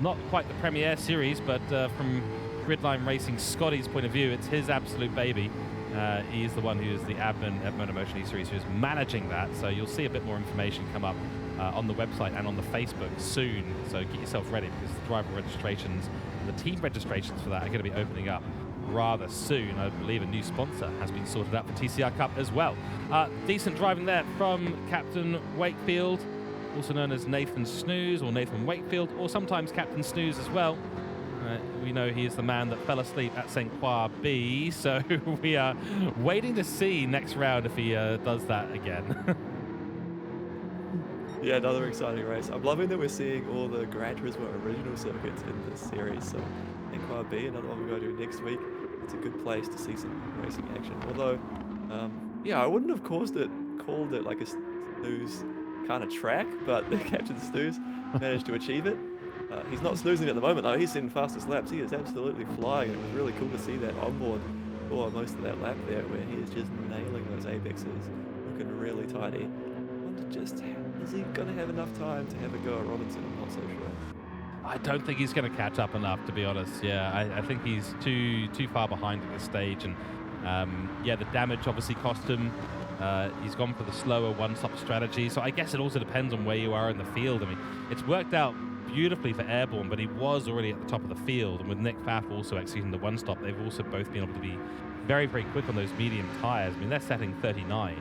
Speaker 1: Not quite the premiere series, but from Gridline Racing Scotty's point of view, it's his absolute baby. He is the one who is the admin at MotorMotion E-Series, who is managing that. So you'll see a bit more information come up on the website and on the Facebook soon. So get yourself ready, because the driver registrations, the team registrations for that are going to be opening up rather soon. I believe a new sponsor has been sorted out for TCR Cup as well. Decent driving there from Captain Wakefield, also known as Nathan Snooze or Nathan Wakefield, or sometimes Captain Snooze as well. We know he is the man that fell asleep at St. Croix B, so we are waiting to see next round if he does that again.
Speaker 3: Yeah, another exciting race. I'm loving that we're seeing all the Gran Turismo original circuits in this series. So St. Croix B, another one we're going to do next week. It's a good place to see some racing action. Although, yeah, I wouldn't have called it like a snooze kind of track, but Captain Snooze managed to achieve it. He's not snoozing at the moment though. He's in fastest laps. He is absolutely flying. It was really cool to see that onboard for most of that lap there, where he is just nailing those apexes, looking really tidy. I wonder just, is he going to have enough time to have a go at Robinson? I'm not so sure.
Speaker 1: I don't think he's going to catch up enough, to be honest. Yeah, I think he's too far behind at this stage, and yeah, the damage obviously cost him. He's gone for the slower one-stop strategy, so I guess it also depends on where you are in the field. I mean, it's worked out beautifully for Airborne, but he was already at the top of the field, and with Nick Pfaff also executing the one-stop, they've also both been able to be very, very quick on those medium tyres. I mean, they're setting 39s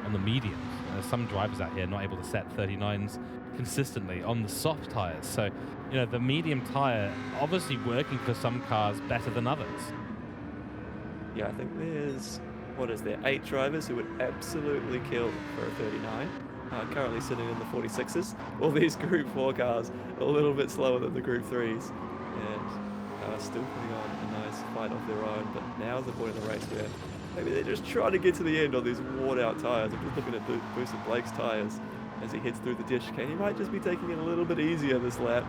Speaker 1: on the mediums. There's some drivers out here not able to set 39s consistently on the soft tyres. So, you know, the medium tyre obviously working for some cars better than others.
Speaker 3: Yeah, I think there's, 8 drivers who would absolutely kill for a 39. Currently sitting in the 46s. All these Group 4 cars a little bit slower than the Group 3s, and still putting on a nice fight of their own. But now's the point in the race where maybe they're just trying to get to the end on these worn-out tyres. I'm just looking at Boosted Blake's tyres as he heads through the ditch chicane. He might just be taking it a little bit easier this lap,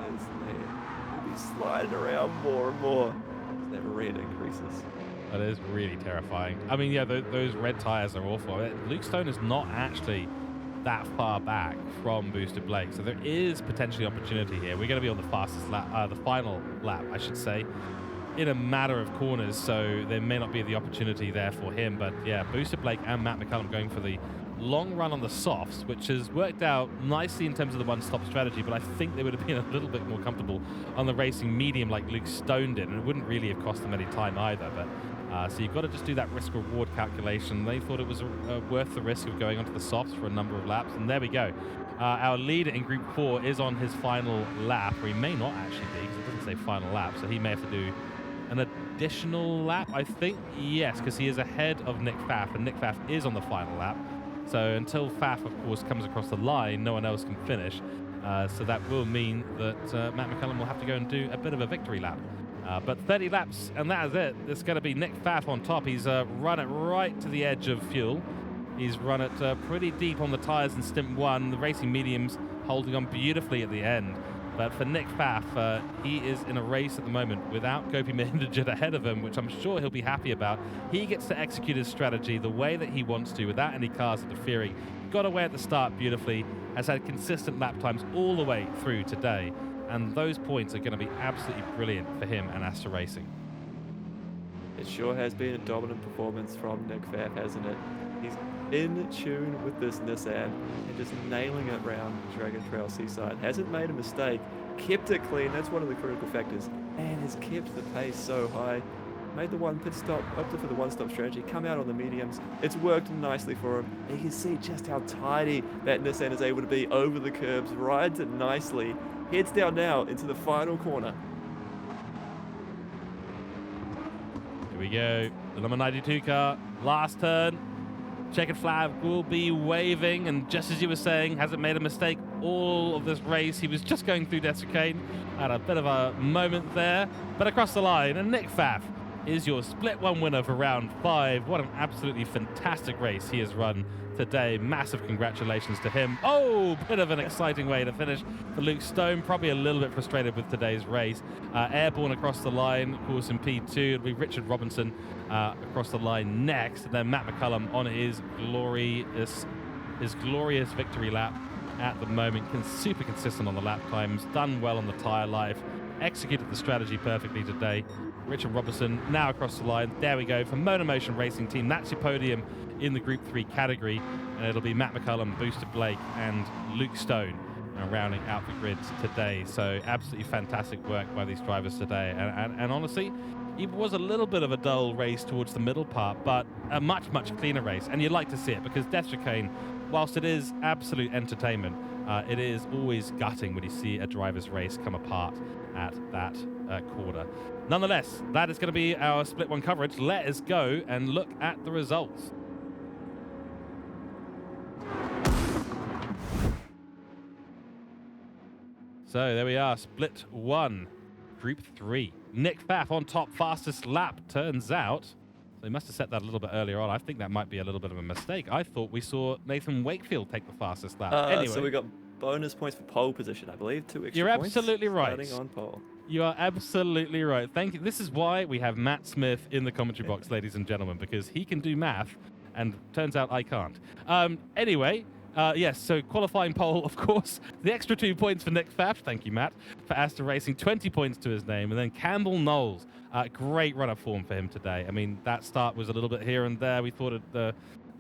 Speaker 3: as they'll be sliding around more and more as that red increases.
Speaker 1: That is really terrifying. I mean, yeah, those red tyres are awful. Luke Stone is not actually that far back from Boosted Blake, so there is potentially opportunity here. We're going to be on the fastest lap, the final lap, I should say, in a matter of corners, so there may not be the opportunity there for him. But yeah, Boosted Blake and Matt McCullum going for the long run on the softs, which has worked out nicely in terms of the one-stop strategy, but I think they would have been a little bit more comfortable on the racing medium like Luke Stone did, and it wouldn't really have cost them any time either. But so you've got to just do that risk-reward calculation. They thought it was worth the risk of going onto the softs for a number of laps, and there we go. Our leader in Group 4 is on his final lap, or he may not actually be, because it doesn't say final lap, so he may have to do an additional lap, I think. Yes, because he is ahead of Nick Pfaff, and Nick Pfaff is on the final lap. So until Pfaff, of course, comes across the line, no one else can finish. So that will mean that Matt McCullum will have to go and do a bit of a victory lap. But 30 laps, and that is it. It's going to be Nick Pfaff on top. He's run it right to the edge of fuel. He's run it pretty deep on the tyres in stint 1. The racing mediums holding on beautifully at the end. But for Nick Pfaff, he is in a race at the moment without Gopi Mahindra ahead of him, which I'm sure he'll be happy about. He gets to execute his strategy the way that he wants to without any cars interfering. Got away at the start beautifully, has had consistent lap times all the way through today. And those points are going to be absolutely brilliant for him and Astra Racing.
Speaker 3: It sure has been a dominant performance from Nick Pfaff, hasn't it? He's in tune with this Nissan and just nailing it around Dragontrail Seaside. Hasn't made a mistake, kept it clean, that's one of the critical factors, and has kept the pace so high. Made the one pit stop, opted for the one-stop strategy, come out on the mediums. It's worked nicely for him. You can see just how tidy that Nissan is able to be over the curbs, rides it nicely, heads down now into the final corner.
Speaker 1: Here we go, the number 92 car, last turn. Checkered flag will be waving, and just as you were saying, hasn't made a mistake all of this race. He was just going through Destricane, had a bit of a moment there, but across the line, and Nick Pfaff is your Split 1 winner for round 5. What an absolutely fantastic race he has run today. Massive congratulations to him. Oh, bit of an exciting way to finish for Luke Stone. Probably a little bit frustrated with today's race. Airborne across the line, of course, in P2. It'll be Richard Robinson across the line next, and then Matt McCullum on his glorious victory lap at the moment. Super consistent on the lap times, done well on the tyre life, executed the strategy perfectly today. Richard Robinson now across the line. There we go for MotorMotion Racing Team. That's your podium in the Group 3 category, and it'll be Matt McCullum, Booster Blake, and Luke Stone rounding out the grids today. So absolutely fantastic work by these drivers today, and honestly, it was a little bit of a dull race towards the middle part, but a much cleaner race, and you'd like to see it because Destricane, whilst it is absolute entertainment, it is always gutting when you see a driver's race come apart at that quarter. Nonetheless, that is going to be our Split 1 coverage. Let us go and look at the results. So there we are, Split 1, Group 3. Nick Pfaff on top, fastest lap, turns out. They must have set that a little bit earlier on. I think that might be a little bit of a mistake. I thought we saw Nathan Wakefield take the fastest lap. Anyway,
Speaker 3: so we got bonus points for pole position, I believe. 2 extra
Speaker 1: You're
Speaker 3: points.
Speaker 1: absolutely right.
Speaker 3: Starting on pole.
Speaker 1: You are absolutely right. Thank you. This is why we have Matt Smith in the commentary box, ladies and gentlemen, because he can do math, and turns out I can't. Anyway, yes, so qualifying pole, of course. The extra 2 points for Nick Pfaff. Thank you, Matt, for Aston Racing. 20 points to his name. And then Campbell Knowles. Great run of form for him today. I mean, that start was a little bit here and there. We thought the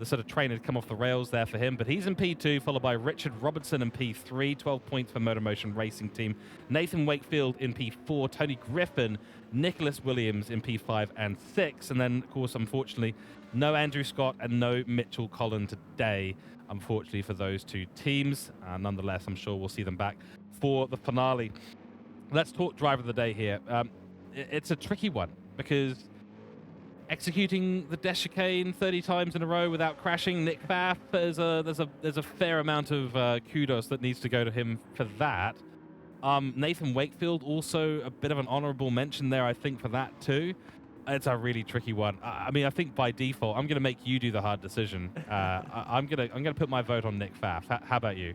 Speaker 1: sort of train had come off the rails there for him, but he's in P2, followed by Richard Robertson in P3, 12 points for MotorMotion Racing Team. Nathan Wakefield in P4, Tony Griffin, Nicholas Williams in P5 and 6, and then, of course, unfortunately, no Andrew Scott and no Mitchell Collin today, unfortunately, for those two teams. Nonetheless, I'm sure we'll see them back for the finale. Let's talk driver of the day here. It's a tricky one because executing the Destricane 30 times in a row without crashing, Nick Pfaff, there's a fair amount of kudos that needs to go to him for that. Nathan Wakefield, also a bit of an honorable mention there, I think, for that too. It's a really tricky one. I mean, I think by default, I'm going to make you do the hard decision. I'm gonna put my vote on Nick Pfaff. How about you?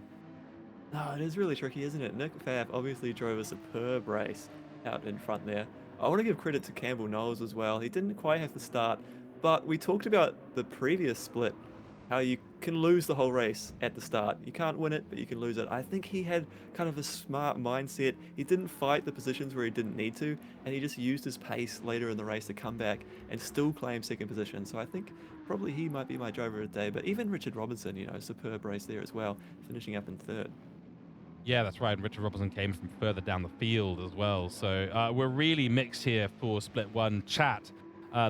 Speaker 3: No, it is really tricky, isn't it? Nick Pfaff obviously drove a superb race out in front there. I want to give credit to Campbell Knowles as well. He didn't quite have the start, but we talked about the previous split, how you can lose the whole race at the start. You can't win it, but you can lose it. I think he had kind of a smart mindset. He didn't fight the positions where he didn't need to, and he just used his pace later in the race to come back and still claim second position. So I think probably he might be my driver of the day, but even Richard Robinson, you know, superb race there as well, finishing up in third.
Speaker 1: Yeah, that's right. Richard Robinson came from further down the field as well. So we're really mixed here for Split 1 chat.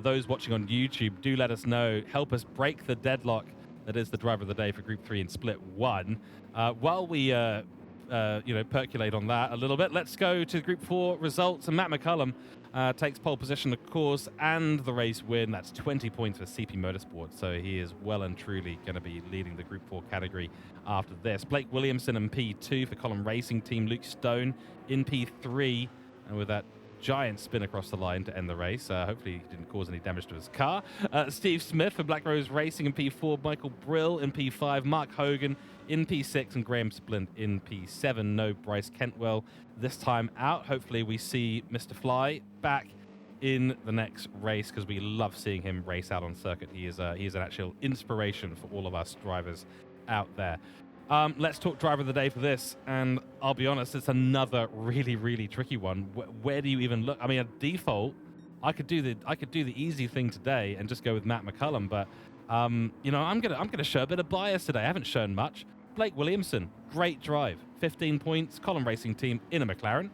Speaker 1: Those watching on YouTube, do let us know. Help us break the deadlock that is the driver of the day for Group 3 in Split 1. While we percolate on that a little bit, let's go to Group 4 results. And Matt McCullum takes pole position, of course, and the race win. That's 20 points for CP Motorsport. So he is well and truly going to be leading the Group 4 category after this. Blake Williamson in P2 for Column Racing Team. Luke Stone in P3. And with that giant spin across the line to end the race. Hopefully he didn't cause any damage to his car. Steve Smith for Black Rose Racing in P4. Michael Brill in P5. Mark Hogan in P6 and Graham Splint in P7. No Bryce Kentwell this time out. Hopefully we see Mr. Fly back in the next race because we love seeing him race out on circuit. He is an actual inspiration for all of us drivers out there. Let's talk driver of the day for this, and I'll be honest, it's another really tricky one. Where do you even look? I mean, at default, I could do the easy thing today and just go with Matt McCullum, but I'm gonna show a bit of bias today. I haven't shown much. Blake Williamson, great drive, 15 points, Column Racing Team in a McLaren.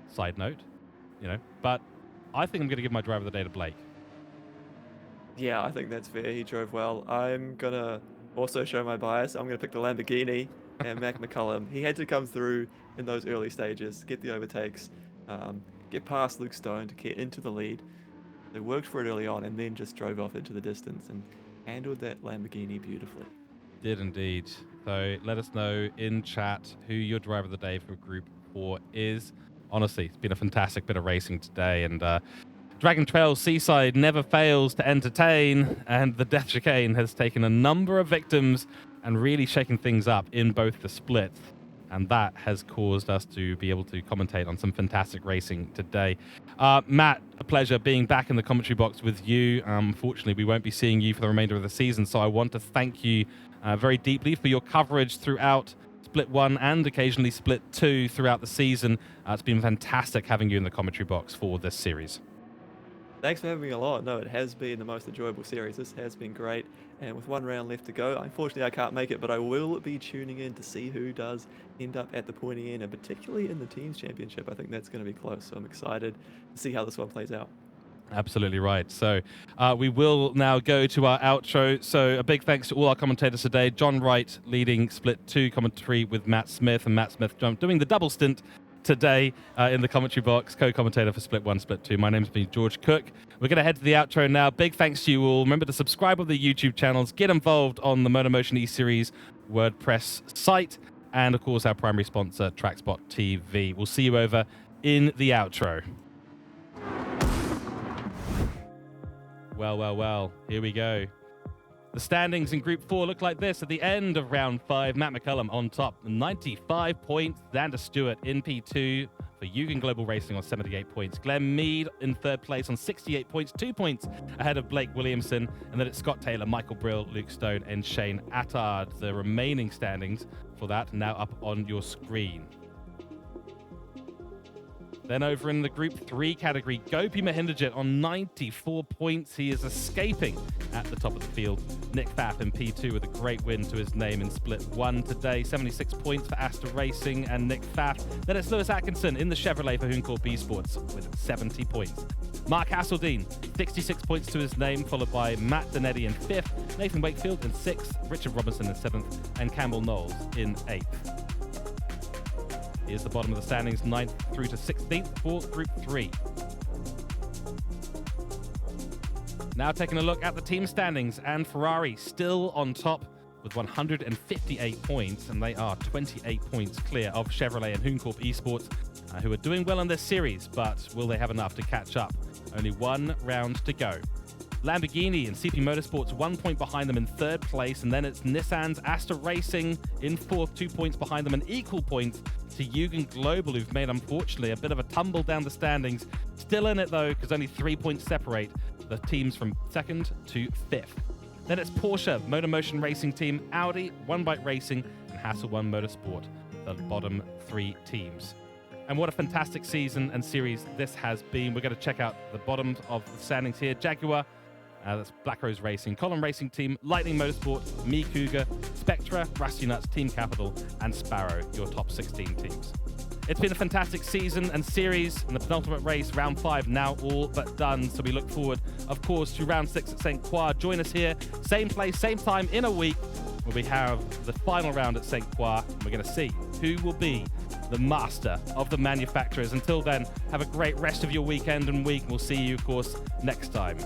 Speaker 1: Side note, but I think I'm gonna give my driver of the day to Blake.
Speaker 3: Yeah, I think that's fair. He drove well. I'm gonna also show my bias. I'm going to pick the Lamborghini and Mac McCullum. He had to come through in those early stages, get the overtakes, get past Luke Stone to get into the lead. They worked for it early on and then just drove off into the distance and handled that Lamborghini beautifully.
Speaker 1: Did indeed. So let us know in chat who your driver of the day for Group 4 is. Honestly, it's been a fantastic bit of racing today, and Dragontrail Seaside never fails to entertain, and the Death Chicane has taken a number of victims and really shaken things up in both the splits, and that has caused us to be able to commentate on some fantastic racing today. Matt, a pleasure being back in the commentary box with you. Unfortunately, we won't be seeing you for the remainder of the season, so I want to thank you very deeply for your coverage throughout Split 1 and occasionally Split 2 throughout the season. It's been fantastic having you in the commentary box for this series.
Speaker 3: Thanks for having me along. No, it has been the most enjoyable series. This has been great. And with one round left to go, unfortunately I can't make it, but I will be tuning in to see who does end up at the pointy end, and particularly in the Teams Championship. I think that's going to be close, so I'm excited to see how this one plays out.
Speaker 1: Absolutely right. So we will now go to our outro. So a big thanks to all our commentators today. John Wright leading Split 2 commentary with Matt Smith, and Matt Smith doing the double stint today in the commentary box, co-commentator for Split 1, Split 2. My name's been George Cooke. We're going to head to the outro now. Big thanks to you all. Remember to subscribe on the YouTube channels, get involved on the MotorMotion E-Series WordPress site, and of course our primary sponsor, TrackSpotTV. We'll see you over in the outro. Well, here we go. The standings in Group 4 look like this at the end of round 5. Matt McCullum on top, 95 points. Xander Stewart in P2 for Yugen Global Racing on 78 points. Glenn Mead in third place on 68 points, 2 points ahead of Blake Williamson. And then it's Scott Taylor, Michael Brill, Luke Stone, and Shane Attard. The remaining standings for that now up on your screen. Then over in the Group 3 category, Gopi Mahinderjit on 94 points. He is escaping at the top of the field. Nick Pfaff in P2 with a great win to his name in Split 1 today. 76 points for Astor Racing and Nick Pfaff. Then it's Lewis Atkinson in the Chevrolet for Hooncorp Esports with 70 points. Mark Hasseldine, 66 points to his name, followed by Matt Donetti in 5th, Nathan Wakefield in 6th, Richard Robinson in 7th, and Campbell Knowles in 8th. Here's the bottom of the standings, 9th through to 16th for Group 3. Now taking a look at the team standings, and Ferrari still on top with 158 points, and they are 28 points clear of Chevrolet and Hooncorp Esports, who are doing well in this series, but will they have enough to catch up? Only one round to go. Lamborghini and CP Motorsports 1 point behind them in 3rd place, and then it's Nissan's Astor Racing in 4th, 2 points behind them, and equal points to Yugen Global, who've made, unfortunately, a bit of a tumble down the standings. Still in it, though, because only 3 points separate the teams from 2nd to 5th. Then it's Porsche, MotorMotion Racing Team, Audi, One Bike Racing, and Hasselone Motorsport, the bottom 3 teams. And what a fantastic season and series this has been. We're going to check out the bottoms of the standings here. Jaguar, that's Black Rose Racing, Column Racing Team, Lightning Motorsport, Me Cougar, Spectra, Rusty Nuts, Team Capital, and Sparrow, your top 16 teams. It's been a fantastic season and series, and the penultimate race, round 5, now all but done. So we look forward, of course, to round 6 at St. Croix. Join us here, same place, same time in a week, where we have the final round at St. Croix. We're going to see who will be the master of the manufacturers. Until then, have a great rest of your weekend and week. We'll see you, of course, next time.